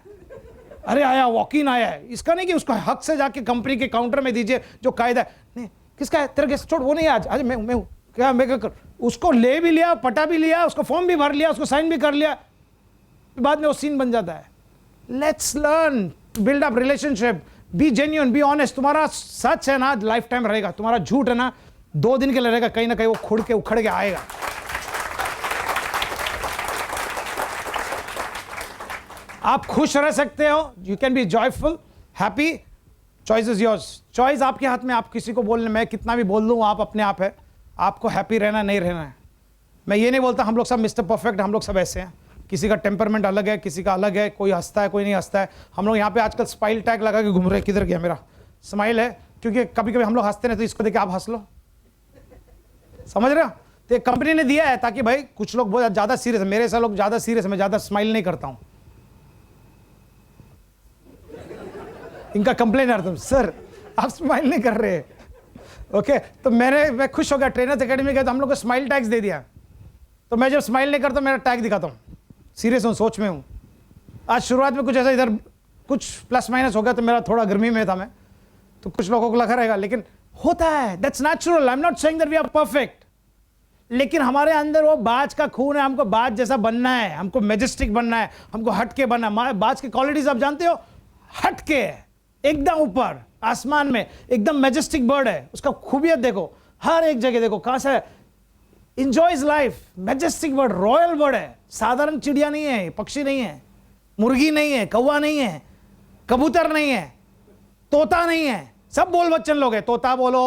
अरे आया वॉक इन आया है, इसका नहीं कि उसको हक से जाके कंपनी के काउंटर में दीजिए जो कायदा है। नहीं, किसका है? तेरा गेस्ट छोड़, वो नहीं आज, आज मैं हूँ क्या, मैं क्या कर, उसको ले भी लिया, पटा भी लिया, उसको फॉर्म भी भर लिया, उसको साइन भी कर लिया, बाद में वो सीन बन जाता है। Let's learn build up relationship, B genuine, be honest. तुम्हारा सच है ना लाइफ टाइम रहेगा, तुम्हारा झूठ है ना 2 दिन के लिए रहेगा, कहीं ना कहीं वो खुड़ के उखड़ के आएगा। आप खुश रह सकते हो, you can be joyful, happy, choice is yours. Choice आपके हाथ में। आप किसी को बोलने, मैं कितना भी बोल दूं, आप अपने आप है, आपको हैप्पी रहना नहीं रहना है। मैं ये नहीं बोलता हम लोग सब मिस्टर परफेक्ट, हम लोग सब ऐसे हैं, किसी का टेम्परमेंट अलग है, किसी का अलग है, कोई हंसता है कोई नहीं हंसता है। हम लोग यहाँ पे आजकल स्माइल टैग लगा के घूम रहे हैं, किधर गया मेरा स्माइल है, क्योंकि कभी कभी हम लोग हंसते नहीं, तो इसको देख के आप हंस लो, समझ रहे हो? तो कंपनी ने दिया है ताकि भाई कुछ लोग बहुत ज़्यादा सीरियस है, मेरे से लोग ज़्यादा सीरियस है, मैं ज़्यादा स्माइल नहीं करता हूँ। इनका कंप्लेन आ रहा था, सर आप स्माइल नहीं कर रहे। ओके तो मैं खुश हो गया, ट्रेनर्स एकेडमी गया तो हम लोग को स्माइल टैग्स दे दिया। तो मैं जब स्माइल नहीं करता मेरा टैग दिखाता हूँ, सीरियस हूँ, सोच में हूँ। आज शुरुआत में कुछ ऐसा इधर कुछ प्लस माइनस हो गया, तो मेरा थोड़ा गर्मी में था मैं, तो कुछ लोगों को लगा रहेगा, लेकिन होता है, that's natural. I am not saying that we are perfect, लेकिन हमारे अंदर वो बाज का खून है, हमको बाज जैसा बनना है, हमको मैजेस्टिक बनना है, हमको हटके बनना है। बाज की क्वालिटीज आप जानते हो, हटके है, एकदम ऊपर आसमान में, एकदम मैजेस्टिक बर्ड है। उसका खूबियत देखो, हर एक जगह देखो, कहां से enjoys life, majestic bird, royal bird है, साधारण चिड़िया नहीं है, पक्षी नहीं है, मुर्गी नहीं है, कौवा नहीं है, कबूतर नहीं है, तोता नहीं है, सब बोल बच्चन लोग है। तोता बोलो,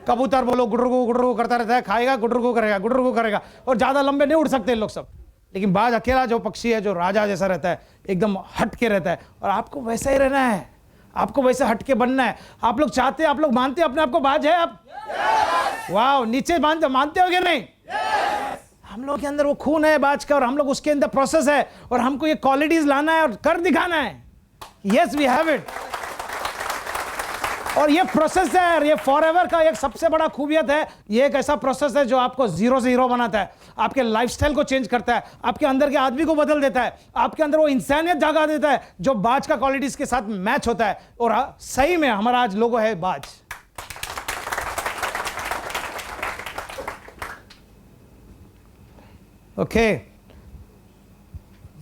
कबूतर बोलो, गुडरगु करता रहता है, खाएगा गुडरगु करेगा, और ज्यादा लंबे नहीं उड़ सकते इन लोग सब। लेकिन बाज अकेला जो पक्षी है, जो राजा जैसा रहता है, एकदम हट के रहता है। और आपको वैसा ही रहना है, आपको वैसे हटके बनना है। आप लोग चाहते हैं, आप लोग मानते हैं अपने आप को बाज है आप? वाह, नीचे मानते हो क्या नहीं? हम लोग के अंदर वो खून है बाज का, और हम लोग उसके अंदर प्रोसेस है, और हमको ये क्वालिटीज लाना है और कर दिखाना है। Yes we have it. और ये प्रोसेस है, और ये फॉरएवर का एक सबसे बड़ा खूबियत है। ये एक ऐसा प्रोसेस है जो आपको जीरो से हीरो बनाता है, आपके लाइफस्टाइल को चेंज करता है, आपके अंदर के आदमी को बदल देता है, आपके अंदर वो इंसानियत जगा देता है जो बाज का क्वालिटीज के साथ मैच होता है। और सही में हमारा आज लोगो है बाज। ओके,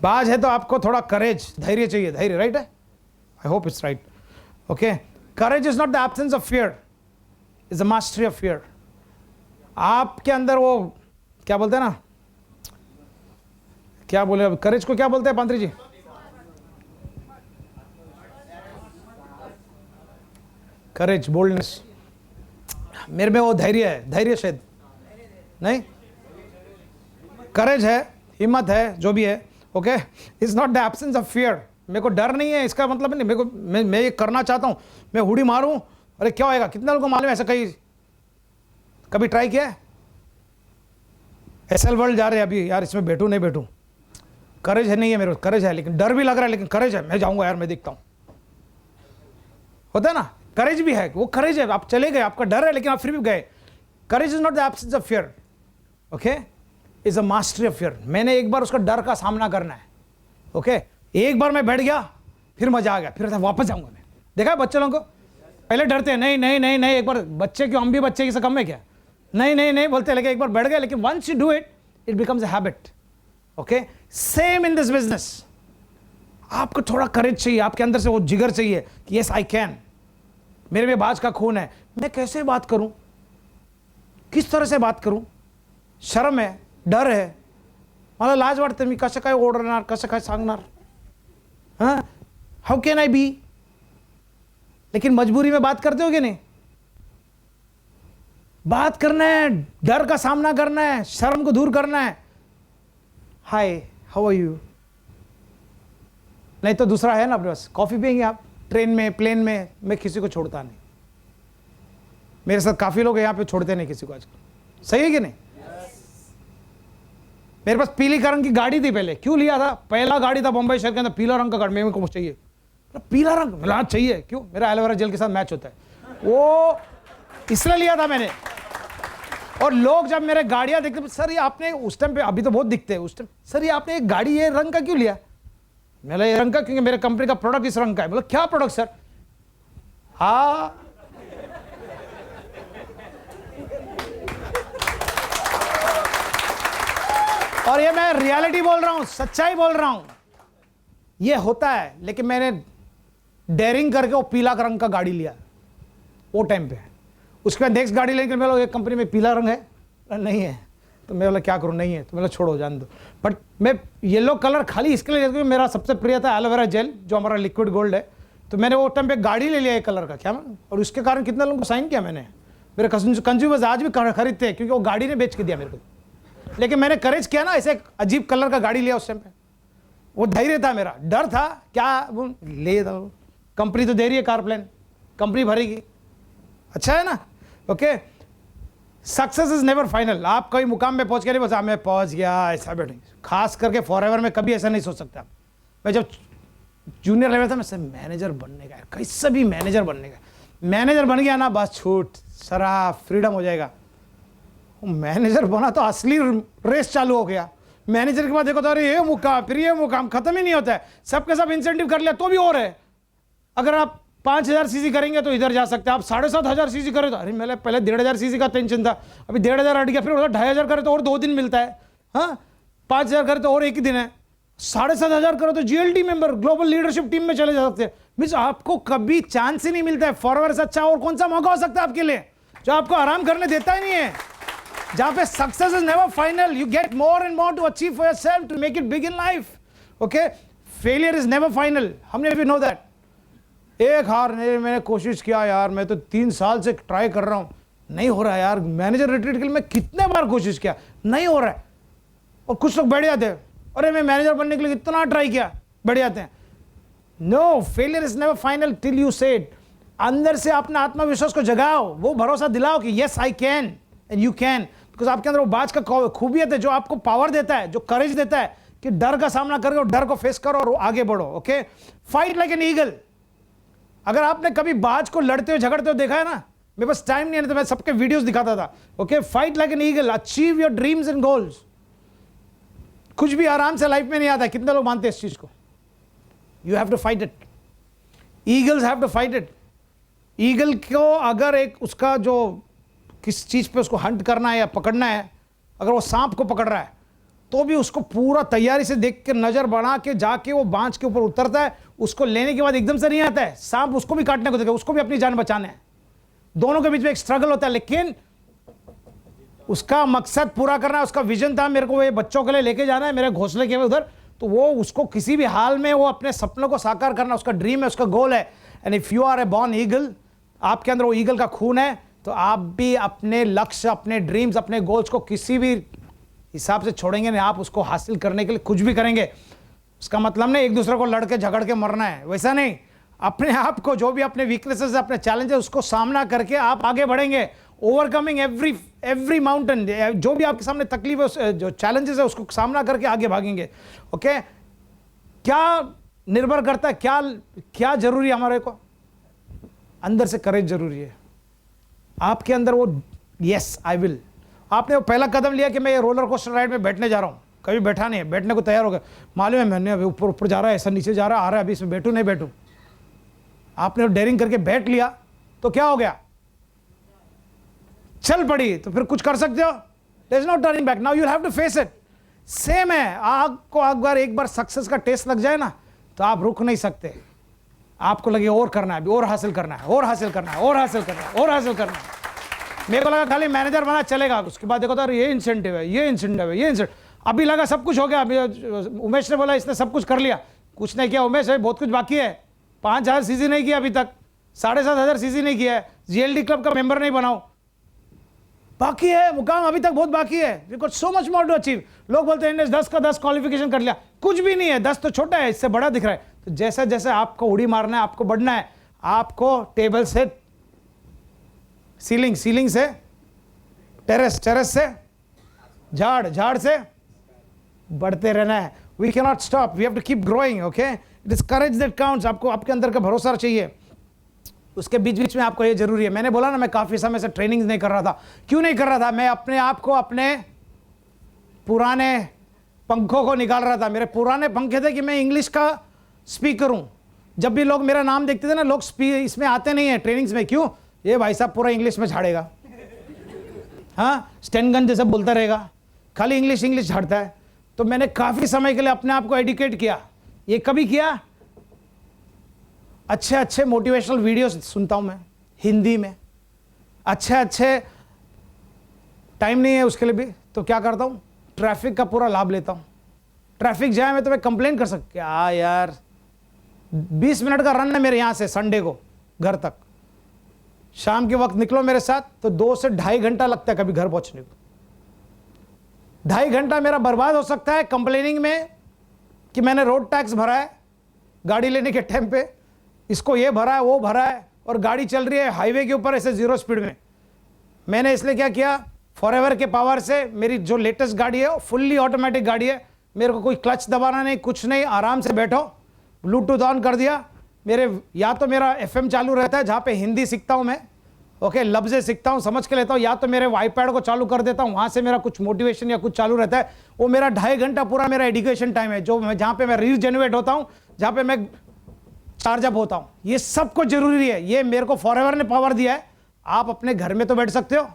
बाज है तो आपको थोड़ा करेज, धैर्य चाहिए, धैर्य, राइट है? I hope it's right. Okay, courage is not the absence of fear, is the mastery of fear. आपके अंदर वो क्या बोलते हैं ना, क्या बोले करेज को, क्या बोलते हैं पांत्री जी? करेज, बोल्डनेस। मेरे में वो धैर्य है, धैर्य शायद नहीं, करेज है, हिम्मत है, जो भी है। Okay, is not the absence of fear. मेरे को डर नहीं है, इसका मतलब नहीं, मेरे को मैं ये करना चाहता हूं, मैं हुडी मारूं, अरे क्या होएगा? कितना लोगों को मालूम है ऐसा? कभी ट्राई किया है? एसएल वर्ल्ड जा रहे हैं अभी, यार इसमें बैठूं नहीं बैठूं, करेज है नहीं है मेरे को, करेज है, लेकिन डर भी लग रहा है, लेकिन करेज है, मैं जाऊंगा यार, मैं देखता हूं। होता है ना, करेज भी है, वो करेज है, आप चले गए, आपका डर है लेकिन आप फिर भी गए। Courage is not the absence of fear, okay, is a mastery of fear. मैंने एक बार उसका डर का सामना करना है। ओके, एक बार मैं बैठ गया, फिर मजा आ गया, फिर वापस जाऊंगा मैं। देखा है बच्चे लोगों को, पहले डरते हैं, नहीं नहीं नहीं नहीं, एक बार बच्चे क्यों, हम भी बच्चे की से कम है क्या, नहीं नहीं नहीं बोलते, लेकिन एक बार बैठ गए, लेकिन once you do it, it becomes a habit. Okay, same in this business, आपको थोड़ा करेज चाहिए, आपके अंदर से वो जिगर चाहिए कि यस आई कैन, मेरे में बाज का खून है, मैं कैसे बात करूं, किस तरह से बात करूं, शर्म है, डर है, मला लाज वाटते, मी कसं काय ओरडणार, कसं काय सांगणार, हाउ कैन आई बी। लेकिन मजबूरी में बात करते हो कि नहीं? बात करना है, डर का सामना करना है, शर्म को दूर करना है। हाय, हाउ आर यू? नहीं तो दूसरा है ना अपने पास, कॉफी पियेंगे आप, ट्रेन में, प्लेन में, मैं किसी को छोड़ता नहीं। मेरे साथ काफी लोग यहाँ पे छोड़ते नहीं किसी को आजकल, सही है कि नहीं? मेरे पास पीली रंग की गाड़ी थी पहले, क्यों लिया था? पहला गाड़ी था बंबई शहर के अंदर, पीला रंग का गाड़ी, मेरे को चाहिए पीला रंग, मिला चाहिए, क्यों? मेरा एलोवेरा जेल के साथ मैच होता है, वो इसलिए लिया था मैंने। और लोग जब मेरे गाड़ियां देखते, सर ये आपने उस टाइम पे, अभी तो बहुत दिखते हैं, उस टाइम, सर ये आपने एक गाड़ी ये रंग का क्यों लिया? बोला ये रंग का, क्योंकि मेरे कंपनी का प्रोडक्ट इस रंग का है। बोला क्या प्रोडक्ट सर? हाँ, और ये मैं रियलिटी बोल रहा हूं, सच्चाई बोल रहा हूं, ये होता है। लेकिन मैंने डेयरिंग करके वो पीला रंग का गाड़ी लिया वो टाइम पे। उसके बाद नेक्स्ट गाड़ी लेकर मैं, ये कंपनी में पीला रंग है? नहीं है। तो मैं बोला क्या करूं, नहीं है। तो मैं छोड़ो, जान दो। बट मैं येलो कलर खाली इसके लिए, क्योंकि मेरा सबसे प्रिय था एलोवेरा जेल, जो हमारा लिक्विड गोल्ड है। तो मैंने वो टाइम पे गाड़ी ले लिया एक कलर का, क्या मैं, और उसके कारण कितने लोगों को साइन किया मैंने। मेरे कंज्यूमर्स आज भी खरीदते हैं, क्योंकि वो गाड़ी ने बेच के दिया मेरे को। लेकिन मैंने करेज किया ना, ऐसे अजीब कलर का गाड़ी लिया उस टाइम पे। वो धैर्य था, मेरा डर था क्या, वो ले दो, कंपनी तो दे रही है कार प्लान, कंपनी भरेगी, अच्छा है ना। Okay, success is never final. आप कहीं मुकाम में पहुंच के नहीं बस मैं पहुंच गया ऐसा बैठे, खास करके फॉरएवर में कभी ऐसा नहीं सोच सकता। मैं जब जूनियर लेवल था, मैं मैनेजर बनने का, कैसे भी मैनेजर बनने का, मैनेजर बन गया ना बस छूट, सारा फ्रीडम हो जाएगा। मैनेजर बना तो असली रेस चालू हो गया। मैनेजर के बाद देखो तो अरे ये मुकाम, फिर ये मुकाम, खत्म ही नहीं होता है। सबके सब इंसेंटिव कर लिया तो भी और है। अगर आप 5000 सीसी करेंगे तो इधर जा सकते हैं, आप 7500 सीसी करें तो अरे मेरे पहले 1500 सीसी का टेंशन था, अभी 1500 हट गया, फिर 2500 करे तो और 2 दिन मिलता है, हाँ 5000 करे तो और 1 ही दिन है, 7500 करो तो GLT member, global leadership team में चले जा सकते हैं। मीन्स आपको कभी चांस ही नहीं मिलता है। फॉरवर्ड से अच्छा और कौन सा मौका हो सकता है आपके लिए, जो आपको आराम करने देता ही नहीं है, जहां पे success is never final. You get more and more to achieve for yourself, to make it big in life. Okay, failure is never final, हमने भी नो दैट। एक हार नहीं, मैंने कोशिश किया यार, मैं तो 3 साल से ट्राई कर रहा हूं, नहीं हो रहा है यार। मैनेजर रिट्रीट के लिए मैं कितने बार कोशिश किया, नहीं हो रहा है। और कुछ लोग बैठ जाते हैं, अरे मैं मैनेजर बनने के लिए इतना ट्राई किया, बैठ जाते हैं। No, failure is never final till you say it. अंदर से अपना आत्मविश्वास को जगाओ, वो भरोसा दिलाओ कि yes I can and you can. Because आपके अंदर वो बाज का खूबियत है जो आपको पावर देता है, जो करेज देता है कि डर का सामना करके डर को फेस करो और आगे बढ़ो। Okay, fight like an eagle. अगर आपने कभी बाज को लड़ते हुए झगड़ते हुए देखा है ना, मेरे पास टाइम नहीं है तो मैं सबके वीडियोस दिखाता था। Okay, fight like an eagle, achieve your dreams and goals. कुछ भी आराम से लाइफ में नहीं आता, कितने लोग मानते हैं इस चीज को? You have to fight it. Eagles have to fight it. Eagle को अगर एक उसका जो किस चीज पे उसको हंट करना है या पकड़ना है, अगर वो सांप को पकड़ रहा है तो भी उसको पूरा तैयारी से देख के नजर बना के जाके वो बांझ के ऊपर उतरता है। उसको लेने के बाद एकदम से नहीं आता है, सांप उसको भी काटने को देगा, उसको भी अपनी जान बचाना है। दोनों के बीच में एक स्ट्रगल होता है, लेकिन उसका मकसद पूरा करना है। उसका विजन था, मेरे को ये बच्चों के लिए लेके जाना है, मेरे घोंसले के उधर, तो वो उसको किसी भी हाल में वो अपने सपनों को साकार करना उसका ड्रीम है, उसका गोल है। And if you are a born eagle, आपके अंदर वो ईगल का खून है, तो आप भी अपने लक्ष्य, अपने ड्रीम्स, अपने गोल्स को किसी भी हिसाब से छोड़ेंगे नहीं। आप उसको हासिल करने के लिए कुछ भी करेंगे। उसका मतलब नहीं एक दूसरे को लड़के झगड़ के मरना है, वैसा नहीं। अपने आप को, जो भी अपने वीकनेसेस, अपने चैलेंजेस, उसको सामना करके आप आगे बढ़ेंगे। ओवरकमिंग एवरी माउंटेन, जो भी आपके सामने तकलीफ है, जो चैलेंजेस है, उसको सामना करके आगे भागेंगे। ओके, क्या निर्भर करता है, क्या जरूरी है हमारे को? अंदर से करेज जरूरी है। आपके अंदर वो यस आई विल, आपने वो पहला कदम लिया कि मैं ये रोलर कोस्टर राइड में बैठने जा रहा हूं, कभी बैठा नहीं है, बैठने को तैयार हो गया, मालूम है मैंने अभी ऊपर ऊपर जा रहा है, ऐसा नीचे जा रहा है, आ रहा है, अभी इसमें बैठूं नहीं बैठूं। आपने डेयरिंग करके बैठ लिया तो क्या हो गया, चल पड़ी, तो फिर कुछ कर सकते हो। There is no turning back, now you have to face it. Same है, आग को अगर एक बार सक्सेस का टेस्ट लग जाए ना, तो आप रुक नहीं सकते। आपको लगे और करना है, और हासिल करना है, और हासिल करना है, और हासिल करना है, और हासिल करना है। मेरे को लगा खाली मैनेजर बना चलेगा, उसके बाद देखो तो ये इंसेंटिव है, ये इंसेंटिव है, ये इंसेंटिव। अभी लगा सब कुछ हो गया। अभी उमेश ने बोला इसने सब कुछ कर लिया, कुछ नहीं किया उमेश, बहुत कुछ बाकी है। 5000 सीसी नहीं किया अभी तक, 7500 सीसी नहीं किया है, जीएलडी क्लब का मेंबर नहीं बनाओ, बाकी है मुकाम, अभी तक बहुत बाकी है। Because so much more to achieve. लोग बोलते हैं 10 का 10 क्वालिफिकेशन कर लिया, कुछ भी नहीं है, 10 तो छोटा है, इससे बड़ा दिख रहा है। तो जैसे जैसे आपको उड़ी मारना है, आपको बढ़ना है, आपको टेबल से सीलिंग, सीलिंग से टेरेस, टेरेस से झाड़, झाड़ से बढ़ते रहना है। We can not stop, we have to keep growing. Okay, it is courage that counts. आपको आपके अंदर का भरोसा चाहिए। उसके बीच बीच में आपको ये जरूरी है। मैंने बोला ना, मैं काफी समय से ट्रेनिंग नहीं कर रहा था। क्यों नहीं कर रहा था? मैं अपने आप को अपने पुराने पंखों को निकाल रहा था। मेरे पुराने पंखे थे कि मैं इंग्लिश का स्पीकर हूँ। जब भी लोग मेरा नाम देखते थे ना, लोग इसमें आते नहीं है ट्रेनिंग्स में, क्यों? ये भाई साहब पूरा इंग्लिश में झाड़ेगा, हाँ, स्टेनगन जैसा बोलता रहेगा, खाली इंग्लिश इंग्लिश झाड़ता है। तो मैंने काफ़ी समय के लिए अपने आप को एडुकेट किया। ये कभी किया, अच्छे अच्छे मोटिवेशनल वीडियोस सुनता हूँ मैं हिंदी में, अच्छे टाइम नहीं है उसके लिए भी, तो क्या करता हूँ, ट्रैफिक का पूरा लाभ लेता हूँ। ट्रैफिक जाए में तो मैं कंप्लेन कर सकता, क्या यार 20 मिनट का रन है मेरे यहाँ से संडे को घर तक, शाम के वक्त निकलो मेरे साथ तो 2 से ढाई घंटा लगता है कभी घर पहुँचने को। 2.5 घंटा मेरा बर्बाद हो सकता है कंप्लेनिंग में कि मैंने रोड टैक्स भरा है गाड़ी लेने के टाइम पे, इसको ये भरा है वो भरा है, और गाड़ी चल रही है हाईवे के ऊपर ऐसे 0 स्पीड में। मैंने इसलिए क्या किया, फॉरएवर के पावर से मेरी जो लेटेस्ट गाड़ी है फुल्ली ऑटोमेटिक गाड़ी है, मेरे को कोई क्लच दबाना नहीं, कुछ नहीं, आराम से बैठो, ब्लूटूथ ऑन कर दिया, मेरे या तो मेरा FM चालू रहता है जहाँ पे हिंदी सीखता हूँ मैं, ओके, लफ्ज़ें सीखता हूँ, समझ के लेता हूँ, या तो मेरे आईपैड को चालू कर देता हूँ, वहाँ से मेरा कुछ मोटिवेशन या कुछ चालू रहता है। वो मेरा 2.5 घंटा पूरा मेरा एजुकेशन टाइम है, जो मैं जहाँ पे मैं रीजनरेट होता हूँ, जहाँ पे मैं चार्ज अप होता हूँ। ये सब कुछ जरूरी है, ये मेरे को फॉरएवर ने पावर दिया है। आप अपने घर में तो बैठ सकते हो,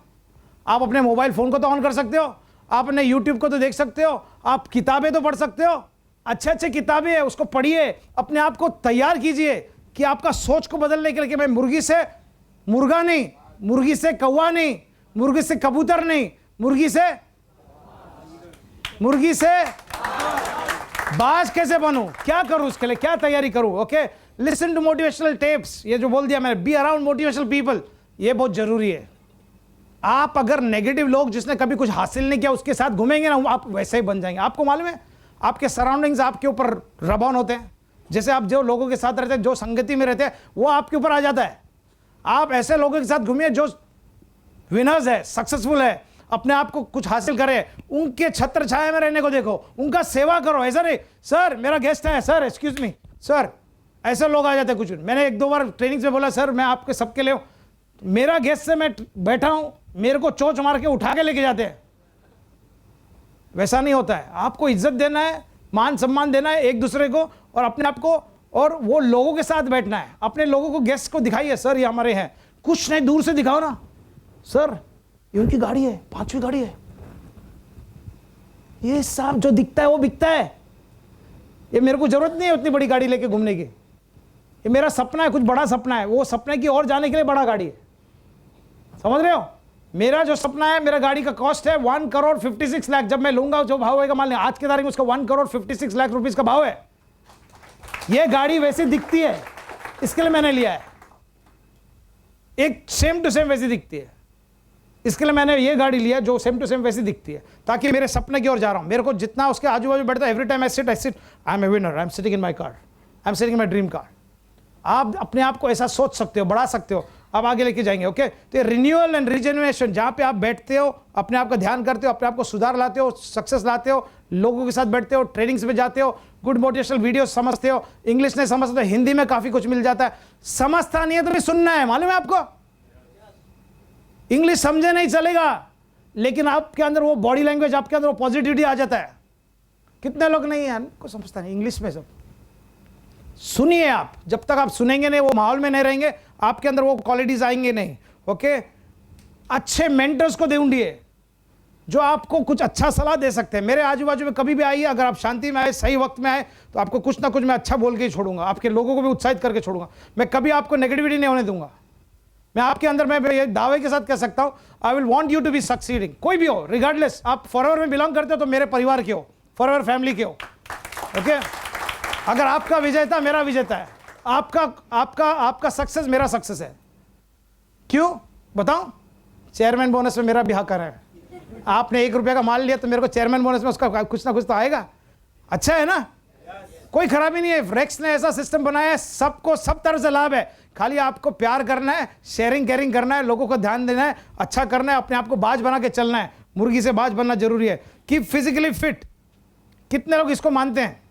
आप अपने मोबाइल फ़ोन को तो ऑन कर सकते हो, आप अपने यूट्यूब को तो देख सकते हो, आप किताबें तो पढ़ सकते हो, अच्छे अच्छे किताबें है उसको पढ़िए, अपने आप को तैयार कीजिए कि आपका सोच को बदलने के लिए कि मैं मुर्गी से मुर्गा नहीं, मुर्गी से कौवा नहीं, मुर्गी से कबूतर नहीं, मुर्गी से बाज कैसे बनूं, क्या करूं, उसके लिए क्या तैयारी करूं। Okay, listen to motivational tapes, ये जो बोल दिया मैंने, बी अराउंड मोटिवेशनल पीपल, ये बहुत जरूरी है। आप अगर नेगेटिव लोग जिसने कभी कुछ हासिल नहीं किया उसके साथ घूमेंगे ना, आप वैसे ही बन जाएंगे। आपको मालूम है आपके सराउंडिंग्स आपके ऊपर रब ऑन होते हैं, जैसे आप जो लोगों के साथ रहते हैं, जो संगति में रहते हैं, वो आपके ऊपर आ जाता है। आप ऐसे लोगों के साथ घूमिए जो विनर्स है, सक्सेसफुल है, अपने आप को कुछ हासिल करे, उनके छत्र छाया में रहने को देखो, उनका सेवा करो। ऐसा नहीं सर मेरा गेस्ट है, सर एक्सक्यूज मी सर, ऐसे लोग आ जाते हैं कुछ। मैंने 1-2 बार ट्रेनिंग में बोला सर मैं आपके सबके लिए, मेरा गेस्ट से मैं बैठा हूं, मेरे को चोंच मार के उठा के लेके जाते हैं। वैसा नहीं होता है, आपको इज्जत देना है, मान सम्मान देना है एक दूसरे को और अपने आप को, और वो लोगों के साथ बैठना है। अपने लोगों को, गेस्ट को दिखाइए सर ये हमारे हैं, कुछ नहीं दूर से दिखाओ ना, सर ये उनकी गाड़ी है, 5वीं गाड़ी है, ये साहब जो दिखता है वो बिकता है, ये मेरे को जरूरत नहीं है उतनी बड़ी गाड़ी लेके घूमने की, ये मेरा सपना है, कुछ बड़ा सपना है, वो सपने की ओर जाने के लिए बड़ा गाड़ी है। समझ रहे हो, मेरा जो सपना है, मेरा गाड़ी का कॉस्ट है 1,56 लाख। जब मैं लूंगा जो भाव होगा, मान लें आज की तारीख में उसका 1,56 लाख रुपीस का भाव है। ये गाड़ी वैसी दिखती है, इसके लिए मैंने लिया है, एक सेम टू सेम वैसी दिखती है, इसके लिए मैंने ये गाड़ी लिया जो सेम टू सेम वैसी दिखती है, ताकि मेरे सपने की ओर जा रहा हूं। मेरे को जितना उसके आजू बाजू बैठता है, every time I sit I am a winner, I am sitting in my car, I am sitting in my dream car. आप अपने आप को ऐसा सोच सकते हो, बढ़ा सकते हो, आप आगे लेके जाएंगे। ओके, तो ये रिन्यूअल एंड रिजेनरेशन, जहां पे आप बैठते हो, अपने आप का ध्यान करते हो, अपने आप को सुधार लाते हो, सक्सेस लाते हो, लोगों के साथ बैठते हो, ट्रेनिंग्स में जाते हो, गुड मोटिवेशनल वीडियो समझते हो, इंग्लिश नहीं समझते हिंदी में काफी कुछ मिल जाता है। समझता नहीं है तो भी सुनना है, मालूम है आपको, इंग्लिश समझे नहीं चलेगा, लेकिन आपके अंदर वो बॉडी लैंग्वेज, आपके अंदर वो पॉजिटिविटी आ जाता है। कितने लोग नहीं है को समझता नहीं इंग्लिश में। सब सुनिए आप, जब तक आप सुनेंगे नहीं, वो माहौल में नहीं रहेंगे, आपके अंदर वो क्वालिटीज आएंगे नहीं। ओके, अच्छे मेंटर्स को ढूंढिए जो आपको कुछ अच्छा सलाह दे सकते हैं। मेरे आजू बाजू में कभी भी आइए, अगर आप शांति में आए, सही वक्त में आए, तो आपको कुछ ना कुछ मैं अच्छा बोल के ही छोड़ूंगा, आपके लोगों को भी उत्साहित करके छोड़ूंगा। मैं कभी आपको नेगेटिविटी नहीं होने दूंगा। मैं आपके अंदर, मैं ये दावे के साथ कह सकता हूं, I will want you to be succeeding, कोई भी हो, रिगार्डलेस आप फॉरएवर में बिलोंग करते हो तो मेरे परिवार के हो, फॉरएवर फैमिली के हो। ओके, अगर आपका विजेता मेरा विजेता है, आपका सक्सेस मेरा सक्सेस है। क्यों बताऊं? चेयरमैन बोनस में मेरा भी हक है। आपने 1 रुपये का माल लिया तो मेरे को चेयरमैन बोनस में उसका कुछ ना कुछ तो आएगा। अच्छा है ना, कोई खराबी नहीं है। रेक्स ने ऐसा सिस्टम बनाया है, सबको सब तरह से लाभ है। खाली आपको प्यार करना है, शेयरिंग केयरिंग करना है, लोगों को ध्यान देना है, अच्छा करना है, अपने आप को बाज बना के चलना है। मुर्गी से बाज बनना जरूरी है। कीप फिजिकली फिट, कितने लोग इसको मानते हैं?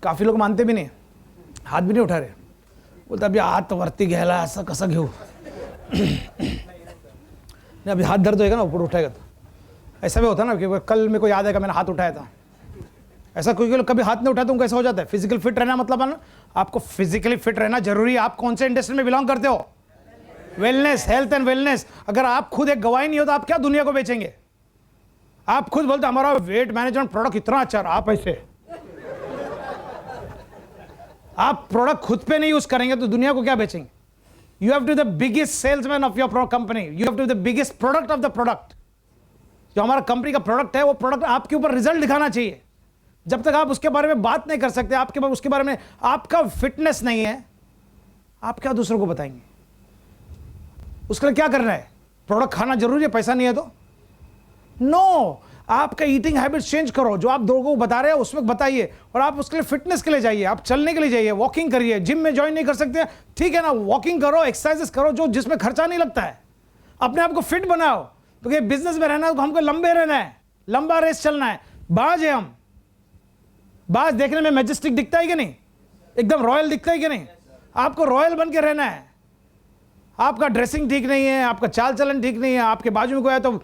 काफी लोग मानते भी नहीं, हाथ भी नहीं उठा रहे, बोलता अभी हात वरती घ्यायला असं कसं घेऊ, नहीं अभी हाथ दर्द होएगा ना ऊपर उठाएगा तो। ऐसा भी होता है ना कि कल मेरे को याद है कि मैंने हाथ उठाया था, ऐसा कोई लोग कभी हाथ नहीं उठाते उनको कैसा हो जाता है? फिजिकल फिट रहना मतलब है ना, आपको फिजिकली फिट रहना जरूरी है। आप कौन से इंडस्ट्री में बिलोंग करते हो? Wellness, health and wellness. अगर आप खुद एक गवाही नहीं हो तो आप क्या दुनिया को बेचेंगे? आप खुद बोलते हमारा वेट मैनेजमेंट प्रोडक्ट इतना अच्छा, आप ऐसे आप प्रोडक्ट खुद पे नहीं यूज करेंगे तो दुनिया को क्या बेचेंगे? You have to the biggest salesman of your company, you have to the biggest product of the product. जो हमारा कंपनी का प्रोडक्ट है वो प्रोडक्ट आपके ऊपर रिजल्ट दिखाना चाहिए। जब तक आप उसके बारे में बात नहीं कर सकते, आपके उसके बारे में आपका फिटनेस नहीं है, आप क्या दूसरों को बताएंगे? उसके लिए क्या करना है? प्रोडक्ट खाना जरूरी है, पैसा नहीं है तो नो। आपका ईटिंग हैबिट चेंज करो, जो आप लोगों को बता रहे हो उसमें बताइए, और आप उसके लिए फिटनेस के लिए जाइए, आप चलने के लिए जाइए, वॉकिंग करिए। जिम में ज्वाइन नहीं कर सकते, ठीक है ना, वॉकिंग करो, एक्सरसाइजेस करो जो जिसमें खर्चा नहीं लगता है। अपने आप को फिट बनाओ, तो ये बिजनेस में रहना है तो हमको लंबे रहना है, लंबा रेस चलना है। बाज है हम, बाज देखने में मैजेस्टिक दिखता है कि नहीं? एकदम रॉयल दिखता है कि नहीं? आपको रॉयल बन के रहना है। आपका ड्रेसिंग ठीक नहीं है, आपका चाल चलन ठीक नहीं है, आपके बाजू में कोई है तो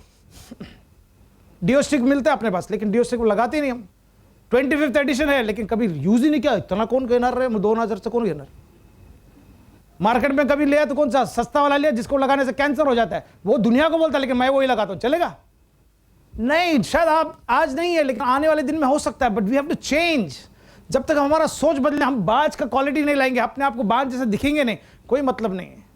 डियो स्टिक मिलता है अपने पास, लेकिन डियो स्टिक लगाते ही नहीं हम। 25th एडिशन है लेकिन कभी यूज ही नहीं किया। इतना कौन कहना रहे 2000 से, कौन कहना? मार्केट में कभी लिया तो कौन सा सस्ता वाला लिया जिसको लगाने से कैंसर हो जाता है, वो दुनिया को बोलता है, लेकिन मैं वही लगाता हूं, चलेगा? नहीं, शायद आप आज नहीं है लेकिन आने वाले दिन में हो सकता है, but we have to change. जब तक हमारा सोच बदले, हम बाज का क्वालिटी नहीं लाएंगे, अपने आप को बाज जैसे दिखेंगे नहीं, कोई मतलब नहीं है।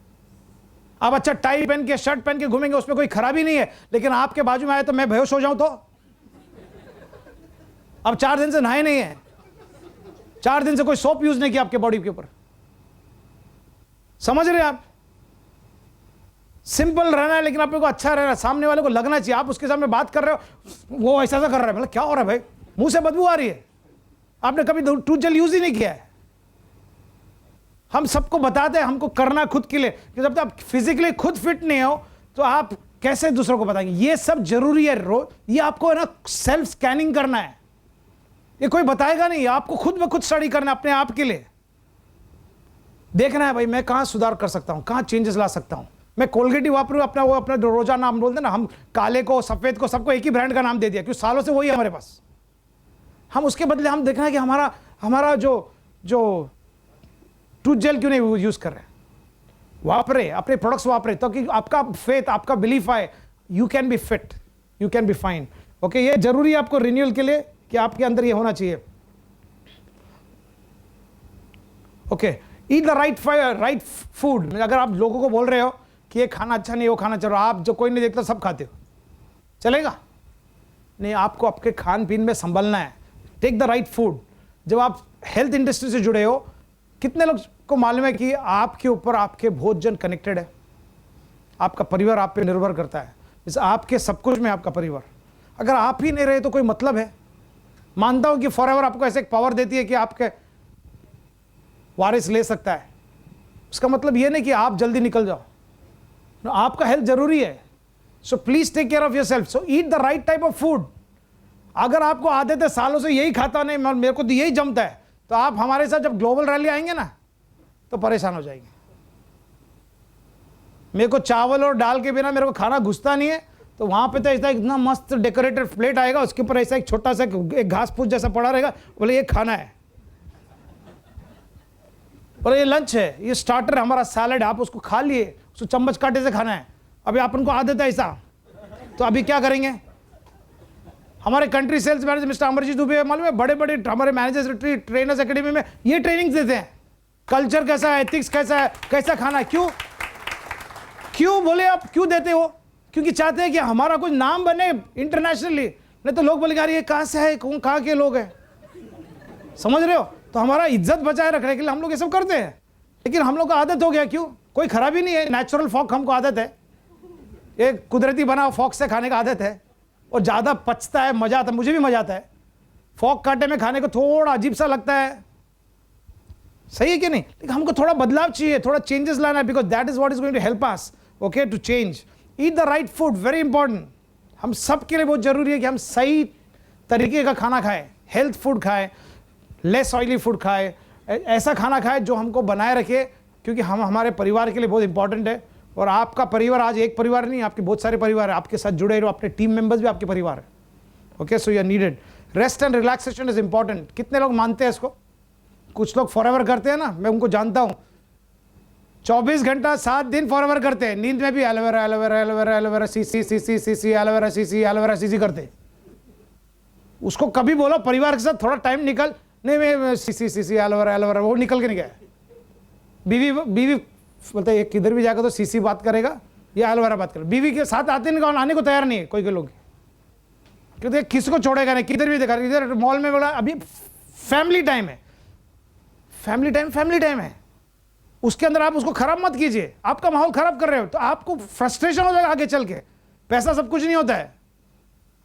आप अच्छा टाई पहन के शर्ट पहन के घूमेंगे, उसमें कोई खराबी नहीं है, लेकिन आपके बाजू में आए तो मैं बेहोश हो जाऊं तो? अब 4 दिन से नहाए नहीं है, 4 दिन से कोई सोप यूज नहीं किया आपके बॉडी के ऊपर, समझ रहे हैं आप? सिंपल रहना है लेकिन आप को अच्छा रहना है, सामने वाले को लगना चाहिए। आप उसके सामने बात कर रहे हो, वो ऐसा कर रहा है, मतलब क्या हो रहा है भाई, मुंह से बदबू आ रही है, आपने कभी टूथ जेल यूज ही नहीं किया है। हम सबको बताते हैं हमको करना खुद के लिए, कि जब तक आप फिजिकली खुद फिट नहीं हो तो आप कैसे दूसरों को बताएंगे? ये सब जरूरी है। ये आपको है ना सेल्फ स्कैनिंग करना है, ये कोई बताएगा नहीं, आपको खुद ब खुद स्टडी करना है अपने आप के लिए। देखना है भाई मैं कहां सुधार कर सकता हूं, कहां चेंजेस ला सकता हूं। मैं कोलगेट ही वापरूं, अपना वो अपना रोजाना नाम बोलते ना, हम काले को सफेद को सबको एक ही ब्रांड का नाम दे दिया क्योंकि सालों से वही है हमारे पास। हम उसके बदले हम देखना है कि हमारा जो टूथ जेल क्यों नहीं यूज कर रहे, वापरे अपने प्रोडक्ट्स वापरे, तो कि आपका फेथ, आपका बिलीफ आए, you can be fit, you can be fine. Okay, ये जरूरी है आपको रिन्यूअल के लिए कि आपके अंदर ये होना चाहिए। Okay, eat the right food. अगर आप लोगों को बोल रहे हो कि ये खाना अच्छा नहीं, वो खाना चलो, आप जो कोई नहीं देखता सब खाते हो, चलेगा नहीं? आपको आपके खान पीन में संभलना है। Take the right food. जब आप हेल्थ इंडस्ट्री से जुड़े हो, कितने लोग को मालूम है कि आपके ऊपर आपके भोजन कनेक्टेड है, आपका परिवार आप पे निर्भर करता है। जैसे आपके सब कुछ में आपका परिवार, अगर आप ही नहीं रहे तो कोई मतलब है? मानता हूं कि फॉरएवर आपको ऐसे एक पावर देती है कि आपके वारिस ले सकता है, उसका मतलब ये नहीं कि आप जल्दी निकल जाओ। आपका हेल्थ जरूरी है, so please take care of your self. So eat the right type of food. अगर आपको आदत है सालों से यही खाता नहीं, मेरे को तो यही जमता है, तो आप हमारे साथ जब ग्लोबल रैली आएंगे ना तो परेशान हो जाएंगे। मेरे को चावल और दाल के बिना मेरे को खाना घुसता नहीं है, तो वहां पे तो ऐसा इतना मस्त डेकोरेटेड प्लेट आएगा, उसके ऊपर ऐसा एक छोटा सा एक घास फूस जैसा पड़ा रहेगा, बोले ये खाना है, बोले ये लंच है, ये स्टार्टर है, हमारा सैलड, आप उसको खा लिए, उसको चम्मच कांटे से खाना है। अभी अपन को आदत है ऐसा, तो अभी क्या करेंगे? हमारे country sales manager mister Amarjeet Dubey, मालूम है, बड़े बड़े हमारे मैनेजर्स ट्रेनर्स एकेडमी में ये ट्रेनिंग देते हैं, कल्चर कैसा है, एथिक्स कैसा है, कैसा खाना है। क्यों बोले आप क्यों देते हो? क्योंकि चाहते हैं कि हमारा कुछ नाम बने इंटरनेशनली, नहीं तो लोग बोलेंगे अरे ये कहां से है, कहां के लोग हैं, समझ रहे हो? तो हमारा इज्जत बचाए रखने के लिए हम लोग ये सब करते हैं, लेकिन हम लोग को आदत हो गया। क्यों? कोई खराबी नहीं है, नेचुरल फॉक हमको आदत है, एक कुदरती बना फॉक से खाने का आदत है, और ज़्यादा पचता है, मज़ा आता है, मुझे भी मज़ा आता है। फॉक कांटे में खाने को थोड़ा अजीब सा लगता है, सही है कि नहीं? लेकिन हमको थोड़ा बदलाव चाहिए, थोड़ा चेंजेस लाना है, because that is what is going to help us, okay, to change. Eat the right food, very important. हम सब के लिए बहुत जरूरी है कि हम सही तरीके का खाना खाएं, हेल्थ फूड खाएं, लेस ऑयली फूड खाएं, ऐसा खाना खाएं जो हमको बनाए रखे, क्योंकि हम हमारे परिवार के लिए बहुत इंपॉर्टेंट है। और आपका परिवार आज एक परिवार नहीं, आपके बहुत सारे परिवार है, आपके साथ जुड़े रहो, अपने टीम मेंबर्स भी आपके परिवार है। Okay, so you are needed. Rest and relaxation is important. कितने लोग मानते हैं इसको? कुछ लोग फॉरएवर करते हैं ना, मैं उनको जानता हूं, 24 घंटा 7 दिन फॉरएवर करते हैं। नींद में भी aloe vera aloe vera aloe vera aloe vera CC CC CC aloe vera CC करते। उसको कभी बोलो परिवार के साथ थोड़ा टाइम निकल, नहीं मैं सीसी सीसी एलोवेरा एलोवेरा, वो निकल के नहीं गया। बीवी बोलते है किधर भी जाकर तो सीसी बात करेगा या एलोवेरा बात करेगा। बीवी के साथ आते नहीं, आने को तैयार नहीं है कोई लोग, क्योंकि किसको छोड़ेगा नहीं, किधर भी देखा, इधर मॉल में बोला अभी फैमिली टाइम है, फैमिली टाइम है, उसके अंदर आप उसको खराब मत कीजिए। आपका माहौल खराब कर रहे हो तो आपको फ्रस्ट्रेशन हो जाएगा आगे चल के। पैसा सब कुछ नहीं होता है,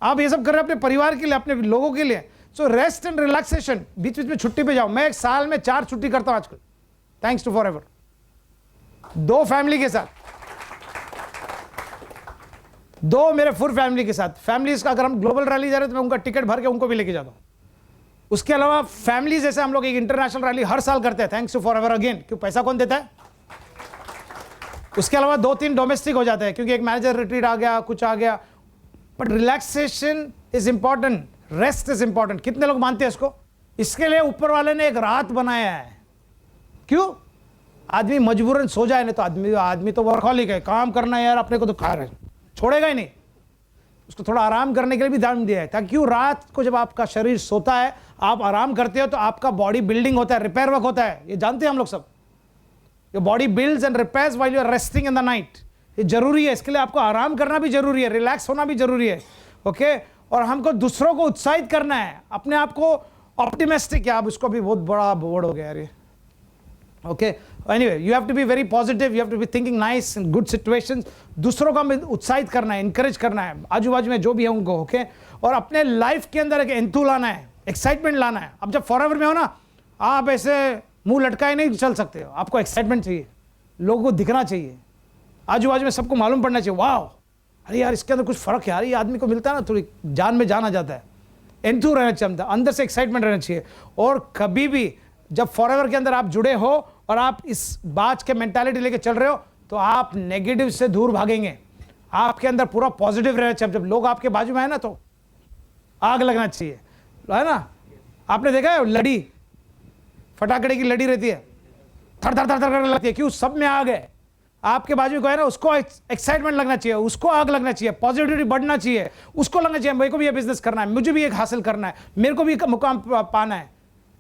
आप ये सब कर रहे हो अपने परिवार के लिए, अपने लोगों के लिए। सो रेस्ट एंड रिलैक्सेशन, बीच बीच में छुट्टी पे जाओ। मैं एक साल में 4 छुट्टी करता हूं आजकल, थैंक्स टू फॉरएवर। 2 फैमिली के साथ, 2 मेरे फुल फैमिली के साथ। फैमिलीज का अगर हम ग्लोबल रैली जा रहे हैं तो मैं उनका टिकट भर के उनको भी लेके जाता हूं। उसके अलावा फैमिली जैसे हम लोग एक इंटरनेशनल रैली हर साल करते हैं, थैंक्स टू फॉरएवर अगेन। क्यों? पैसा कौन देता है? उसके अलावा 2-3 डोमेस्टिक हो जाते हैं, क्योंकि एक मैनेजर रिट्रीट आ गया, कुछ आ गया। But relaxation is important, rest is important. कितने लोग मानते हैं इसको? इसके लिए ऊपर वाले ने एक रात बनाया है। क्यों? आदमी मजबूरन सो जाए, नहीं तो आदमी तो वर्कहॉलिक है, काम करना है यार, अपने को तो खा रहे, छोड़ेगा ही नहीं। उसको थोड़ा आराम करने के लिए भी दान दिया है, ताकि रात को जब आपका शरीर सोता है, आप आराम करते हो, तो आपका बॉडी बिल्डिंग होता है, रिपेयर वर्क होता है। ये जानते हैं हम लोग सब। Your body builds and repairs while you are resting in the night. ये जरूरी है, इसके लिए आपको आराम करना भी जरूरी है, रिलैक्स होना भी जरूरी है। ओके, और हमको दूसरों को उत्साहित करना है, अपने आप को ऑप्टिमिस्टिक है। आप उसको भी बहुत बड़ा वर्ड हो गया यार ये। Okay, anyway you have to be very positive, you have to be thinking nice in good situations. दूसरों को हमें उत्साहित करना है, इंकरेज करना है, आजू बाजू में जो भी है उनको। ओके, और अपने लाइफ के अंदर एक एंथू लाना है, एक्साइटमेंट लाना है। अब जब फॉरएवर में हो ना, आप ऐसे मुंह लटकाए नहीं चल सकते हो, आपको एक्साइटमेंट चाहिए, लोगों को दिखना चाहिए, आजू बाजू में सबको मालूम पड़ना चाहिए, वाह अरे यार इसके अंदर कुछ फर्क है यार, ये आदमी को मिलता है ना, थोड़ी जान में जान आ जाता है। एंथू रहना चाहिए, अंदर से एक्साइटमेंट रहना चाहिए। और कभी भी जब फॉरएवर के अंदर आप जुड़े हो और आप इस बात के मेंटालिटी लेके चल रहे हो, तो आप नेगेटिव से दूर भागेंगे। आपके अंदर पूरा पॉजिटिव रहना चाहिए। जब लोग आपके बाजू में है ना, तो आग लगना चाहिए, है ना। आपने देखा है लड़ी, फटाकड़े की लड़ी रहती है, थर थर थर थर लगती है, क्यों? सब में आग है। आपके बाजू को है ना, उसको एक्साइटमेंट लगना चाहिए, उसको आग लगना चाहिए, पॉजिटिविटी बढ़ना चाहिए, उसको लगना चाहिए मेरे को भी ये बिजनेस करना है, मुझे भी एक हासिल करना है, मेरे को भी मुकाम पाना है।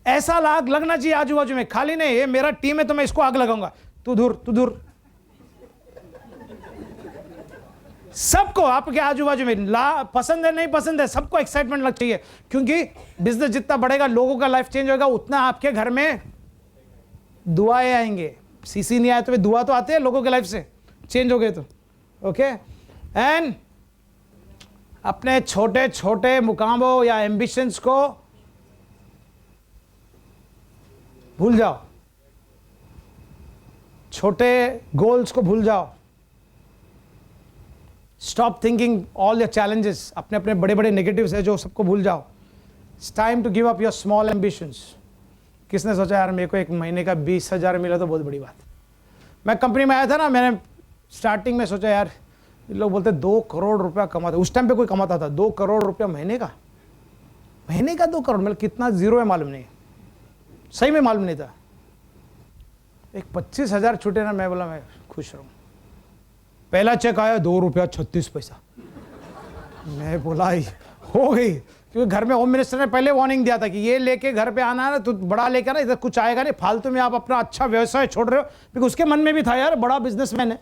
ऐसा आग लगना चाहिए आजू बाजू में, खाली नहीं ये मेरा टीम है तो मैं इसको आग लगाऊंगा, तू दूर। सबको आपके आजू बाजू में पसंद है नहीं पसंद है, सबको एक्साइटमेंट लग चाहिए। क्योंकि बिजनेस जितना बढ़ेगा, लोगों का लाइफ चेंज होगा, उतना आपके घर में दुआएं आएंगे। सीसी नहीं आए तो दुआ तो आते हैं लोगों के लाइफ से, चेंज हो गए तो। ओके, एंड अपने छोटे छोटे मुकामों या एम्बिशंस को भूल जाओ, छोटे गोल्स को भूल जाओ। Stop thinking all your challenges, अपने अपने बड़े बड़े नेगेटिव्स है जो सबको भूल जाओ। It's time to give up your small ambitions. किसने सोचा यार मेरे को एक महीने का 20,000 मिला तो बहुत बड़ी बात। मैं कंपनी में आया था ना, मैंने स्टार्टिंग में सोचा यार, लोग बोलते 2 करोड़ रुपया कमाता, उस टाइम पे कोई कमाता था 2 करोड़ रुपया महीने का 2 करोड़, मतलब कितना जीरो है मालूम नहीं, सही में मालूम नहीं था। एक 25,000 छूटे ना, मैं बोला मैं खुश रहूं। पहला चेक आया 2 रुपया 36 पैसा, मैं बोला हो गई। क्योंकि घर में होम मिनिस्टर ने पहले वार्निंग दिया था कि ये लेके घर पे आना है ना, तो बड़ा लेके ना, इधर कुछ आएगा नहीं, फालतू में आप अपना अच्छा व्यवसाय छोड़ रहे हो। क्योंकि उसके मन में भी था यार बड़ा बिजनेसमैन है,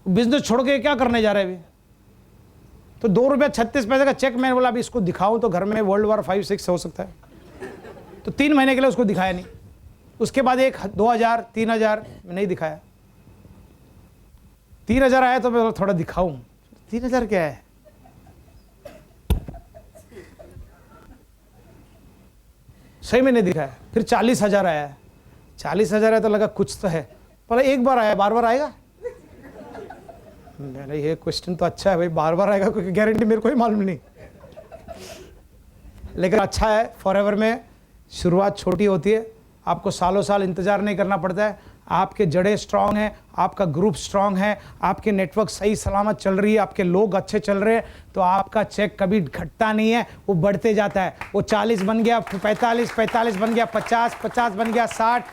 बिजनेस छोड़ के क्या करने जा रहे हैं अभी। तो 2 रुपया 36 पैसे का चेक, मैंने बोला अभी इसको दिखाऊं तो घर में वर्ल्ड वॉर 5-6 हो सकता है। तो 3 महीने के लिए उसको दिखाया नहीं। उसके बाद 2,000 3,000 नहीं दिखाया। 3,000 आया तो मैं थोड़ा दिखाऊं, 3,000 क्या है। सही में नहीं दिखाया। फिर 40,000 आया, 40,000 आया तो लगा कुछ तो है, पर एक बार आया, बार बार आएगा। मैंने ये क्वेश्चन तो अच्छा है भाई, बार बार आएगा कोई गारंटी मेरे को ही मालूम नहीं, लेकिन अच्छा है। फॉरएवर में शुरुआत छोटी होती है, आपको सालों साल इंतज़ार नहीं करना पड़ता है। आपके जड़ें स्ट्रांग हैं, आपका ग्रुप स्ट्रांग है, आपके नेटवर्क सही सलामत चल रही है, आपके लोग अच्छे चल रहे हैं, तो आपका चेक कभी घटता नहीं है, वो बढ़ते जाता है। वो 40 बन गया, 45, 45 बन गया, 50, 50 बन गया, 60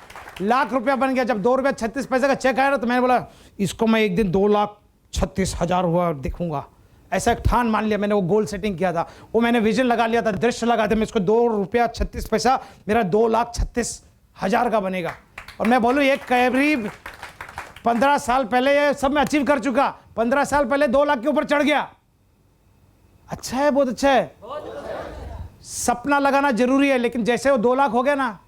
लाख रुपया बन गया। जब 2 रुपया 36 पैसे का चेक आया ना, तो मैंने बोला इसको मैं एक दिन 2,36,000 हुआ दिखूंगा। ऐसा एक ठान मान लिया मैंने, वो गोल सेटिंग किया था, वो मैंने विजन लगा लिया था, दृश्य लगा था, मैं इसको 2 रुपया 36 पैसा मेरा 2,36,000 का बनेगा। और मैं बोलूँ ये करीब 15 साल पहले ये सब मैं अचीव कर चुका। 15 साल पहले 2 लाख के ऊपर चढ़ गया। अच्छा है, बहुत अच्छा है। सपना लगाना जरूरी है, लेकिन जैसे वो 2 लाख हो गया ना,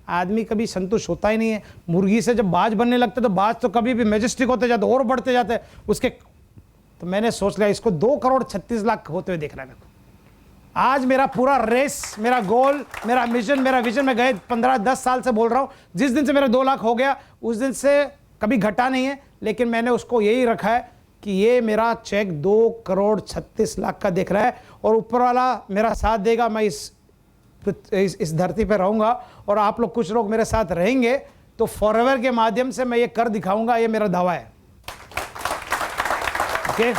आदमी कभी संतुष्ट होता ही नहीं है। मुर्गी से जब बाज बनने लगते तो बाज तो कभी भी मैजेस्टिक होते जाते और बढ़ते जाते उसके। तो मैंने सोच लिया इसको 2,36,00,000 होते हुए देखना है मेरे को। आज मेरा पूरा रेस, मेरा गोल, मेरा विजन मैं गए 15-10 साल से बोल रहा हूं। जिस दिन से मेरा 2 लाख हो गया उस दिन से कभी घटा नहीं है, लेकिन मैंने उसको यही रखा है कि ये मेरा चेक 2,36,00,000 का दिख रहा है और ऊपर वाला मेरा साथ देगा। मैं इस धरती पर रहूंगा और आप लोग कुछ लोग मेरे साथ रहेंगे, तो फॉरएवर के माध्यम से मैं ये कर दिखाऊंगा। ये मेरा दावा है। ओके?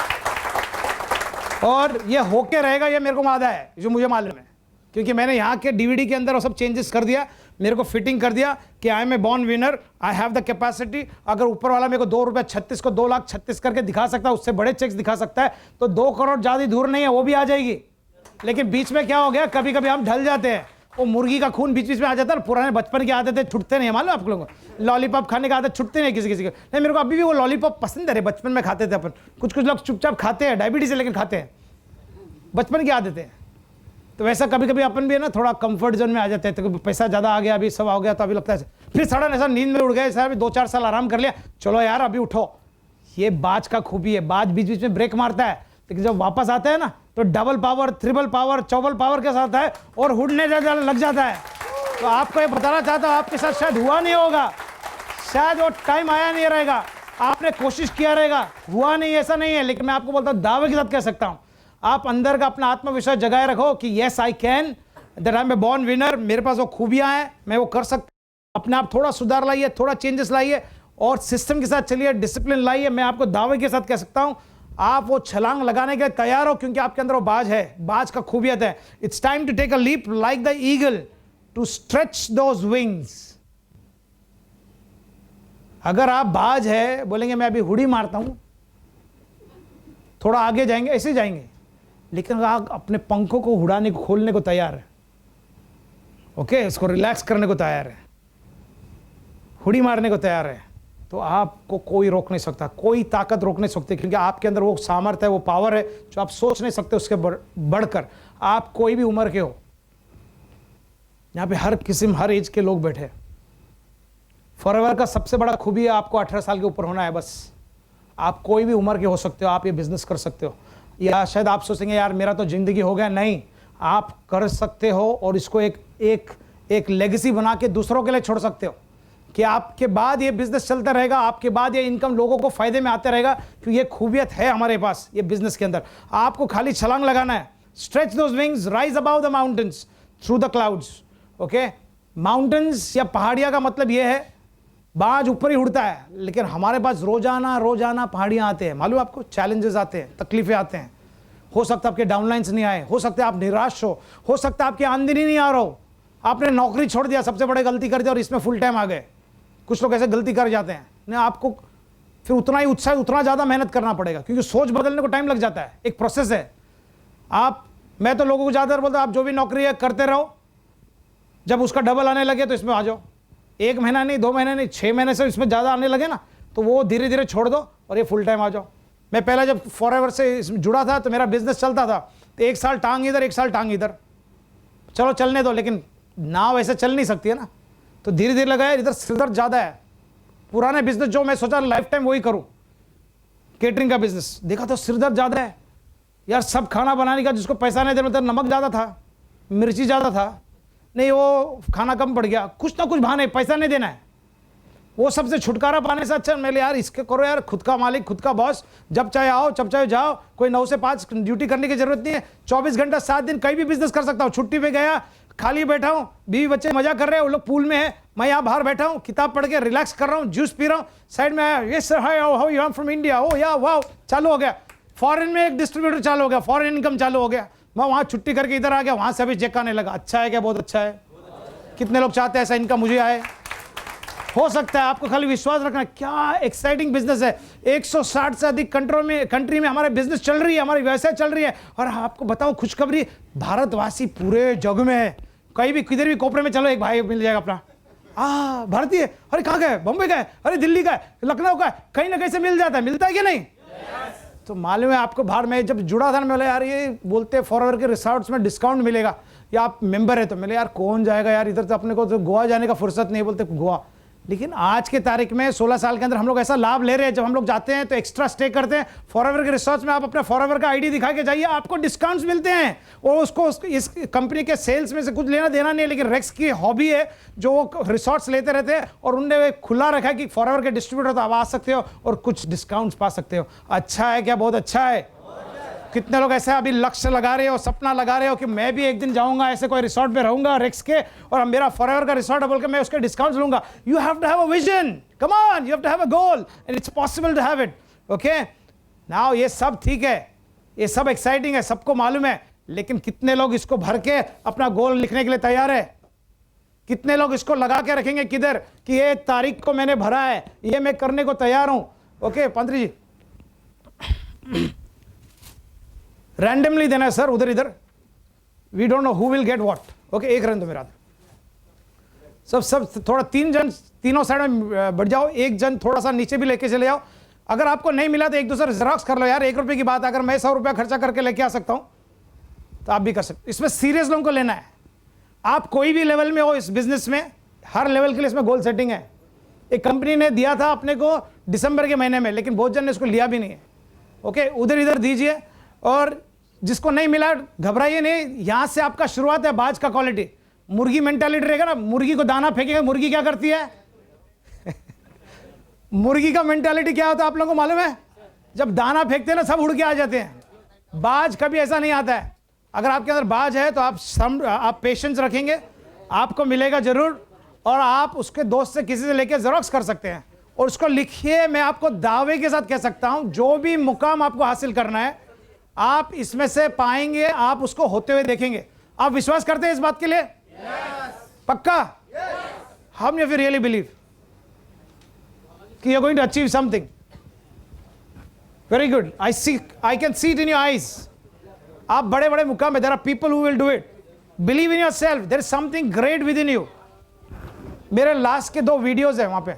और ये होके रहेगा, ये मेरे को वादा है, जो मुझे मालूम है, क्योंकि मैंने यहाँ के डीवीडी के अंदर वो सब चेंजेस कर दिया, मेरे को फिटिंग कर दिया कि I am a born winner, I have the capacity. अगर ऊपर वाला मेरे को 2 रुपया 36 को 2,36,000 करके दिखा सकता है, उससे बड़े चेक्स दिखा सकता है, तो 2 करोड़ ज़्यादा दूर नहीं है, वो भी आ जाएगी। लेकिन बीच में क्या हो गया, कभी कभी हम ढल जाते हैं, वो मुर्गी का खून बीच बीच में आ जाता है। पुराने बचपन की आदतें छुटते नहीं है, मालूम आप लोगों को। लॉलीपॉप खाने की आदत छुटती नहीं किसी किसी को। नहीं, मेरे को अभी भी वो लॉलीपॉप पसंद है। बचपन में खाते थे अपन, कुछ लोग चुपचाप खाते हैं, डायबिटीज है लेकिन खाते हैं, बचपन की आदतें। तो वैसा कभी कभी अपन भी है ना, थोड़ा कंफर्ट जोन में आ जाते हैं। तो पैसा ज़्यादा आ गया, अभी सब आ गया, तो अभी लगता है फिर सडन ऐसा नींद में उड़ गए, सर अभी 2-4 साल आराम कर लिया, चलो यार अभी उठो। ये बाज का खूबी है, बाज बीच बीच में ब्रेक मारता है, लेकिन जब वापस आता है ना तो डबल पावर, ट्रिपल पावर, चौबल पावर के साथ है और उड़ने लग जाता है। तो आपको ये बताना चाहता हूँ, आपके साथ शायद हुआ नहीं होगा, शायद वो टाइम आया नहीं रहेगा, आपने कोशिश किया रहेगा, हुआ नहीं, ऐसा नहीं है। लेकिन मैं आपको बोलता हूँ, दावे के साथ कह सकता हूँ, आप अंदर का अपना आत्मविश्वास जगाए रखो कि yes I can, that I am a born winner. मेरे पास वो खूबियां हैं, मैं वो कर सकता हूं। अपने आप थोड़ा सुधार लाइए, थोड़ा चेंजेस लाइए और सिस्टम के साथ चलिए, डिसिप्लिन लाइए। मैं आपको दावे के साथ कह सकता हूं, आप वो छलांग लगाने के लिए तैयार हो, क्योंकि आपके अंदर वो बाज है, बाज का खूबियत है। It's time to take a leap like the eagle to stretch those wings. अगर आप बाज है, बोलेंगे मैं अभी हुडी मारता हूं, थोड़ा आगे जाएंगे, ऐसे जाएंगे, लेकिन आप अपने पंखों को उड़ाने को, खोलने को तैयार है, ओके, इसको रिलैक्स करने को तैयार है, हुडी मारने को तैयार है, तो आपको कोई रोक नहीं सकता, कोई ताकत रोक नहीं सकती, क्योंकि आपके अंदर वो सामर्थ्य है, वो पावर है जो आप सोच नहीं सकते उसके बढ़कर। आप कोई भी उम्र के हो, यहाँ पे हर किस्म, हर एज के लोग बैठे। फॉरएवर का सबसे बड़ा खूबी है आपको 18 साल के ऊपर होना है, बस। आप कोई भी उम्र के हो सकते हो, आप ये बिजनेस कर सकते हो। या शायद आप सोचेंगे यार मेरा तो जिंदगी हो गया, नहीं, आप कर सकते हो और इसको एक लेगेसी बना के दूसरों के लिए छोड़ सकते हो कि आपके बाद ये बिजनेस चलता रहेगा, आपके बाद ये इनकम लोगों को फायदे में आते रहेगा, क्योंकि ये खूबियत है हमारे पास ये बिजनेस के अंदर। आपको खाली छलांग लगाना है, stretch those wings, rise about the mountains, through the clouds. Okay, mountains या पहाड़ियाँ का मतलब ये है, बाज ऊपर ही उड़ता है, लेकिन हमारे पास रोजाना पहाड़ियाँ आते हैं, मालूम आपको, चैलेंजेस आते हैं, तकलीफें आते हैं। हो सकता है आपके डाउनलाइंस नहीं आए, हो सकता है आप निराश हो सकता है आपकी आमदनी नहीं आ रहा हो, आपने नौकरी छोड़ दिया, सबसे बड़ी गलती कर दिया और इसमें फुल टाइम आ गए। कुछ लोग ऐसे गलती कर जाते हैं ना, आपको फिर उतना ही उत्साह, उतना ज़्यादा मेहनत करना पड़ेगा, क्योंकि सोच बदलने को टाइम लग जाता है, एक प्रोसेस है। मैं तो लोगों को ज़्यादातर बोलता हूँ, आप जो भी नौकरी है करते रहो, जब उसका डबल आने लगे तो इसमें आ जाओ। 1 महीना नहीं, 2 महीने नहीं, 6 महीने से इसमें ज़्यादा आने लगे ना, तो वो धीरे धीरे छोड़ दो और ये फुल टाइम आ जाओ। मैं पहले जब फॉरएवर से जुड़ा था तो मेरा बिजनेस चलता था, तो 1 साल टांग इधर, 1 साल टांग इधर, चलो चलने दो, लेकिन नाव ऐसे चल नहीं सकती है ना, तो धीरे धीरे लगा यार इधर सिरदर्द ज़्यादा है। पुराने बिजनेस जो मैं सोचा लाइफ टाइम वही करूँ, केटरिंग का बिजनेस, देखा तो सिरदर्द ज़्यादा है यार, सब खाना बनाने का, जिसको पैसा नहीं देना था, नमक ज़्यादा था, मिर्ची ज़्यादा था, नहीं वो खाना कम पड़ गया, कुछ ना कुछ बहाने, पैसा नहीं देना है। वो सबसे छुटकारा पाने से अच्छा मेरे यार इसके करो यार, खुद का मालिक, खुद का बॉस, जब चाहे आओ, जब चाहे जाओ, कोई 9 से 5 ड्यूटी करने की जरूरत नहीं है, 24 घंटा 7 दिन कहीं भी बिजनेस कर सकता हूँ। छुट्टी पे गया, खाली बैठा हूँ, बीवी बच्चे मजा कर रहे हैं, वो लोग पूल में है, मैं यहाँ बाहर बैठा हूँ, किताब पढ़ के रिलैक्स कर रहा हूँ, जूस पी रहा हूँ, साइड में आया, yes sir, hi how you, I am from India, oh yeah wow, चालू हो गया। फॉरेन में एक डिस्ट्रीब्यूटर चालू हो गया, फॉरेन इनकम चालू हो गया, मैं वहाँ छुट्टी करके इधर आ गया, वहाँ से अभी चेक आने लगा। अच्छा है क्या? बहुत अच्छा है। कितने लोग चाहते हैं ऐसा इनकम मुझे आए? हो सकता है, आपको खाली विश्वास रखना। क्या एक्साइटिंग बिजनेस है। 160 से अधिक कंट्री में हमारे बिजनेस चल रही है, हमारी व्यवसाय चल रही है। और आपको बताओ खुशखबरी, भारतवासी पूरे जग में है। कहीं भी किधर भी कोपरे में चलो एक भाई मिल जाएगा अपना, भारतीय, अरे कहाँ गए, बम्बई गए, अरे दिल्ली गए, लखनऊ का, कहीं ना कहीं से मिल जाता है। मिलता है कि नहीं? तो मालूम है आपको, बाहर में जब जुड़ा था ना, मैं बोला यार ये बोलते फॉरएवर के रिसोर्ट्स में डिस्काउंट मिलेगा या आप मेंबर है, तो मिले यार कौन जाएगा यार, इधर तो अपने को तो गोवा जाने का फुर्सत नहीं, बोलते गोवा। लेकिन आज के तारीख में 16 साल के अंदर हम लोग ऐसा लाभ ले रहे हैं, जब हम लोग जाते हैं तो एक्स्ट्रा स्टे करते हैं फॉरएवर के रिसोर्ट्स में। आप अपने फॉरएवर का आईडी दिखा के जाइए, आपको डिस्काउंट्स मिलते हैं। और उसको इस कंपनी के सेल्स में से कुछ लेना देना नहीं है, लेकिन रेक्स की हॉबी है जो वो रिसोर्ट्स लेते रहते हैं, और उनने खुला रखा है कि फॉरएवर के डिस्ट्रीब्यूटर तो आप आ सकते हो और कुछ डिस्काउंट्स पा सकते हो। अच्छा है क्या? बहुत अच्छा है। कितने लोग ऐसे अभी लक्ष्य लगा रहे हो, सपना लगा रहे हो कि मैं भी एक दिन जाऊंगा ऐसे कोई रिसोर्ट में रहूंगा रेक्स के, और मेरा फॉरएवर का रिसोर्ट है बोल के मैं उसके डिस्काउंट्स लूंगा। You have to have a vision, come on, you have to have a goal and it's possible to have it. Okay, now ये सब ठीक है, ये सब एक्साइटिंग है, सबको मालूम है, लेकिन कितने लोग इसको भर के अपना गोल लिखने के लिए तैयार है? कितने लोग इसको लगा के रखेंगे किधर कि ये तारीख को मैंने भरा है, ये मैं करने को तैयार हूं? ओके पंत्री जी, रैंडमली देना है सर, उधर इधर, we don't know who will get what. Okay, एक रन दो मेरा, सब थोड़ा तीनों साइड में बढ़ जाओ, एक जन थोड़ा सा नीचे भी लेके चले जाओ। अगर आपको नहीं मिला तो एक दूसरे जेरॉक्स कर लो यार, 1 रुपए की बात। अगर मैं 100 रुपया खर्चा करके लेके आ सकता हूं तो आप भी कर सकते। इसमें सीरियस लोगों को लेना है। आप कोई भी लेवल में हो इस बिजनेस में, हर लेवल के लिए इसमें गोल सेटिंग है। एक कंपनी ने दिया था अपने को दिसंबर के महीने में, लेकिन बहुत जन ने इसको लिया भी नहीं है। ओके, उधर इधर दीजिए, और जिसको नहीं मिला घबराइए नहीं, यहां से आपका शुरुआत है। बाज का क्वालिटी, मुर्गी मेंटालिटी रहेगा ना, मुर्गी को दाना फेंकेगा, मुर्गी क्या करती है? मुर्गी का मेंटालिटी क्या होता है आप लोगों को मालूम है? जब दाना फेंकते हैं ना, सब उड़ के आ जाते हैं। बाज कभी ऐसा नहीं आता है। अगर आपके अंदर बाज है तो आप पेशेंस रखेंगे, आपको मिलेगा जरूर, और आप उसके दोस्त से किसी से लेके जेरॉक्स कर सकते हैं और उसको लिखिए। मैं आपको दावे के साथ कह सकता हूं, जो भी मुकाम आपको हासिल करना है आप इसमें से पाएंगे, आप उसको होते हुए देखेंगे। आप विश्वास करते हैं इस बात के लिए? पक्का? How many of you really believe कि you are going to achieve something? Very good, I can see it in your eyes. आप बड़े बड़े मुकाम है, there are people who will do it. Believe in yourself, there is something great within you. मेरे last के 2 videos है वहां पे,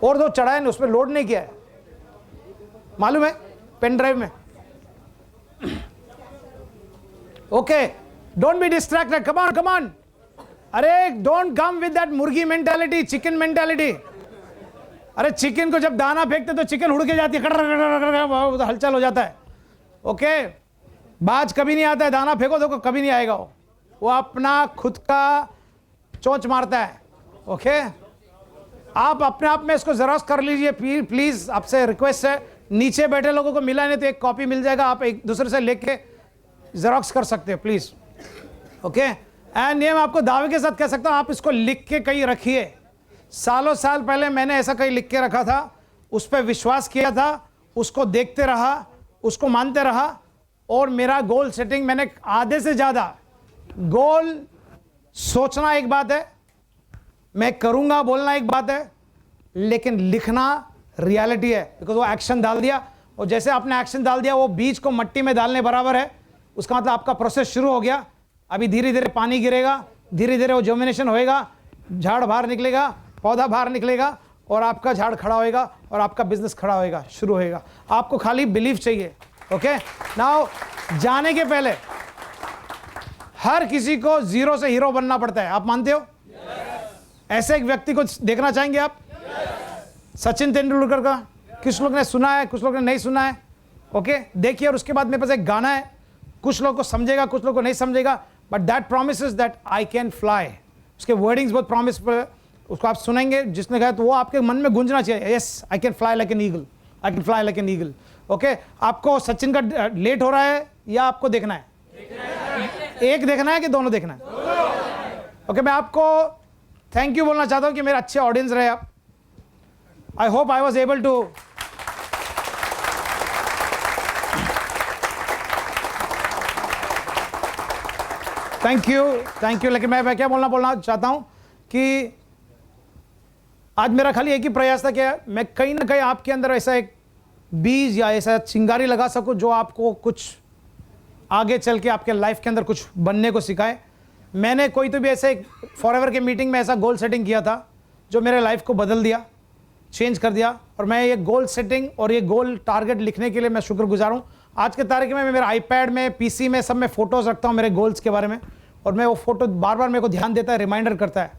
और 2 चढ़ाए ने, उसमें लोड नहीं किया है, मालूम है, पेन ड्राइव में। Okay, don't be distracted, come on come on. अरे डोंट कम विद दैट मुर्गी मेंटालिटी, चिकन मेंटालिटी। अरे चिकन को जब दाना फेंकते तो चिकन उड़ के जाती है, तो हलचल हो जाता है। ओके, बाज कभी नहीं आता है, दाना फेंको तो कभी नहीं आएगा वो अपना खुद का चोंच मारता है। ओके, आप अपने आप में इसको जेरॉक्स कर लीजिए प्लीज, आपसे रिक्वेस्ट है। नीचे बैठे लोगों को मिला नहीं तो एक कॉपी मिल जाएगा, आप एक दूसरे से लेके जेरॉक्स कर सकते हैं प्लीज। ओके, एंड ये मैं आपको दावे के साथ कह सकता हूं, आप इसको लिख के कहीं रखिए। सालों साल पहले मैंने ऐसा कहीं लिख के रखा था, उस पर विश्वास किया था, उसको देखते रहा, उसको मानते रहा, और मेरा गोल सेटिंग, मैंने आधे से ज्यादा गोल सोचना एक बात है, मैं करूंगा बोलना एक बात है, लेकिन लिखना रियलिटी है। बिकॉज वो एक्शन डाल दिया, और जैसे आपने एक्शन डाल दिया, वो बीज को मट्टी में डालने बराबर है। उसका मतलब आपका प्रोसेस शुरू हो गया। अभी धीरे धीरे पानी गिरेगा, धीरे धीरे वो जर्मिनेशन होएगा, झाड़ बाहर निकलेगा, पौधा बाहर निकलेगा, और आपका झाड़ खड़ा होएगा, और आपका बिजनेस खड़ा होएगा, शुरू होएगा। आपको खाली बिलीफ चाहिए। ओके, नाउ जाने के पहले हर किसी को जीरो से हीरो बनना पड़ता है, आप मानते हो? ऐसे एक व्यक्ति को देखना चाहेंगे आप? सचिन तेंदुलकर का कुछ लोग ने सुना है, कुछ लोग ने नहीं सुना है। ओके, देखिए, और उसके बाद मेरे पास एक गाना है, कुछ लोग को समझेगा, कुछ लोग को नहीं समझेगा, but that promises that I can fly. उसके वर्डिंग्स बहुत प्रॉमिस, उसको आप सुनेंगे, जिसने कहा तो वो आपके मन में गूंजना चाहिए, yes I can fly like an eagle, I can fly like an eagle. Okay, आपको सचिन का लेट हो रहा है या आपको देखना है? एक देखना है कि दोनों देखना है? ओके, मैं आपको थैंक यू बोलना चाहता हूं कि मेरे अच्छे ऑडियंस रहे आप. I hope I was able to thank you. लेकिन मैं क्या बोलना चाहता हूं कि आज मेरा खाली एक ही प्रयास था कि मैं कहीं ना कहीं आपके अंदर ऐसा एक बीज या ऐसा चिंगारी लगा सकूं जो आपको कुछ आगे चल के आपके लाइफ के अंदर कुछ बनने को सिखाए. मैंने कोई तो भी ऐसे फॉरएवर के मीटिंग में ऐसा गोल सेटिंग किया था जो मेरे लाइफ को बदल दिया, चेंज कर दिया. और मैं ये गोल सेटिंग और ये गोल टारगेट लिखने के लिए मैं शुक्रगुजार हूँ. आज के तारीख में मैं मेरे आईपैड में, पीसी में, सब में फ़ोटोज़ रखता हूँ मेरे गोल्स के बारे में, और मैं वो फ़ोटो बार बार मेरे को ध्यान देता है, रिमाइंडर करता है.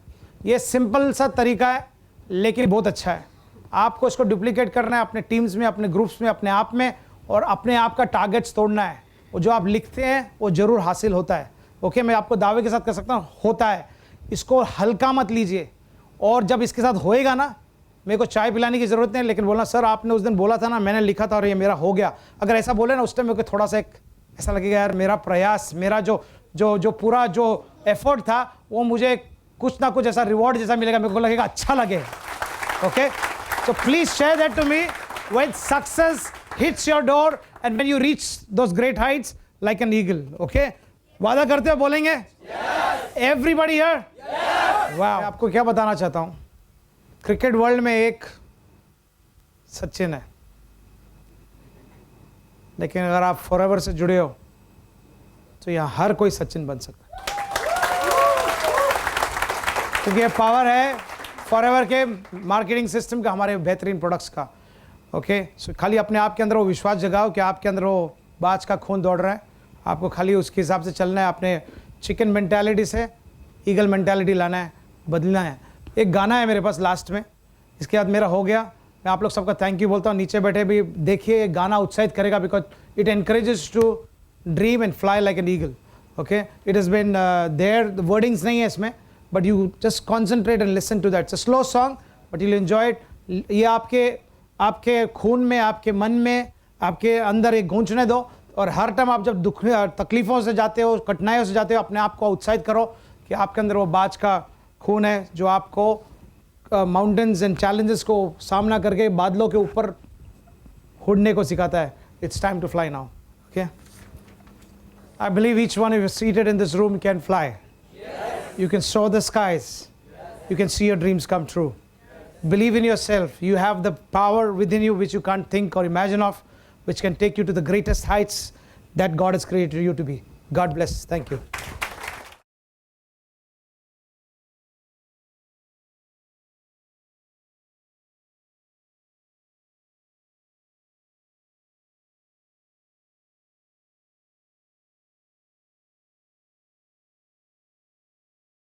ये सिंपल सा तरीका है लेकिन बहुत अच्छा है. आपको इसको डुप्लीकेट करना है अपने टीम्स में, अपने ग्रुप्स में, अपने आप में, और अपने आप का टारगेट्स तोड़ना है. वो जो आप लिखते हैं वो ज़रूर हासिल होता है. ओके, मैं आपको दावे के साथ कह सकता हूँ होता है. इसको हल्का मत लीजिए. और जब इसके साथ होएगा ना, मेरे को चाय पिलाने की ज़रूरत नहीं, लेकिन बोलना सर आपने उस दिन बोला था ना, मैंने लिखा था और ये मेरा हो गया. अगर ऐसा बोले ना, उस टाइम मेरे को थोड़ा सा एक ऐसा लगेगा यार मेरा प्रयास, मेरा जो पूरा जो एफर्ट था वो मुझे कुछ ना कुछ ऐसा रिवॉर्ड जैसा मिलेगा, मेरे को लगेगा अच्छा लगे. Okay, so please share that to me when success hits your door and when you reach those great heights like an eagle. Okay, वादा करते हो बोलेंगे? Everybody here? वाह. मैं आपको क्या बताना चाहता हूँ, क्रिकेट वर्ल्ड में एक सचिन है, लेकिन अगर आप फॉरएवर से जुड़े हो तो यहाँ हर कोई सचिन बन सकता है, क्योंकि ये पावर है फॉरएवर के मार्केटिंग सिस्टम का, हमारे बेहतरीन प्रोडक्ट्स का. ओके, सो खाली अपने आप के अंदर वो विश्वास जगाओ कि आपके अंदर वो बाज का खून दौड़ रहा है. आपको खाली उसके हिसाब से चलना है. अपने चिकन मेंटालिटी से ईगल मेंटालिटी लाना है, बदलना है. एक गाना है मेरे पास लास्ट में, इसके बाद मेरा हो गया. मैं आप लोग सबका थैंक यू बोलता हूँ. नीचे बैठे भी देखिए, ये गाना उत्साहित करेगा, because it encourages to dream and fly like an eagle. Okay, it has been there, wordings नहीं है इसमें, but you just concentrate and listen to that. It's a slow song but you will enjoy it. ये आपके खून में, आपके मन में, आपके अंदर एक गूंजने दो. और हर टाइम आप जब दुख तकलीफ़ों से जाते हो, कठिनाइयों से जाते हो, अपने आप को उत्साहित करो कि आपके अंदर वो बाज का खून है जो आपको माउंटेन्स एंड चैलेंजेस को सामना करके बादलों के ऊपर उड़ने को सिखाता है. It's time to fly now. Okay, I believe each one is seated in this room can fly. You can soar the skies. You can see your dreams come true. Believe in yourself. You have the power within you which you can't think or imagine of, which can take you to the greatest heights that God has created you to be. God bless. Thank you.